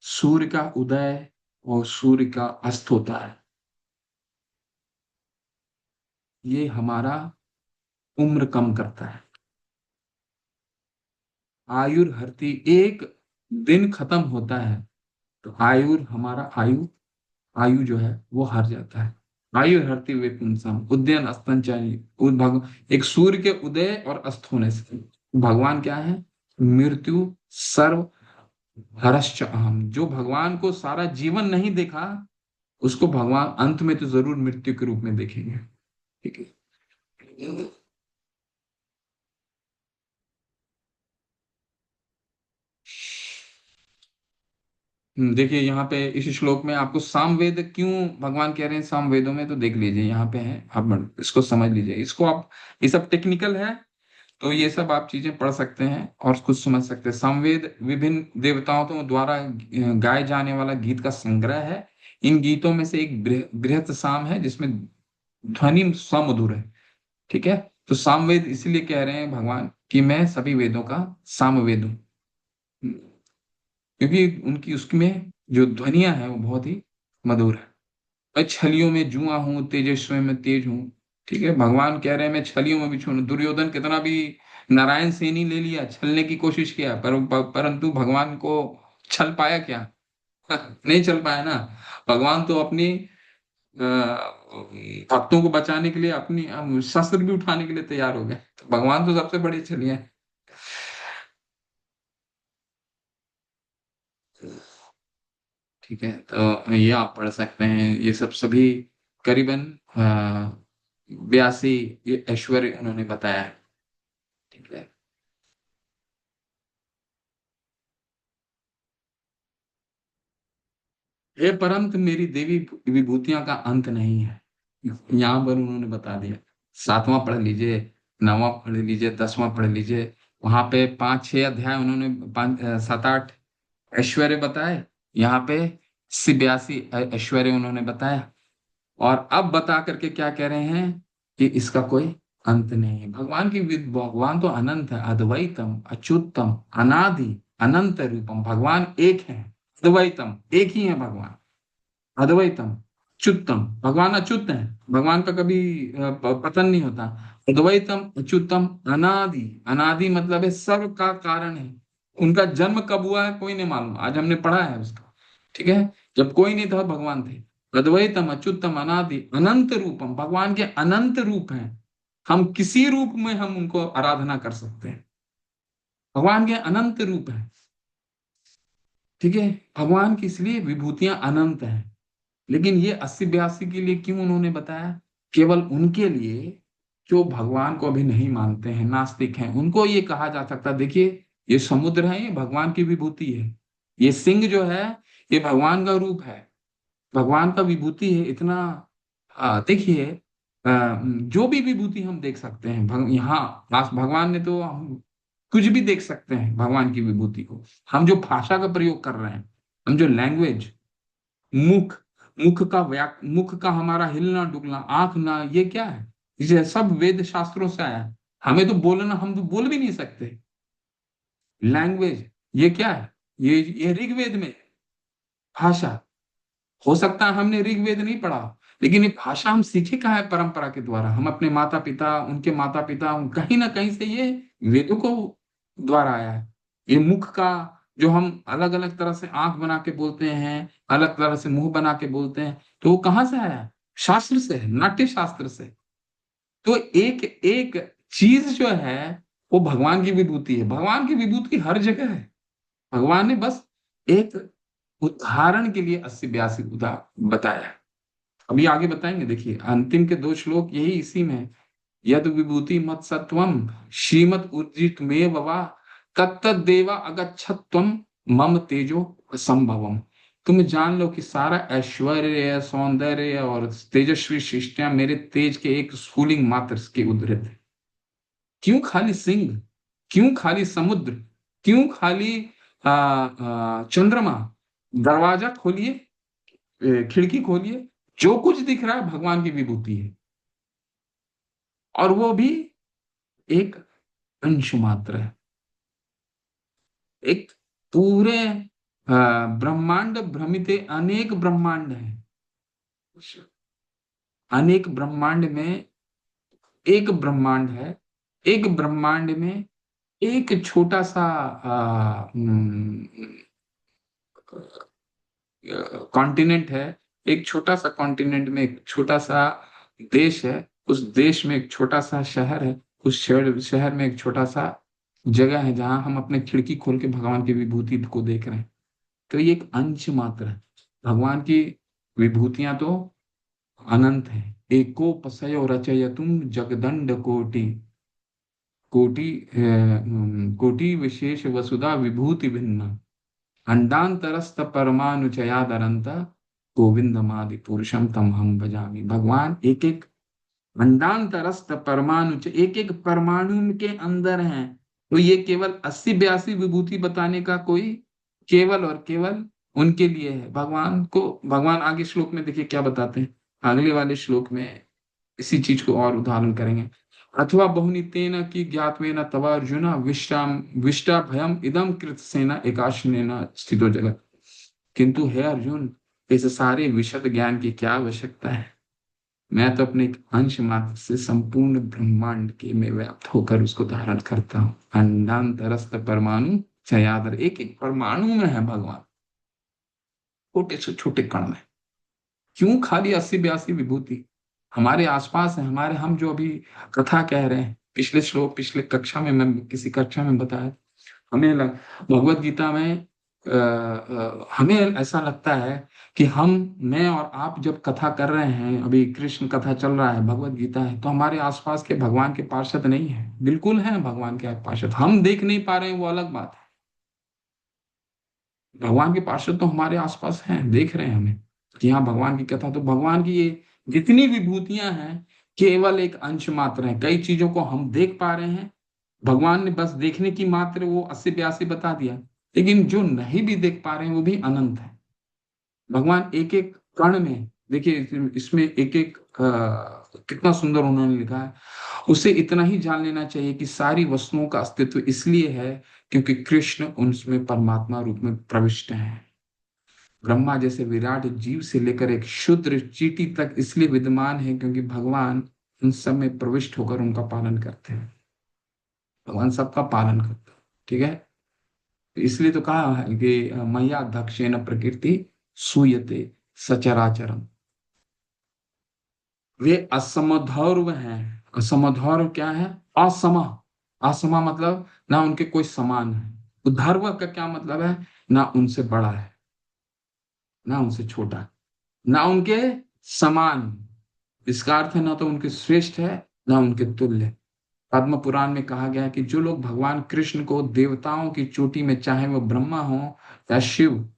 सूर्य का उदय और सूर्य का अस्त होता है, ये हमारा उम्र कम करता है। आयुर्हर्ति, एक दिन खत्म होता है तो हमारा आयु आयु जो है वो हर जाता है। आयुर्हर्ति वे पुंसम उद्यन अस्तंचारी। एक सूर्य के उदय और अस्त होने से भगवान क्या है? मृत्यु सर्व हरश्च अहम। जो भगवान को सारा जीवन नहीं देखा, उसको भगवान अंत में तो जरूर मृत्यु के रूप में देखेंगे। ठीक है। देखिए यहाँ पे इस श्लोक में आपको सामवेद क्यों भगवान कह रहे हैं सामवेदों में, तो देख लीजिए यहाँ पे है। आप इसको समझ लीजिए। इसको आप, ये सब टेक्निकल है, तो ये सब आप चीजें पढ़ सकते हैं और कुछ समझ सकते हैं। सामवेद विभिन्न देवताओं द्वारा गाए जाने वाला गीत का संग्रह है। इन गीतों में से एक बृहत साम है जिसमें ध्वनि समधुर है। ठीक है। तो सामवेद इसलिए कह रहे हैं भगवान कि मैं सभी वेदों का सामवेद हूँ, क्योंकि उनकी उसमें जो ध्वनिया है वो बहुत ही मधुर है। मैं छलियों में जुआ हूँ, तेजस्वी में तेज हूँ। ठीक है। भगवान कह रहे हैं मैं छलियों में भी छू। दुर्योधन कितना भी नारायण सेनी ले लिया, छलने की कोशिश किया, परंतु भगवान को छल पाया क्या? नहीं चल पाया ना। भगवान तो अपनी भक्तों को बचाने के लिए अपनी शस्त्र भी उठाने के लिए तैयार हो गए। तो भगवान तो सबसे बड़ी छलिया है। ठीक है, तो ये आप पढ़ सकते हैं। ये सब सभी करीबन 82 ये ऐश्वर्य उन्होंने बताया है। ठीक है। हे परंत मेरी देवी विभूतियों का अंत नहीं है, यहाँ पर उन्होंने बता दिया। सातवां पढ़ लीजिए, नौवां पढ़ लीजिए, 10वां पढ़ लीजिए। वहां पे 5-6 अध्याय उन्होंने 7-8 ऐश्वर्य बताए। यहाँ पे 82 ऐश्वर्य उन्होंने बताया। और अब बता करके क्या कह रहे हैं कि इसका कोई अंत नहीं है। भगवान तो अनंत है, अद्वैतम अच्युतम अनादि अनंत रूपम। भगवान एक है, अद्वैतम एक ही है भगवान, अद्वैतम अच्युतम। भगवान अच्युत है, भगवान का कभी पतन नहीं होता। अद्वैतम अच्युतम अनादि, अनादि मतलब है सब का कारण है। उनका जन्म कब हुआ है कोई नहीं मालूम, आज हमने पढ़ा है उसका। ठीक है, जब कोई नहीं था भगवान थे। अद्वैतम अच्युतम अनादि अनंत रूपम, भगवान के अनंत रूप हैं। हम किसी रूप में हम उनको आराधना कर सकते हैं, भगवान के अनंत रूप हैं। ठीक है, भगवान की इसलिए विभूतियां अनंत हैं। लेकिन ये 80-82 के लिए क्यों उन्होंने बताया? केवल उनके लिए जो भगवान को अभी नहीं मानते हैं, नास्तिक हैं, उनको ये कहा जा सकता है, देखिए ये समुद्र है, ये भगवान की विभूति है। ये सिंह जो है, ये भगवान का रूप है, भगवान का विभूति है। इतना देखिए, जो भी विभूति हम देख सकते हैं यहाँ भगवान ने तो हम कुछ भी देख सकते हैं भगवान की विभूति को। हम जो भाषा का प्रयोग कर रहे हैं, हम जो लैंग्वेज, मुख, मुख का हमारा हिलना डुलना, आंख ना, ये क्या है? ये सब वेद शास्त्रों से आया है। हमें तो बोलना, हम तो बोल भी नहीं सकते। लैंग्वेज ये क्या है? ये ऋग्वेद में है, भाषा। हो सकता है हमने ऋग्वेद नहीं पढ़ा, लेकिन ये भाषा हम सीखे कहाँ है? परंपरा के द्वारा। हम अपने माता पिता, उनके माता पिता, कहीं ना कहीं से ये वेदों को द्वारा आया है। ये मुख का, जो हम अलग अलग तरह से आंख बना के बोलते हैं, अलग तरह से मुंह बना के बोलते हैं, तो वो कहाँ से आया है? शास्त्र से है, नाट्य शास्त्र से। तो एक एक चीज जो है वो भगवान की विभूति है। भगवान की विभूति हर जगह है। भगवान ने बस एक उदाहरण के लिए 80-82 बताया है। अभी आगे बताएंगे, देखिए अंतिम के 2 श्लोक यही इसी में है। यद विभूति मत सत्वम श्रीमद उर्जित में वा तत्तदेवा अगच्छत्वम मम तेजो संभवम। तुम जान लो कि सारा ऐश्वर्य, सौंदर्य और तेजस्वी सृष्टियां मेरे तेज के एक स्फुलिंग मात्र के उद्धृत है। क्यों खाली सिंह, क्यों खाली समुद्र, क्यों खाली चंद्रमा? दरवाजा खोलिए, खिड़की खोलिए, जो कुछ दिख रहा है भगवान की विभूति है। और वो भी एक अंश मात्र है। एक पूरे ब्रह्मांड भ्रमित अनेक ब्रह्मांड है। अनेक ब्रह्मांड में एक ब्रह्मांड है। एक ब्रह्मांड में एक छोटा सा कॉन्टिनेंट है। एक छोटा सा कॉन्टिनेंट में एक छोटा सा देश है। उस देश में एक छोटा सा शहर है। उस शहर में एक छोटा सा जगह है जहां हम अपने खिड़की खोल के भगवान की विभूति को देख रहे हैं। तो ये एक अंश मात्र है। भगवान की विभूतियां तो अनंत है। एकोपसयो रचयतुम जगदंड कोटि, कोटि कोटि विशेष वसुधा विभूति भिन्न, अंडांतरस्थ परमाणुचयादरंत गोविंदमादि पुरुषम तम हम भजामि। भगवान एक एक अंडांतरस्थ परमाणु, एक एक परमाणु के अंदर हैं। तो ये केवल 80-82 विभूति बताने का कोई केवल और केवल उनके लिए है। भगवान को, भगवान आगे श्लोक में देखिए क्या बताते हैं। अगले वाले श्लोक में इसी चीज को और उदाहरण करेंगे। अथवा बहुनी तेन की ज्ञातवेन तव अर्जुन विष्टाम विष्टा भयम इदम कृत सेना एकाशनेन स्थितो जगत। किंतु हे अर्जुन, इस सारे विशद ज्ञान की क्या आवश्यकता है? मैं तो अपने एक अंश मात्र से संपूर्ण ब्रह्मांड के में व्याप्त होकर उसको धारण करता हूँ। अंडांतरस्थ परमाणु चयादर, एक एक परमाणु में है भगवान, छोटे से छोटे कण में। क्यों खाली 80-82 विभूति? हमारे आसपास है, हमारे, हम जो अभी कथा कह रहे हैं, पिछले श्लोक, पिछले कक्षा में, मैं किसी कक्षा में बताया, हमें भगवत गीता में हमें ऐसा लगता है कि मैं और आप जब कथा कर रहे हैं, अभी कृष्ण कथा चल रहा है, भगवत गीता है, तो हमारे आसपास के भगवान के पार्षद नहीं है, बिल्कुल है भगवान के पार्षद, हम देख नहीं पा रहे हैं वो अलग बात है। भगवान के पार्षद तो हमारे आसपास हैं, देख रहे हैं हमें कि हाँ भगवान की कथा, तो भगवान की ये जितनी विभूतियां हैं केवल एक अंश मात्र है। कई चीजों को हम देख पा रहे हैं, भगवान ने बस देखने की मात्र वो 80 82 बता दिया, लेकिन जो नहीं भी देख पा रहे हैं वो भी अनंत है। भगवान एक एक कण में देखिए, इसमें एक एक कितना सुंदर उन्होंने लिखा है। उसे इतना ही जान लेना चाहिए कि सारी वस्तुओं का अस्तित्व इसलिए है क्योंकि कृष्ण उनमें परमात्मा रूप में प्रविष्ट हैं। ब्रह्मा जैसे विराट जीव से लेकर एक क्षुद्र चींटी तक इसलिए विद्यमान है क्योंकि भगवान उन सब में प्रविष्ट होकर उनका पालन करते हैं। भगवान सबका पालन करते हैं, ठीक है। इसलिए तो कहा है कि मय्या दक्षेण प्रकृति सूयते सचराचरम। वे असमधौर्व हैं। असमधौर्व क्या है? असमा। असमा मतलब ना उनके कोई समान है। उद्धर्व का क्या मतलब है? ना उनसे बड़ा है, ना उनसे छोटा है, ना उनके समान। इसका अर्थ है ना तो उनके श्रेष्ठ है, ना उनके तुल्य है। पद्म पुराण में कहा गया है कि जो लोग भगवान कृष्ण को देवताओं की चोटी में, चाहे वो ब्रह्मा हो या शिव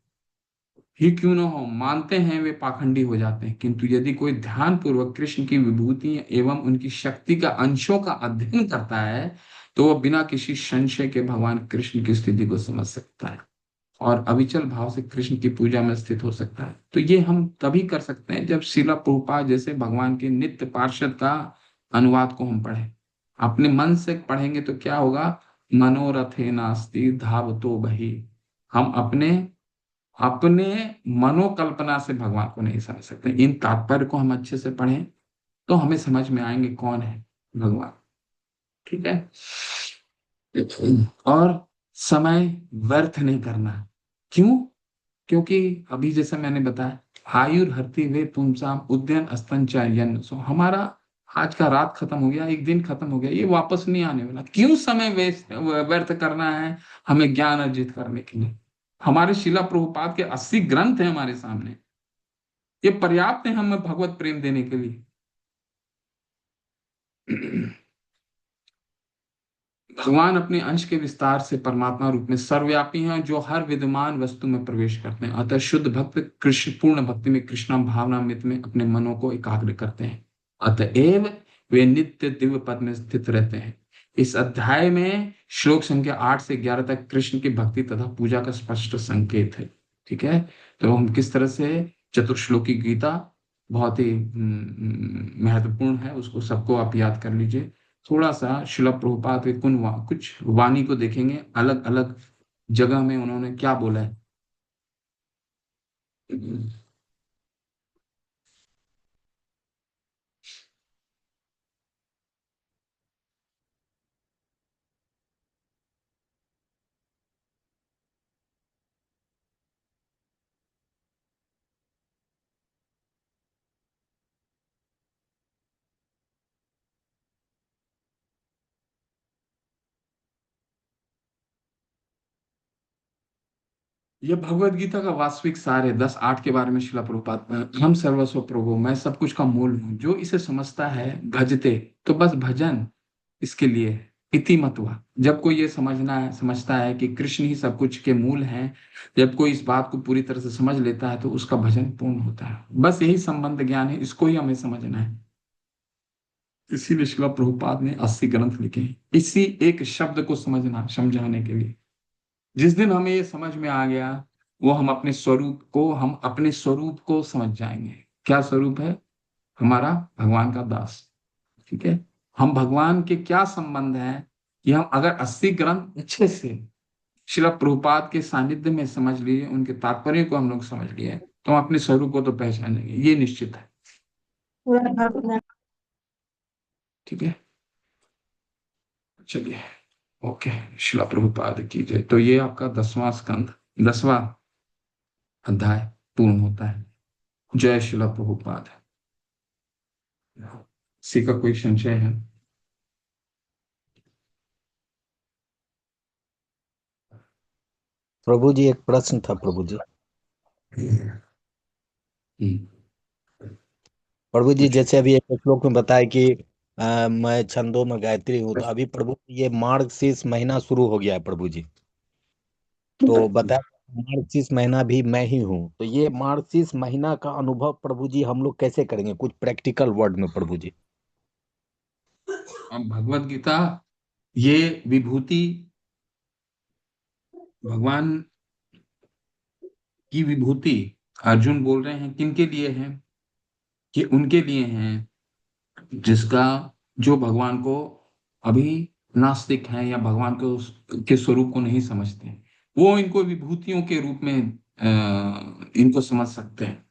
ही क्यों न हो, मानते हैं, वे पाखंडी हो जाते हैं। किंतु यदि कोई ध्यान पूर्वक कृष्ण की विभूति एवं उनकी शक्ति का अंशों का अध्ययन करता है तो वह बिना किसी संशय के भगवान कृष्ण की स्थिति को समझ सकता है और अविचल भाव से कृष्ण की पूजा में स्थित हो सकता है। तो ये हम तभी कर सकते हैं जब श्रीला प्रभुपाद जैसे भगवान के नित्य पार्षद का अनुवाद को हम पढ़ें। अपने मन से पढ़ेंगे तो क्या होगा? मनोरथे नास्ति धावतो बहि। हम अपने अपने मनोकल्पना से भगवान को नहीं समझ सकते। इन तात्पर्य को हम अच्छे से पढ़ें तो हमें समझ में आएंगे कौन है भगवान, ठीक है। और समय व्यर्थ नहीं करना। क्यों? क्योंकि अभी जैसे मैंने बताया, आयुर्हति वे पुंसाम उद्यन अस्तन चायन। सो हमारा आज का रात खत्म हो गया, एक दिन खत्म हो गया, ये वापस नहीं आने वाला। क्यों समय वेस्ट व्यर्थ करना है हमें ज्ञान अर्जित करने के लिए? हमारे शिला प्रभुपाद के 80 ग्रंथ हैं हमारे सामने, ये पर्याप्त है हमें भगवत प्रेम देने के लिए। भगवान अपने अंश के विस्तार से परमात्मा रूप में सर्वव्यापी हैं जो हर विद्यमान वस्तु में प्रवेश करते हैं। अतः शुद्ध भक्त कृष्ण पूर्ण भक्ति में कृष्णा भावनामृत में अपने मनों को एकाग्र करते हैं। अतएव वे नित्य दिव्य पद में स्थित रहते हैं। इस अध्याय में श्लोक संख्या 8 से 11 तक कृष्ण की भक्ति तथा पूजा का स्पष्ट संकेत है, ठीक है। तो हम किस तरह से चतुर्श्लोकी गीता बहुत ही महत्वपूर्ण है, उसको सबको आप याद कर लीजिए। थोड़ा सा शिला प्रभुपाद के कुछ वाणी को देखेंगे, अलग अलग जगह में उन्होंने क्या बोला है। यह भगवत गीता का वास्तविक सार है। 10:8 के बारे में शिला प्रभुपाद, हम सर्वस्व प्रभु, मैं सब कुछ का मूल हूँ। जो इसे समझता है भजते, तो बस भजन इसके लिए है। इति मतवा। जब कोई ये समझता है कि कृष्ण ही सब कुछ के मूल हैं, जब कोई इस बात को पूरी तरह से समझ लेता है तो उसका भजन पूर्ण होता है। बस यही संबंध ज्ञान है, इसको ही हमें समझना है। इसीलिए शिला प्रभुपाद ने 80 ग्रंथ लिखे हैं, इसी एक शब्द को समझाने के लिए। जिस दिन हमें ये समझ में आ गया, वो हम अपने स्वरूप को समझ जाएंगे। क्या स्वरूप है हमारा? भगवान का दास, ठीक है। हम भगवान के क्या संबंध है, कि हम अगर 80 ग्रंथ अच्छे से शिला प्रभुपाद के सानिध्य में समझ लिए, उनके तात्पर्य को हम लोग समझ लिए, तो हम अपने स्वरूप को तो पहचानेंगे, ये निश्चित है, ठीक है। चलिए, ओके। शिला प्रभुपाद की जय। तो ये आपका 10वां स्कंद, 10वां अध्याय पूर्ण होता है। जय शिला प्रभुपाद। किसी का कोई संशय है? प्रभु जी, एक प्रश्न था प्रभु जी। हम्म, प्रभु जी, पूछो। जैसे अभी एक श्लोक में बताया कि मैं छंदों में गायत्री हूँ, तो अभी प्रभु जी ये मार्गशीर्ष महीना शुरू हो गया है प्रभु जी। तो बताया मार्गशीर्ष महीना भी मैं ही हूँ, तो ये मार्गशीर्ष महीना का अनुभव प्रभु जी हम लोग कैसे करेंगे, कुछ प्रैक्टिकल वर्ड में प्रभु जी। अब भगवत गीता, ये विभूति भगवान की विभूति अर्जुन बोल रहे हैं किन के लिए है? कि उनके लिए हैं जिसका, जो भगवान को अभी नास्तिक है या भगवान को के स्वरूप को नहीं समझते हैं। वो इनको विभूतियों के रूप में इनको समझ सकते हैं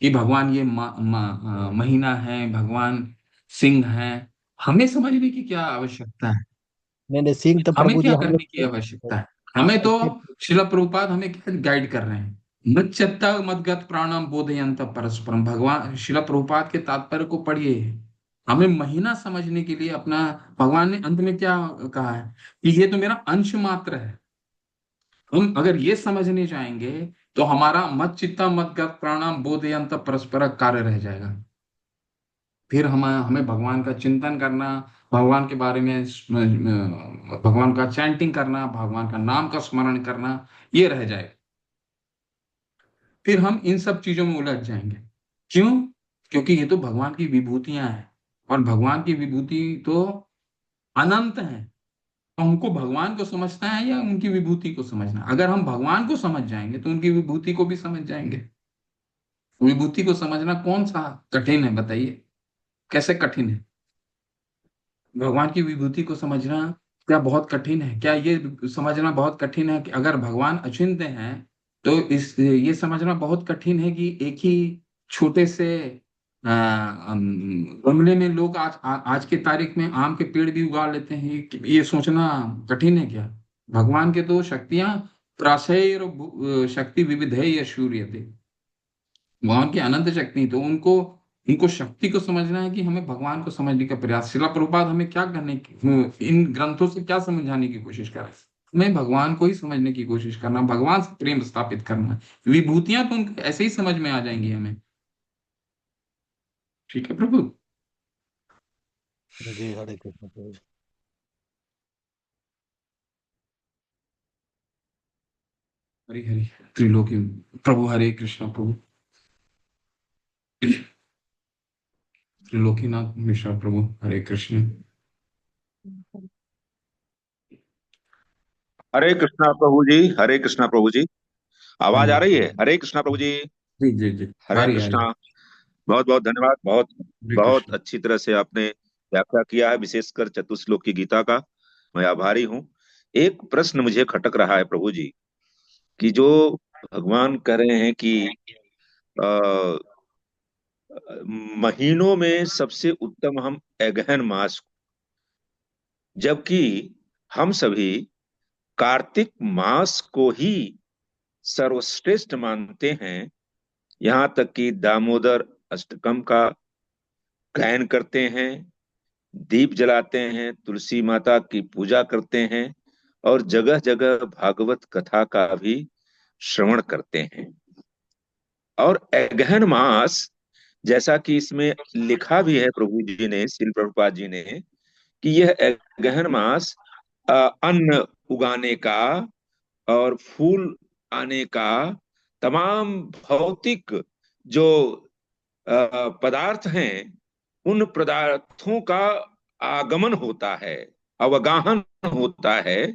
कि भगवान ये महीना है, भगवान सिंह है। हमें समझने की क्या आवश्यकता है? मैंने सिंह तो हमें प्रभु जी क्या हम करने की लोग आवश्यकता है? हमें तो शिला प्रभुपाद हमें क्या गाइड कर रहे हैं? मच्चत्ता मदगत प्राणम बोधयंत परस्परम। भगवान शिला प्रभुपाद के तात्पर्य को पढ़िए। हमें महीना समझने के लिए अपना, भगवान ने अंत में क्या कहा है कि ये तो मेरा अंश मात्र है। हम अगर ये समझने जाएंगे तो हमारा मत चित्ता मदगत प्राणम बोधयंत परस्पर कार्य रह जाएगा। फिर हमें भगवान का चिंतन करना, भगवान के बारे में भगवान का चैंटिंग करना, भगवान का नाम का स्मरण करना, ये रह जाएगा। फिर हम इन सब चीजों में उलझ जाएंगे। क्यों? क्योंकि ये तो भगवान की विभूतियां हैं, और भगवान की विभूति तो अनंत है। तो हमको भगवान को समझना है या उनकी विभूति को समझना है? अगर हम भगवान को समझ जाएंगे तो उनकी विभूति को भी समझ जाएंगे। विभूति को समझना कौन सा कठिन है बताइए? कैसे कठिन है? भगवान की विभूति को समझना क्या बहुत कठिन है? क्या ये समझना बहुत कठिन है कि अगर भगवान अचिंत्य हैं, तो इस ये समझना बहुत कठिन है कि एक ही छोटे से गमले में लोग आज के तारीख में आम के पेड़ भी उगा लेते हैं, ये सोचना कठिन है क्या? भगवान के तो शक्तियां प्राचय और शक्ति विविध है या शून्य, भगवान की अनंत शक्ति। तो उनको इनको शक्ति को समझना है कि हमें भगवान को समझने का प्रयास। शिला प्रभुपाद हमें क्या करने की, इन ग्रंथों से क्या समझाने की कोशिश कर रहे हैं? हमें भगवान को ही समझने की कोशिश करना, भगवान से प्रेम स्थापित करना। विभूतियां तो उनको ऐसे ही समझ में आ जाएंगी हमें। ठीक है प्रभु। जी, हरे कृष्ण प्रभु जी। हरि हरि त्रिलोकी प्रभु, हरे कृष्ण प्रभु। त्रिलोकीनाथ मिश्रा प्रभु, हरे कृष्ण। हरे कृष्णा प्रभु जी। हरे कृष्णा प्रभु जी। आवाज आ हरे रही है? हरे कृष्णा प्रभु जी। जी जी जी। हरे हरि हरि। कृष्णा। बहुत बहुत धन्यवाद। बहुत हरे बहुत कृष्ण। अच्छी तरह से आपने व्याख्या किया है, विशेषकर चतुश्लोक की गीता का। मैं आभारी हूँ। एक प्रश्न मुझे खटक रहा है प्रभु जी, कि जो भगवान कह रहे हैं कि आ, महीनों में सबसे उत्तम हम अगहन मास, जबकि हम सभी कार्तिक मास को ही सर्वश्रेष्ठ मानते हैं। यहाँ तक कि दामोदर अष्टकम का गायन करते हैं, दीप जलाते हैं, तुलसी माता की पूजा करते हैं, और जगह जगह भागवत कथा का भी श्रवण करते हैं। और अगहन मास, जैसा कि इसमें लिखा भी है प्रभु जी ने, श्रील प्रभुपाद जी ने, कि यह अगहन मास अन्न उगाने का और फूल आने का, तमाम भौतिक जो पदार्थ हैं, उन पदार्थों का आगमन होता है, अवगाहन होता है।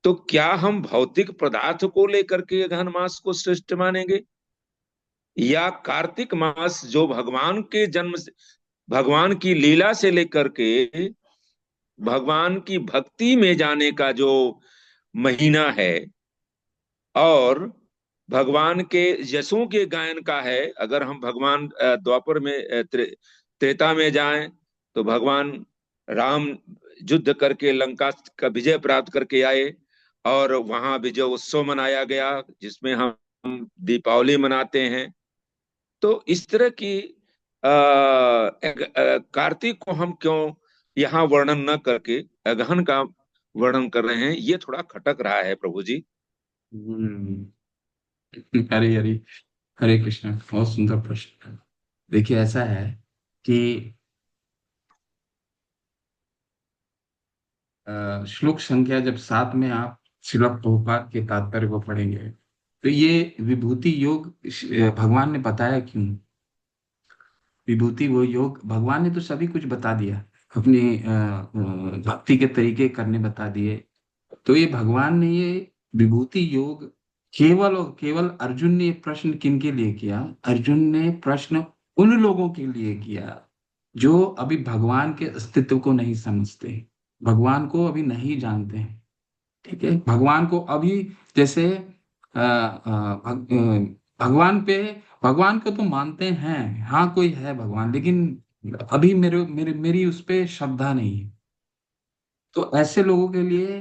तो क्या हम भौतिक पदार्थ को लेकर के गहन मास को श्रेष्ठ मानेंगे, या कार्तिक मास जो भगवान के जन्म से, भगवान की लीला से लेकर के भगवान की भक्ति में जाने का जो महीना है, और भगवान के यशों के गायन का है? अगर हम भगवान द्वापर में त्रेता में जाएं, तो भगवान राम युद्ध करके लंका का विजय प्राप्त करके आए, और वहां विजय उत्सव मनाया गया, जिसमें हम दीपावली मनाते हैं। तो इस तरह की कार्तिक को हम क्यों यहाँ वर्णन न करके अगहन का वर्णन कर रहे हैं, ये थोड़ा खटक रहा है प्रभु जी। हम्म, हरे हरे हरे कृष्ण, बहुत सुंदर प्रश्न। देखिए ऐसा है कि श्लोक संख्या जब 7 में आप श्रील प्रभुपाद के तात्पर्य को पढ़ेंगे, तो ये विभूति योग भगवान ने बताया क्यों। विभूति वो योग भगवान ने तो सभी कुछ बता दिया, अपनी भक्ति के तरीके करने बता दिए। तो ये भगवान ने ये विभूति योग केवल और केवल, अर्जुन ने ये प्रश्न किन के लिए किया, अर्जुन ने प्रश्न उन लोगों के लिए किया जो अभी भगवान के अस्तित्व को नहीं समझते, भगवान को अभी नहीं जानते हैं। ठीक है, भगवान को अभी जैसे भगवान पे, भगवान को तो मानते हैं, हाँ कोई है भगवान, लेकिन अभी मेरे मेरे मेरी उस पे श्रद्धा नहीं है। तो ऐसे लोगों के लिए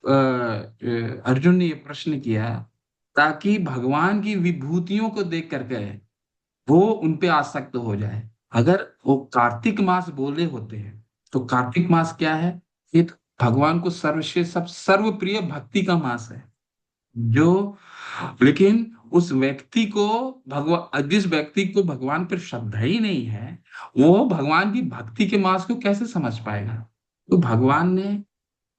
अर्जुन ने ये प्रश्न किया, ताकि भगवान की विभूतियों को देख करके वो उन पे आसक्त हो जाए। अगर वो कार्तिक मास बोले होते हैं, तो कार्तिक मास क्या है, ये तो भगवान को सर्वश्रेष्ठ सब सर्वप्रिय भक्ति का मास है। जो लेकिन उस व्यक्ति को भगवान, जिस व्यक्ति को भगवान पर श्रद्धा ही नहीं है, वो भगवान की भक्ति के मास को कैसे समझ पाएगा। तो भगवान ने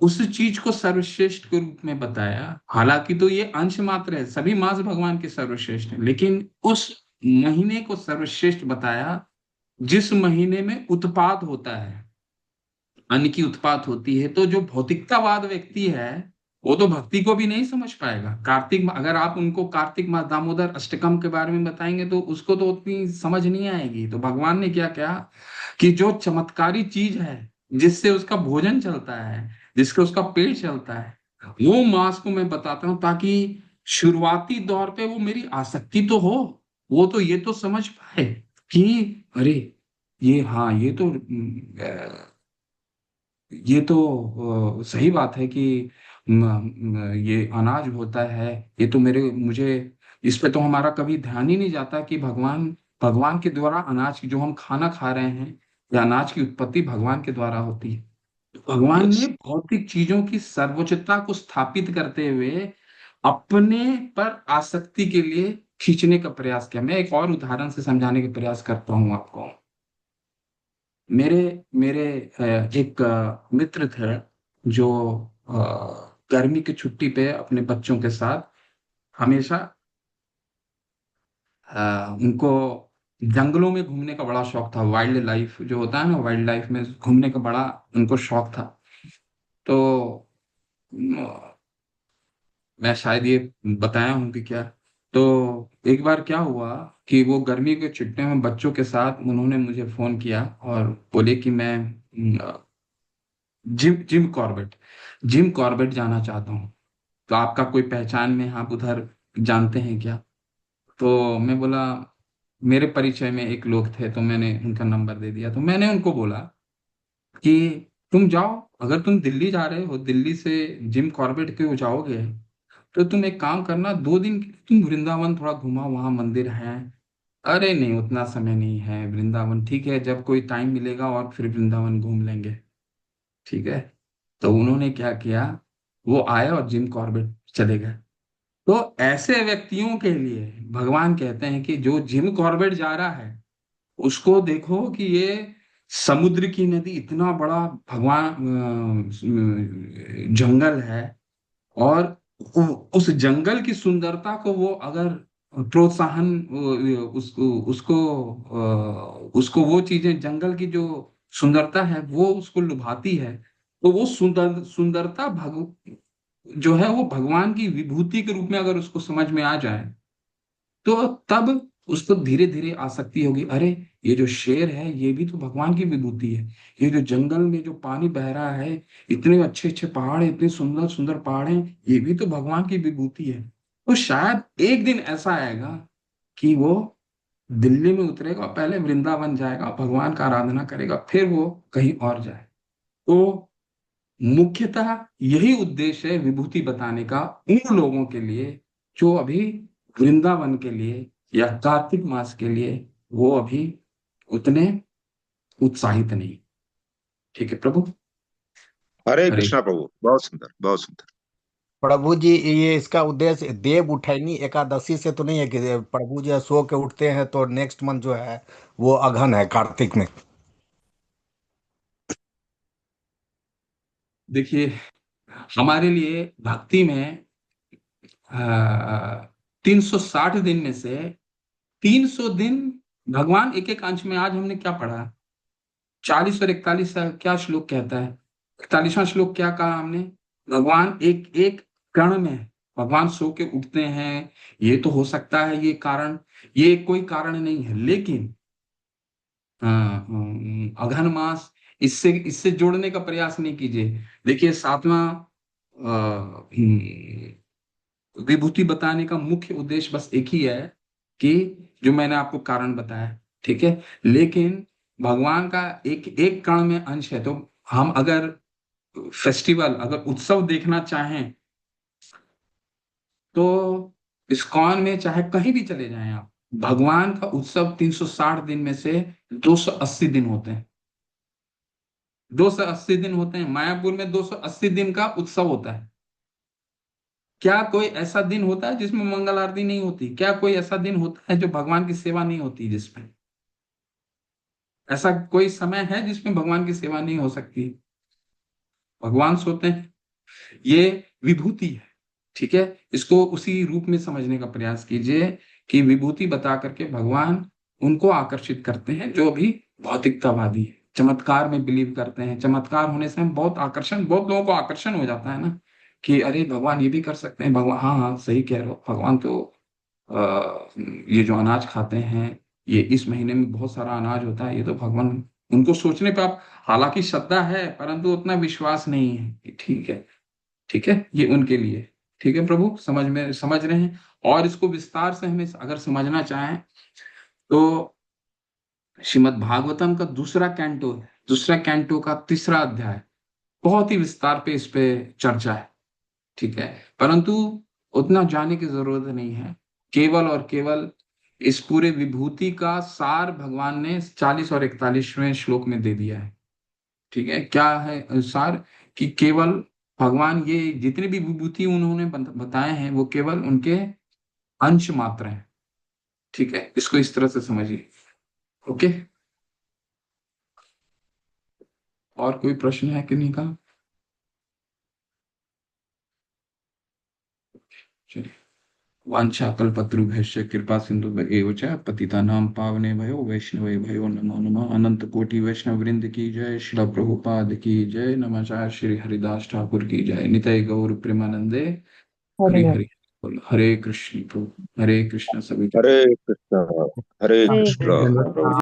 उस चीज को सर्वश्रेष्ठ के रूप में बताया। हालांकि तो ये अंश मात्र है, सभी मास भगवान के सर्वश्रेष्ठ है, लेकिन उस महीने को सर्वश्रेष्ठ बताया जिस महीने में उत्पात होता है, अन्न की उत्पात होती है। तो जो भौतिकतावाद व्यक्ति है, वो तो भक्ति को भी नहीं समझ पाएगा। अगर आप उनको कार्तिक मास दामोदर अष्टकम के बारे में बताएंगे, तो उसको तो उतनी समझ नहीं आएगी। तो भगवान ने क्या किया कि जो चमत्कारी चीज है, जिससे उसका भोजन चलता है, जिससे उसका पेट चलता है, वो मांस को मैं बताता हूँ, ताकि शुरुआती दौर पे वो मेरी आसक्ति तो हो, वो तो ये तो समझ पाए कि अरे ये, हाँ ये तो ये तो सही बात है कि ये अनाज होता है, ये तो मेरे मुझे इस पे तो हमारा कभी ध्यान ही नहीं जाता कि भगवान, भगवान के द्वारा अनाज की, जो हम खाना खा रहे हैं, या अनाज की उत्पत्ति भगवान के द्वारा होती है। तो भगवान यस। ने भौतिक चीजों की सर्वोच्चता को स्थापित करते हुए अपने पर आसक्ति के लिए खींचने का प्रयास किया। मैं एक और उदाहरण से समझाने का प्रयास करता हूँ आपको। मेरे मेरे एक मित्र थे, जो गर्मी की छुट्टी पे अपने बच्चों के साथ हमेशा उनको जंगलों में घूमने का बड़ा शौक था। वाइल्ड लाइफ जो होता है ना, वाइल्ड लाइफ में घूमने का बड़ा उनको शौक था। तो मैं शायद ये बताया हूँ कि क्या। तो एक बार क्या हुआ कि वो गर्मी के छुट्टियों में बच्चों के साथ उन्होंने मुझे फोन किया और बोले कि मैं gym Jim Corbett Jim Corbett जाना चाहता हूँ। तो आपका कोई पहचान में आप उधर जानते हैं क्या। तो मैं बोला, मेरे परिचय में एक लोग थे, तो मैंने उनका नंबर दे दिया। तो मैंने उनको बोला कि तुम जाओ, अगर तुम दिल्ली जा रहे हो, दिल्ली से जिम कॉर्बेट क्यों जाओगे, तो तुम एक काम करना, 2 दिन के लिए तुम वृंदावन थोड़ा घुमाओ, वहां मंदिर है। अरे नहीं, उतना समय नहीं है, वृंदावन ठीक है, जब कोई टाइम मिलेगा और फिर वृंदावन घूम लेंगे। ठीक है। तो उन्होंने क्या किया, वो आए और जिम कॉर्बेट चले गए। तो ऐसे व्यक्तियों के लिए भगवान कहते हैं कि जो जिम कॉर्बेट जा रहा है, उसको देखो कि ये समुद्र की नदी, इतना बड़ा भगवान जंगल है, और उस जंगल की सुंदरता को वो अगर प्रोत्साहन, उसको उसको उसको वो चीजें, जंगल की जो सुंदरता है वो उसको लुभाती है, तो वो सुंदरता जो है वो भगवान की विभूति के रूप में अगर उसको समझ में आ जाए, तो तब उसको धीरे धीरे आसक्ति होगी। अरे ये जो शेर है, ये भी तो भगवान की विभूति है। ये जो जंगल में जो पानी बह रहा है, इतने अच्छे अच्छे पहाड़ हैं, इतने सुंदर सुंदर पहाड़ हैं, ये भी तो भगवान की विभूति है। तो शायद एक दिन ऐसा आएगा कि वो दिल्ली में उतरेगा, पहले वृंदावन जाएगा, भगवान का आराधना करेगा, फिर वो कहीं और जाए। तो मुख्यतः यही उद्देश्य है विभूति बताने का उन लोगों के लिए जो अभी वृंदावन के लिए या कार्तिक मास के लिए वो अभी उतने उत्साहित नहीं। ठीक है प्रभु। हरे हरे कृष्णा प्रभु, बहुत सुंदर, बहुत सुंदर। प्रभु जी ये इसका उद्देश्य देव उठैनी एकादशी से तो नहीं है कि प्रभु जी सो के उठते हैं तो नेक्स्ट मंथ जो है वो अघन है कार्तिक में। देखिए, हमारे लिए भक्ति में 360 दिन में से 300 दिन भगवान एक एक अंश में, आज हमने क्या पढ़ा, 40 और 41 का क्या श्लोक कहता है, 41वां श्लोक क्या कहा हमने, भगवान एक एक कण में भगवान सो के उठते हैं। ये तो हो सकता है ये कारण, ये कोई कारण नहीं है, लेकिन अघन मास, इससे इससे जोड़ने का प्रयास नहीं कीजिए। देखिए, 7वां विभूति बताने का मुख्य उद्देश्य बस एक ही है कि जो मैंने आपको कारण बताया, ठीक है। लेकिन भगवान का एक एक कण में अंश है, तो हम अगर फेस्टिवल, अगर उत्सव देखना चाहें तो इस्कॉन में चाहे कहीं भी चले जाएं आप, भगवान का उत्सव 360 दिन में से 280 दिन होते हैं। 280 दिन होते हैं, मायापुर में 280 दिन का उत्सव होता है। क्या कोई ऐसा दिन होता है जिसमें मंगल आरती नहीं होती? क्या कोई ऐसा दिन होता है जो भगवान की सेवा नहीं होती जिसमें? ऐसा कोई समय है जिसमें भगवान की सेवा नहीं हो सकती? भगवान सोते हैं, ये विभूति है, ठीक है। इसको उसी रूप में समझने का प्रयास कीजिए कि विभूति बता करके भगवान उनको आकर्षित करते हैं जो भी भौतिकतावादी है, चमत्कार में बिलीव करते हैं। चमत्कार होने से हम बहुत लोगों को आकर्षण हो जाता है ना, कि अरे भगवान ये भी कर सकते हैं। भगवान, हाँ हाँ सही कह रहे हो, भगवान तो ये जो अनाज खाते हैं, ये इस महीने में बहुत सारा अनाज होता है, ये तो भगवान, उनको सोचने पे आप, हालांकि श्रद्धा है परंतु उतना विश्वास नहीं है कि ठीक है, ठीक है, ये उनके लिए, ठीक है प्रभु, समझ रहे हैं। और इसको विस्तार से हमें अगर समझना चाहें तो श्रीमद् भागवतम का दूसरा कैंटो का 3रा अध्याय, बहुत ही विस्तार पे इस पे चर्चा है, ठीक है। परंतु उतना जाने की जरूरत नहीं है। केवल और केवल इस पूरे विभूति का सार भगवान ने 40 और 41वें श्लोक में दे दिया है, ठीक है। क्या है सार? कि केवल भगवान, ये जितने भी विभूति उन्होंने बताए हैं वो केवल उनके अंश मात्र हैं, ठीक है। इसको इस तरह से समझिए, ओके। और कोई प्रश्न है कि नहीं का? चलिए। वाञ्छाकल्पतरुभ्यश्च कृपा सिन्धुभ्य च पतितानां पावनेभ्यो वैष्णवेभ्यो नमो नमः। अनंत कोटि वैष्णव वृंद की जय, श्रील प्रभुपाद की जय, नमः। श्री हरिदास ठाकुर की जय, निताई गौर प्रेमानंदे, हरि हरे हरि बोल। हरे कृष्ण प्रभु, हरे कृष्ण सभी। हरे कृष्ण हरे हरे कृष्ण। धन्यवाद।